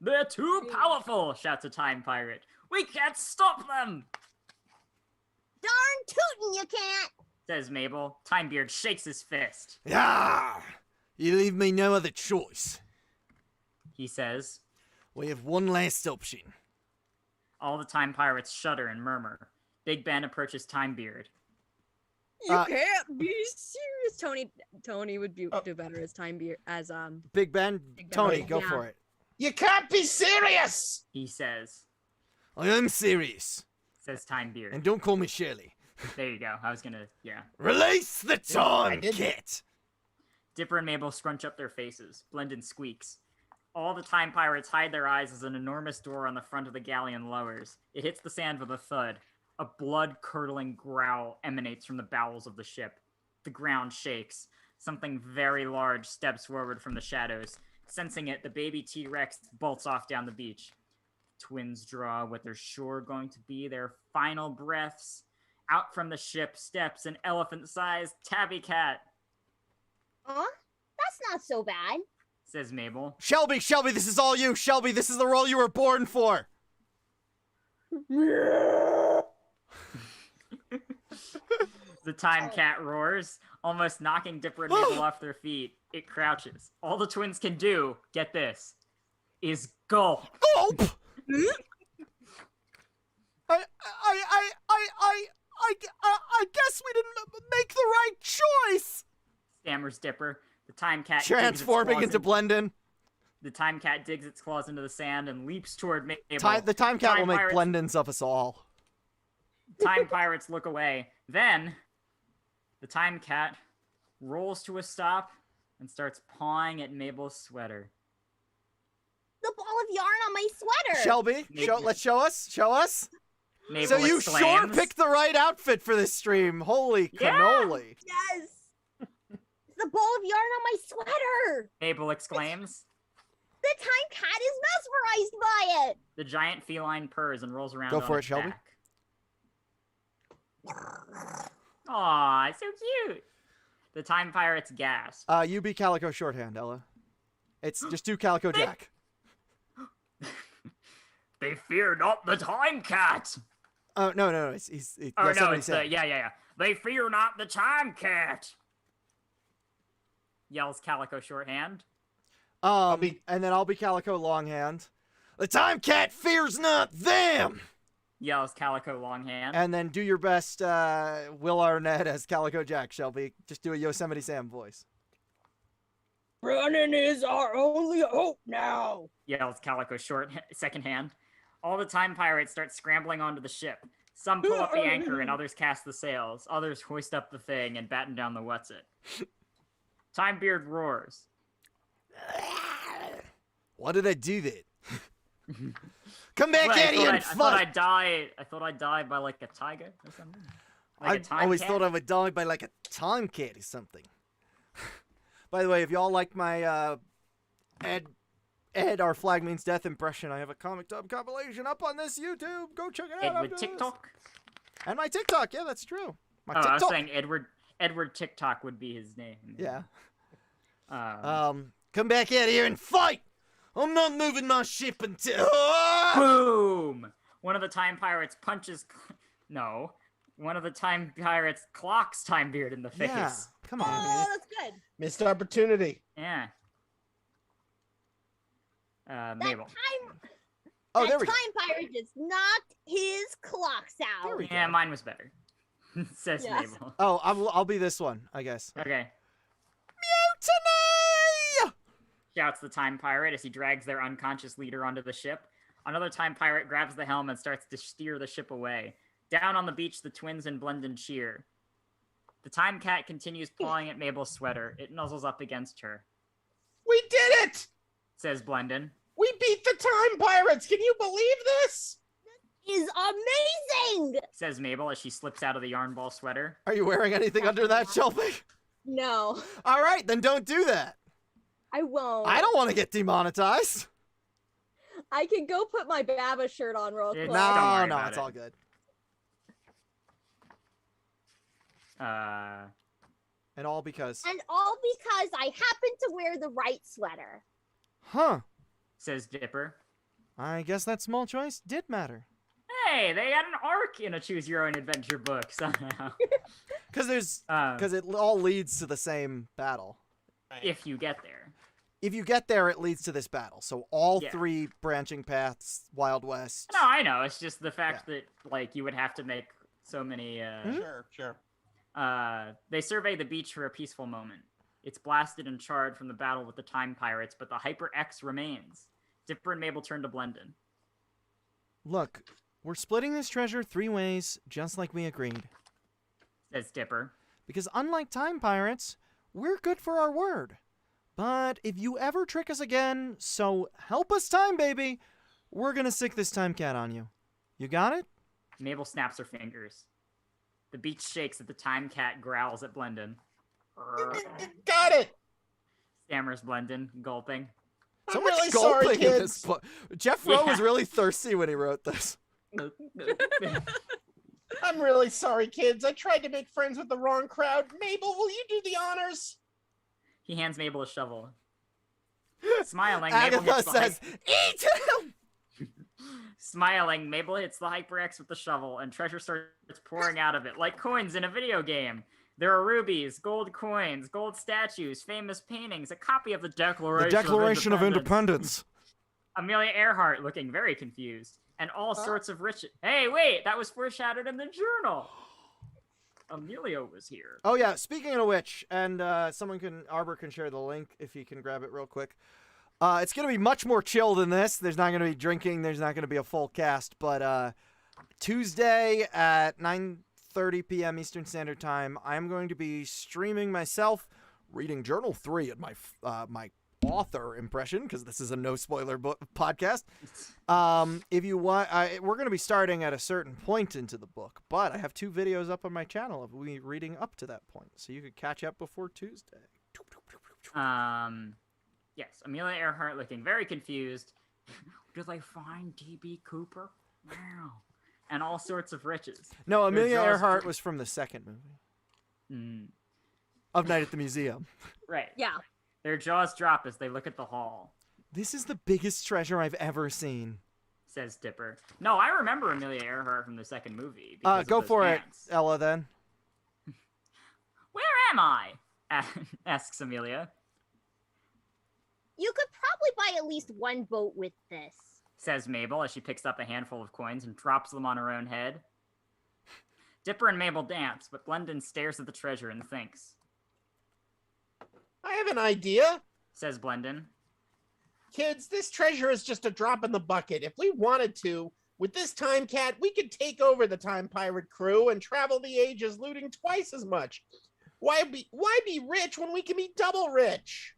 They're too powerful, shouts a time pirate. We can't stop them, Darn tootin' you can't. says Mabel. Timebeard shakes his fist. Yeah! You leave me no other choice. He says. We have one last option. All the time pirates shudder and murmur. Big Ben approaches Timebeard. You can't be serious. Tony would do better as Big Ben, Big Ben. Tony, go Yeah. for it. You can't be serious. He says. I am serious. Says Timebeard. And don't call me Shirley. There you go. I was gonna, yeah. Release the time, did. kit! Dipper and Mabel scrunch up their faces. Blendon squeaks. All the time pirates hide their eyes as an enormous door on the front of the galleon lowers. It hits the sand with a thud. A blood-curdling growl emanates from the bowels of the ship. The ground shakes. Something very large steps forward from the shadows. Sensing it, the baby T-Rex bolts off down the beach. Twins draw what they're sure going to be their final breaths. Out from the ship steps an elephant-sized tabby cat, Aw, that's not so bad. says Mabel. Shelby, this is all you. Shelby, this is the role you were born for. The time cat roars, almost knocking Dipper and Mabel off their feet. It crouches. All the twins can do, get this, is gulp. Gulp! I guess we didn't make the right choice. Stammers Dipper. The time cat digs its Transforming claws into Blendon. The time cat digs its claws into the sand and leaps toward Mabel. The time cat will make pirates- blendins of us all. Time pirates look away. Then, the time cat rolls to a stop and starts pawing at Mabel's sweater. The ball of yarn on my sweater. Shelby, let's show us. Show us. Mabel So you exclaims. sure picked the right outfit for this stream. Holy cannoli. Yes. The ball of yarn on my sweater. Mabel exclaims. The time cat is mesmerized by it. The giant feline purrs and rolls around Go on for its it, Shelby. back. Aw, so cute. The time pirates gasp. You be Calico Shorthand, Ella. It's just do Calico Jack. They fear not the time cat. Oh no, he's Oh that's no, what he it's said. yeah. They fear not the time cat. Yells Calico Shorthand. And then I'll be Calico Longhand. The time cat fears not them. Yells Calico Longhand. And then do your best, Will Arnett as Calico Jack, Shelby. Just do a Yosemite Sam voice. Running is our only hope now. Yells Calico Secondhand. All the time pirates start scrambling onto the ship. Some pull up the anchor and others cast the sails. Others hoist up the thing and batten down the what's-it. Timebeard roars. What did I do that? Come back What, at here and I thought fight! I thought I'd die by like a tiger or something. Like a I time always cat? thought I would die by like a time cat or something. By the way, if y'all like my Ed, our flag means death impression, I have a comic dub compilation up on this YouTube. Go check it out. Edward after this. TikTok? And my TikTok, yeah, that's true. My I was TikTok. saying Edward TikTok would be his name. Yeah. Um, Come back out here and fight! I'm not moving my ship until... Ah! boom! One of the time pirates punches... No. One of the time pirates clocks Timebeard in the face. Yeah, come on. Oh, that's good. Missed opportunity. Yeah. That Mabel. time. Oh, that there we go. time pirate just knocked his clocks out. There we Yeah, go. mine was better. Says Yes. Mabel. Oh, I'll be this one, I guess. Okay. Mutiny! Shouts the time pirate as he drags their unconscious leader onto the ship. Another time pirate grabs the helm and starts to steer the ship away. Down on the beach, the twins and Blendon cheer. The time cat continues pawing at Mabel's sweater. It nuzzles up against her. We did it! Says Blendon. We beat the time pirates! Can you believe this? Is amazing. Says Mabel as she slips out of the yarn ball sweater. Are you wearing anything under that, Shelby? No, All right, then don't do that. I won't. I don't want to get demonetized. I can go put my Baba shirt on real It's quick. not- Don't No, worry no, about it's it. all good. And all because... And all because I happen to wear the right sweater. Huh. Says Dipper. I guess that small choice did matter. Hey, they had an arc in a Choose Your Own Adventure book somehow. Because Um, it all leads to the same battle. if you get there. If you get there, it leads to this battle. So all Yeah. 3 branching paths, Wild West. No, I know. It's just the fact that like you would have to make so many. Sure. They survey the beach for a peaceful moment. It's blasted and charred from the battle with the time pirates, but the Hyper X remains. Dipper and Mabel turn to Blendon. Look, we're splitting this treasure 3 ways, just like we agreed. Says Dipper. Because unlike time pirates, we're good for our word. But if you ever trick us again, so help us time, baby, we're gonna sick this time cat on you. You got it? Mabel snaps her fingers. The beach shakes as the time cat growls at Blendon. Got it! Stammers Blendon, gulping. So I'm much really sorry, gulping in this kids. book. Jeff Rowe was Yeah. really thirsty when he wrote this. I'm really sorry, kids. I tried to make friends with the wrong crowd. Mabel, will you do the honors? He hands Mabel a shovel. Smiling, Mabel Agatha hits the says, "Eat him!" Smiling, Mabel hits the Hyper X with the shovel, and treasure starts pouring out of it, like coins in a video game. There are rubies, gold coins, gold statues, famous paintings, a copy of the The Declaration of Independence. Amelia Earhart looking very confused, and all sorts of rich. Hey, wait, that was foreshadowed in the journal. Amelia was here. Oh yeah, speaking of which, and Arbor can share the link if he can grab it real quick. It's going to be much more chill than this. There's not going to be drinking. There's not going to be a full cast. But Tuesday at 9:30 p.m. Eastern Standard Time, I'm going to be streaming myself reading Journal 3 at my author impression, because this is a no-spoiler podcast. If you want, we're going to be starting at a certain point into the book, but I have 2 videos up on my channel of me reading up to that point, so you could catch up before Tuesday. Yes, Amelia Earhart looking very confused. Did they find D.B. Cooper? Wow. And all sorts of riches. No, Amelia Earhart was from the second movie. Of Night at the Museum. Right. Yeah. Their jaws drop as they look at the hall. This is the biggest treasure I've ever seen. Says Dipper. No, I remember Amelia Earhart from the second movie. Go for it, Ella, then. Where am I? Asks Amelia. You could probably buy at least one boat with this. Says Mabel as she picks up a handful of coins and drops them on her own head. Dipper and Mabel dance, but Blendon stares at the treasure and thinks. I have an idea. Says Blendon. Kids, this treasure is just a drop in the bucket. If we wanted to, with this time cat, we could take over the Time Pirate crew and travel the ages looting twice as much. Why be rich when we can be double rich?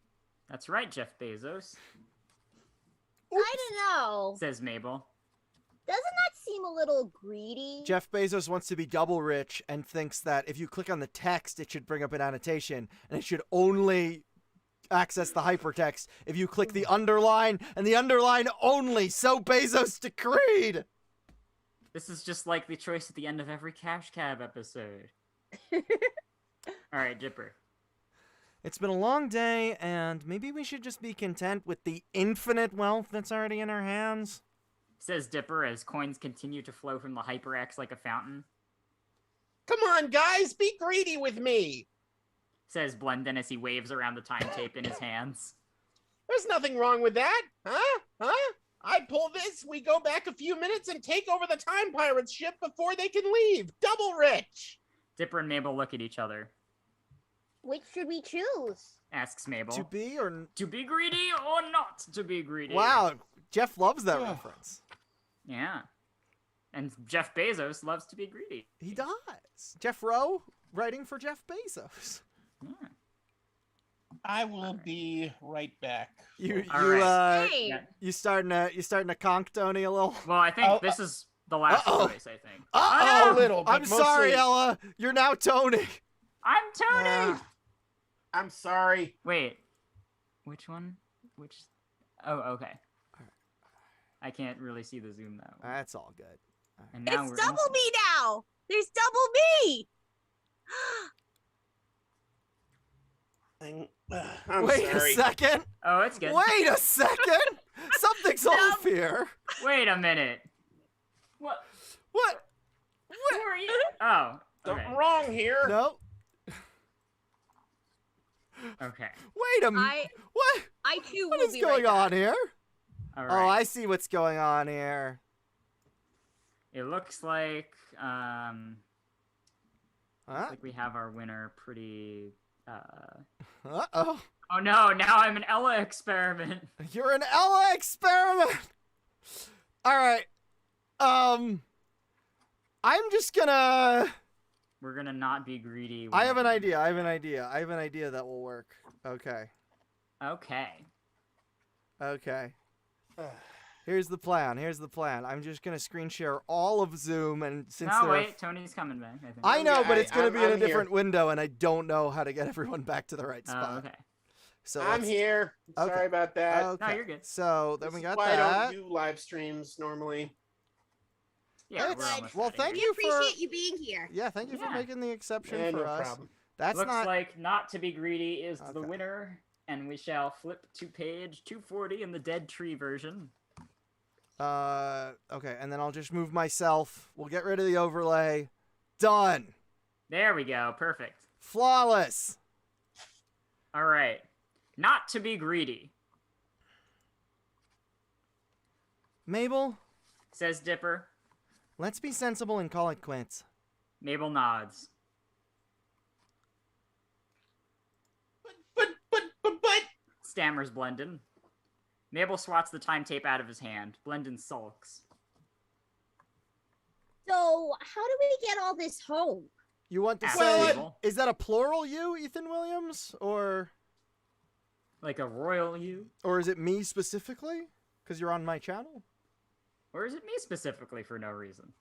That's right, Jeff Bezos. I don't know. Says Mabel. Doesn't that seem a little greedy? Jeff Bezos wants to be double rich and thinks that if you click on the text, it should bring up an annotation, and it should only access the hypertext if you click the underline, and the underline only. So Bezos decreed. This is just like the choice at the end of every Cash Cab episode. All right, Dipper. It's been a long day, and maybe we should just be content with the infinite wealth that's already in our hands. Says Dipper as coins continue to flow from the HyperX like a fountain. Come on, guys, be greedy with me. Says Blendon as he waves around the time tape in his hands. There's nothing wrong with that. Huh? I pull this, we go back a few minutes and take over the Time Pirates ship before they can leave. Double rich. Dipper and Mabel look at each other. Which should we choose? Asks Mabel. To be or... To be greedy or not to be greedy? Wow, Jeff loves that reference. Yeah. And Jeff Bezos loves to be greedy. He does. Jeff Rowe, writing for Jeff Bezos. Yeah. I will be right back. You starting to conk Tony a little? Well, I think this is the last choice, I think. A little, but I'm sorry, mostly... Ella. You're now Tony. I'm Tony! I'm sorry. Wait. Which one? Which... Oh, okay. I can't really see the zoom, though. That's all good. And now It's double me now! There's double me! I'm Wait sorry. a second. Oh, it's good. Wait a second. Something's off here. Wait a minute. What? Who are you? Oh, okay. Something wrong here. No. Okay. Wait a minute. What? I too What will is be going right on back. here? All Oh, right. I see what's going on here. It looks like Huh? we have our winner pretty. Uh-oh. Oh no! Now I'm an Ella experiment. You're an Ella experiment. All right. I'm just gonna. We're gonna not be greedy. I have an idea. I have an idea that will work. Okay. Okay. Here's the plan. I'm just gonna screen share all of Zoom, and since No, there wait. Tony's coming back. I think. I know, Okay, but it's gonna be in a I'm here. different window, and I don't know how to get everyone back to the right spot. Okay. So I'm let's- here. Okay. Sorry about that. Okay. No, you're good. So then This we is got why I that. don't do live streams normally. Yeah. That's We're almost well, outta thank here. We you for appreciate you being here. yeah, thank you for Yeah. making the exception Yeah, for no us. problem. That's Looks not like not to be greedy is the Okay. winner, and we shall flip to page 240 in the Dead Tree version. okay, and then I'll just move myself. We'll get rid of the overlay. Done. There we go. Perfect. Flawless. All right. Not to be greedy, Mabel, says Dipper. let's be sensible and call it quits. Mabel nods. But Stammers Blendon. Mabel swats the time tape out of his hand. Blendon sulks. So, how do we get all this home? You want to Ask say, Mabel. is that a plural you, Ethan Williams? Or Like a royal you? is it me specifically? Because you're on my channel? Or is it me specifically for no reason?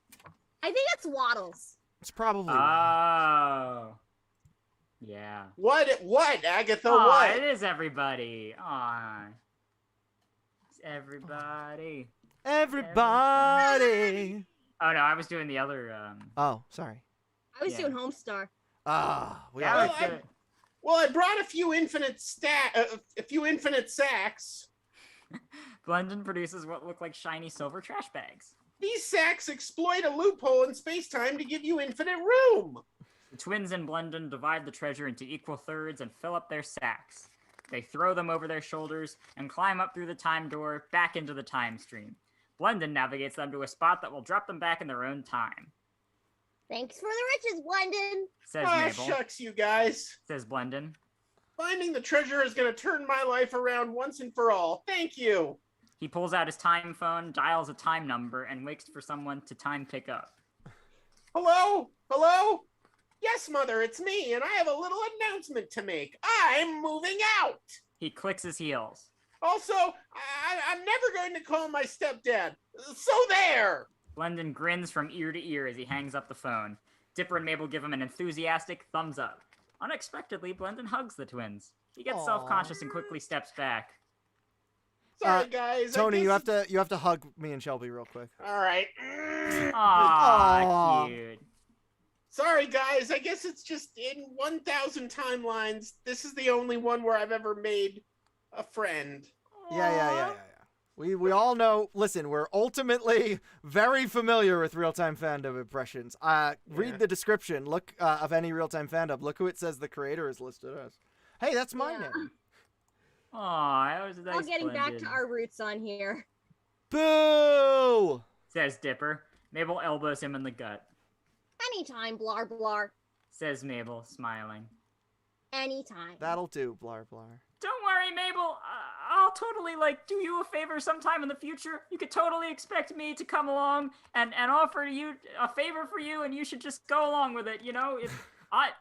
I think it's Waddles. It's probably. Oh. Yeah. What, Agatha, Aw, what? it is everybody. Aw. It's everybody. Everybody. Oh no, I was doing the other, Oh, sorry. I was Yeah. doing Homestar. Ah, we that all. was good. Well, I brought a few infinite sacks. Blendon produces what look like shiny silver trash bags. These sacks exploit a loophole in space-time to give you infinite room. The twins and Blendon divide the treasure into equal thirds and fill up their sacks. They throw them over their shoulders and climb up through the time door back into the time stream. Blendon navigates them to a spot that will drop them back in their own time. Thanks for the riches, Blendon. Says Ah, Mabel. shucks, you guys. Says Blendon. Finding the treasure is going to turn my life around once and for all. Thank you. He pulls out his time phone, dials a time number, and waits for someone to time pick up. Hello? Hello? Yes, Mother, it's me, and I have a little announcement to make. I'm moving out. He clicks his heels. Also, I'm never going to call my stepdad. So there. Blendon grins from ear to ear as he hangs up the phone. Dipper and Mabel give him an enthusiastic thumbs up. Unexpectedly, Blendon hugs the twins. He gets Aw. self-conscious and quickly steps back. Sorry, guys. I Tony, you guess have to hug me and Shelby real quick. All right. Aww, Aw. cute. Sorry, guys. I guess it's just in 1,000 timelines, this is the only one where I've ever made a friend. Yeah. We all know. Listen, we're ultimately very familiar with real-time fandom impressions. Read the description. Look of any real-time fandom. Look who it says the creator is listed as. Hey, that's my name. Aw, that was nice. All getting back to Blendon. our roots on here. Boo! Says Dipper. Mabel elbows him in the gut. Anytime, blar blar. Says Mabel, smiling. Anytime. That'll do, blar blar. Don't worry, Mabel. I'll totally, do you a favor sometime in the future. You could totally expect me to come along and offer you a favor for you, and you should just go along with it, you know?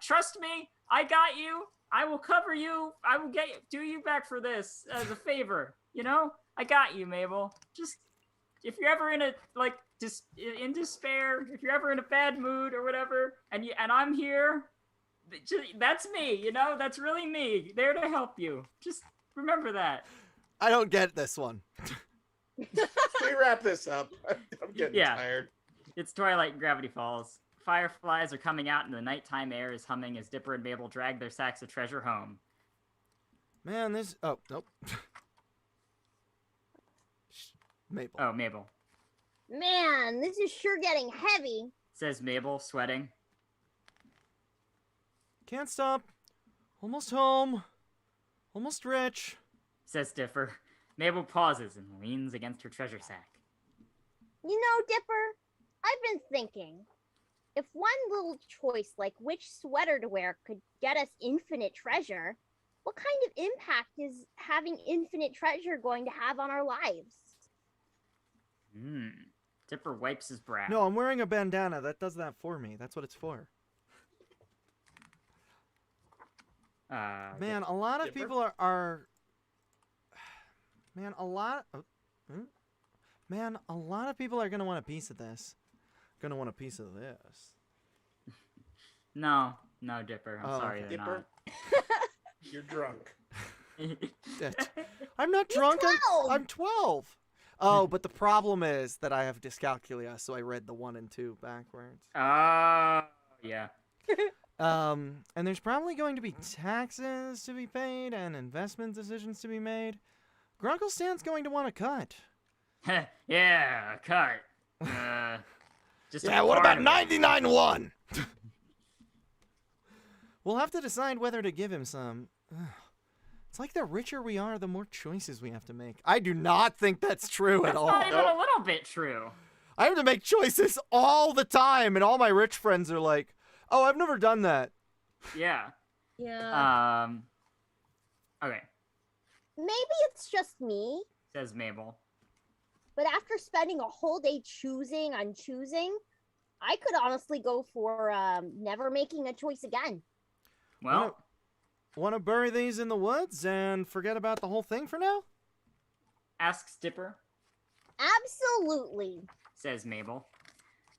Trust me, I got you. I will cover you. I will do you back for this as a favor, you know? I got you, Mabel. Just, if you're ever in in despair, if you're ever in a bad mood or whatever, and I'm here, that's me, you know? That's really me, there to help you. Just remember that. I don't get this one. Can we wrap this up? I'm getting tired. It's twilight and gravity falls. Fireflies are coming out and the nighttime air is humming as Dipper and Mabel drag their sacks of treasure home. Man, this... Oh, nope. Mabel. Oh, Mabel. Man, this is sure getting heavy. Says Mabel, sweating. Can't stop. Almost home. Almost rich. Says Dipper. Mabel pauses and leans against her treasure sack. You know, Dipper, I've been thinking. If one little choice like which sweater to wear could get us infinite treasure, what kind of impact is having infinite treasure going to have on our lives? Dipper wipes his brow. No, I'm wearing a bandana. That does that for me. That's what it's for. Man, a lot of Dipper? people are... Man, a lot... Man, a lot of people are going to want a piece of this. Gonna want a piece of this. No, Dipper. I'm sorry, they're Dipper, you're drunk. Shit. I'm not drunk. 12. I'm 12. Oh, but the problem is that I have dyscalculia, so I read the 1 and 2 backwards. Yeah. And there's probably going to be taxes to be paid and investment decisions to be made. Grunkle Stan's going to want a cut. Yeah, a cut. Just Yeah, what about 99-1? We'll have to decide whether to give him some. It's like the richer we are, the more choices we have to make. I do not think that's true at all. Not even a little bit true. I have to make choices all the time, and all my rich friends are like, oh, I've never done that. Yeah. Yeah. Okay. Maybe it's just me. says Mabel. But after spending a whole day choosing, I could honestly go for never making a choice again. Well, Want to bury these in the woods and forget about the whole thing for now? asks Dipper, Absolutely. says Mabel.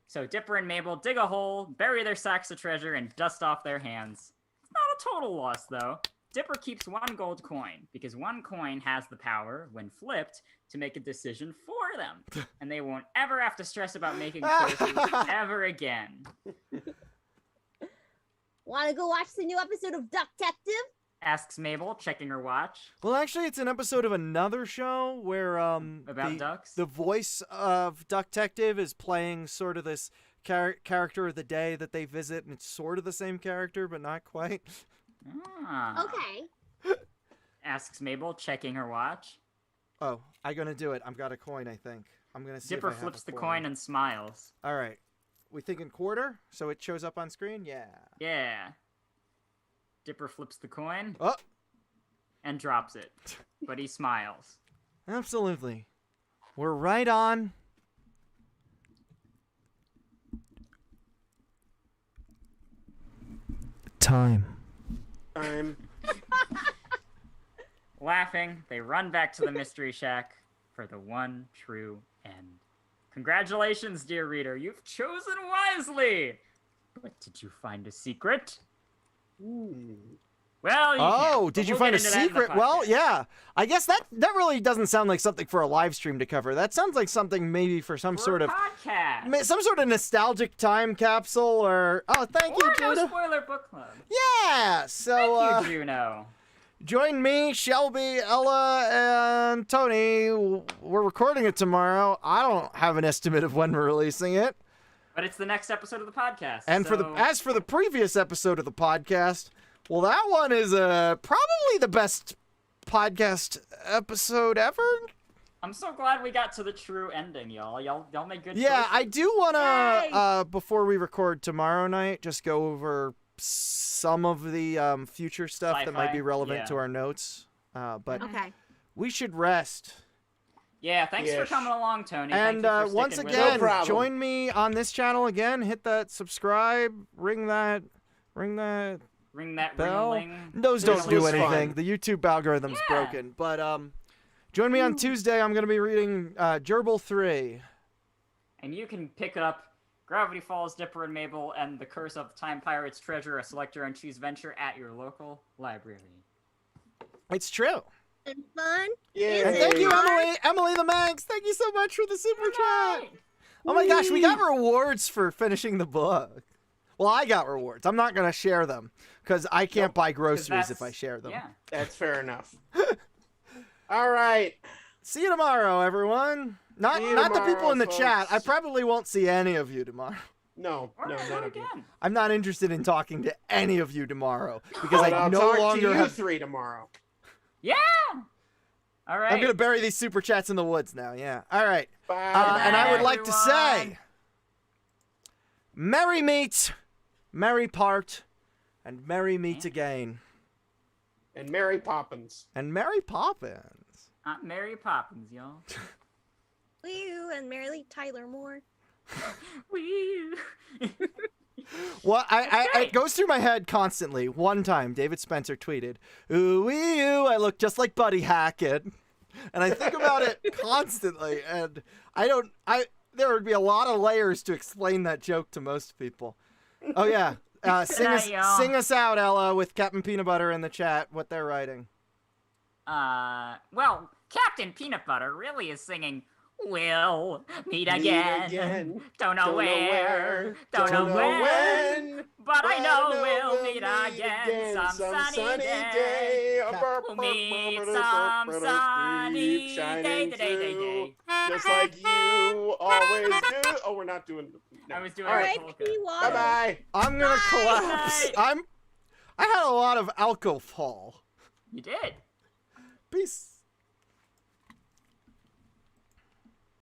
So Dipper and Mabel dig a hole, bury their sacks of treasure, and dust off their hands. It's not a total loss, though. Dipper keeps 1 gold coin, because 1 coin has the power, when flipped, to make a decision for them. And they won't ever have to stress about making choices ever again. Want to go watch the new episode of Duck Detective? Asks Mabel, checking her watch. Well, actually, it's an episode of another show where About ducks? the voice of Duck Detective is playing sort of this character of the day that they visit, and it's sort of the same character, but not quite. Ah. Okay. Asks Mabel, checking her watch. Oh, I'm gonna do it. I've got a coin, I think. I'm gonna see Dipper if I have flips a the coin and smiles. All right. We thinking quarter, so it shows up on screen? Yeah. Yeah. Dipper flips the coin Oh, and drops it, but he smiles. absolutely. We're right on. Time. Laughing, they run back to the Mystery Shack for the one true end. Congratulations, dear reader, you've chosen wisely! But did you find a secret? Well, Oh, can't, did but you we'll find get a into that in the secret? Well, podcast. yeah. I guess that really doesn't sound like something for a live stream to cover. That sounds like something maybe for some For sort a of podcast. nostalgic time capsule or thank you, Or no Juneau. spoiler book club. Yeah. So Thank you, Juneau. join me, Shelby, Ella, and Tony. We're recording it tomorrow. I don't have an estimate of when we're releasing it. But it's the next episode of the podcast. And so... as for the previous episode of the podcast, well, that one is probably the best podcast episode ever. I'm so glad we got to the true ending, y'all. Y'all make good Yeah, choices. I do want Yay! to, before we record tomorrow night, just go over some of the future stuff that might Sci-fi? be relevant Yeah. to our notes. But Okay. we should rest. Yeah, thanks for Yes. coming along, Tony. And Thank you for once sticking with again, No problem. join me on this channel again. Hit that subscribe, ring that Ring that bell. ring-a-ling. Those don't do was anything. fun. The YouTube algorithm's Yeah. broken. But join me on Tuesday. I'm going to be reading Gerbil 3. And you can pick up Gravity Falls, Dipper and Mabel, and The Curse of the Time Pirate's Treasure, a select your own choose venture at your local library. It's true. And fun. Yeah. And thank you, Emily the Manx. Thank you so much for the super chat. Oh my gosh, we got rewards for finishing the book. Well, I got rewards. I'm not going to share them because I can't buy groceries if I share them. Yeah. That's fair enough. All right. See you tomorrow, everyone. Not See you the people tomorrow, in the chat. I folks. probably won't see any of you tomorrow. No, Or no, do none it of you. again. I'm not interested in talking to any of you tomorrow because But I I'll no talk longer to you have. 3 tomorrow. Yeah! All right. I'm gonna bury these super chats in the woods now. Yeah. All right. Bye. And I would like to say, everyone. merry meet, merry part, and merry meet again, And Mary Poppins. and Mary Poppins. Mary Poppins, y'all. Woo, and Merrily Tyler Moore. Wee. Well, That's it great. goes through my head constantly. One time, David Spencer tweeted, "Ooh, wee, ooh, I look just like Buddy Hackett," and I think about it constantly. And there would be a lot of layers to explain that joke to most people. Oh yeah, sing us out, Ella, with Captain Peanut Butter in the chat. What they're writing. Well, Captain Peanut Butter really is singing, "We'll meet again. Don't know where, don't know when, but I know we'll meet again some sunny day. We'll meet some sunny day. Just like you always do. Oh, we're not doing. No. I was doing All a right. polka. Bye bye. I'm gonna collapse. Night. I had a lot of alcohol. You did. Peace.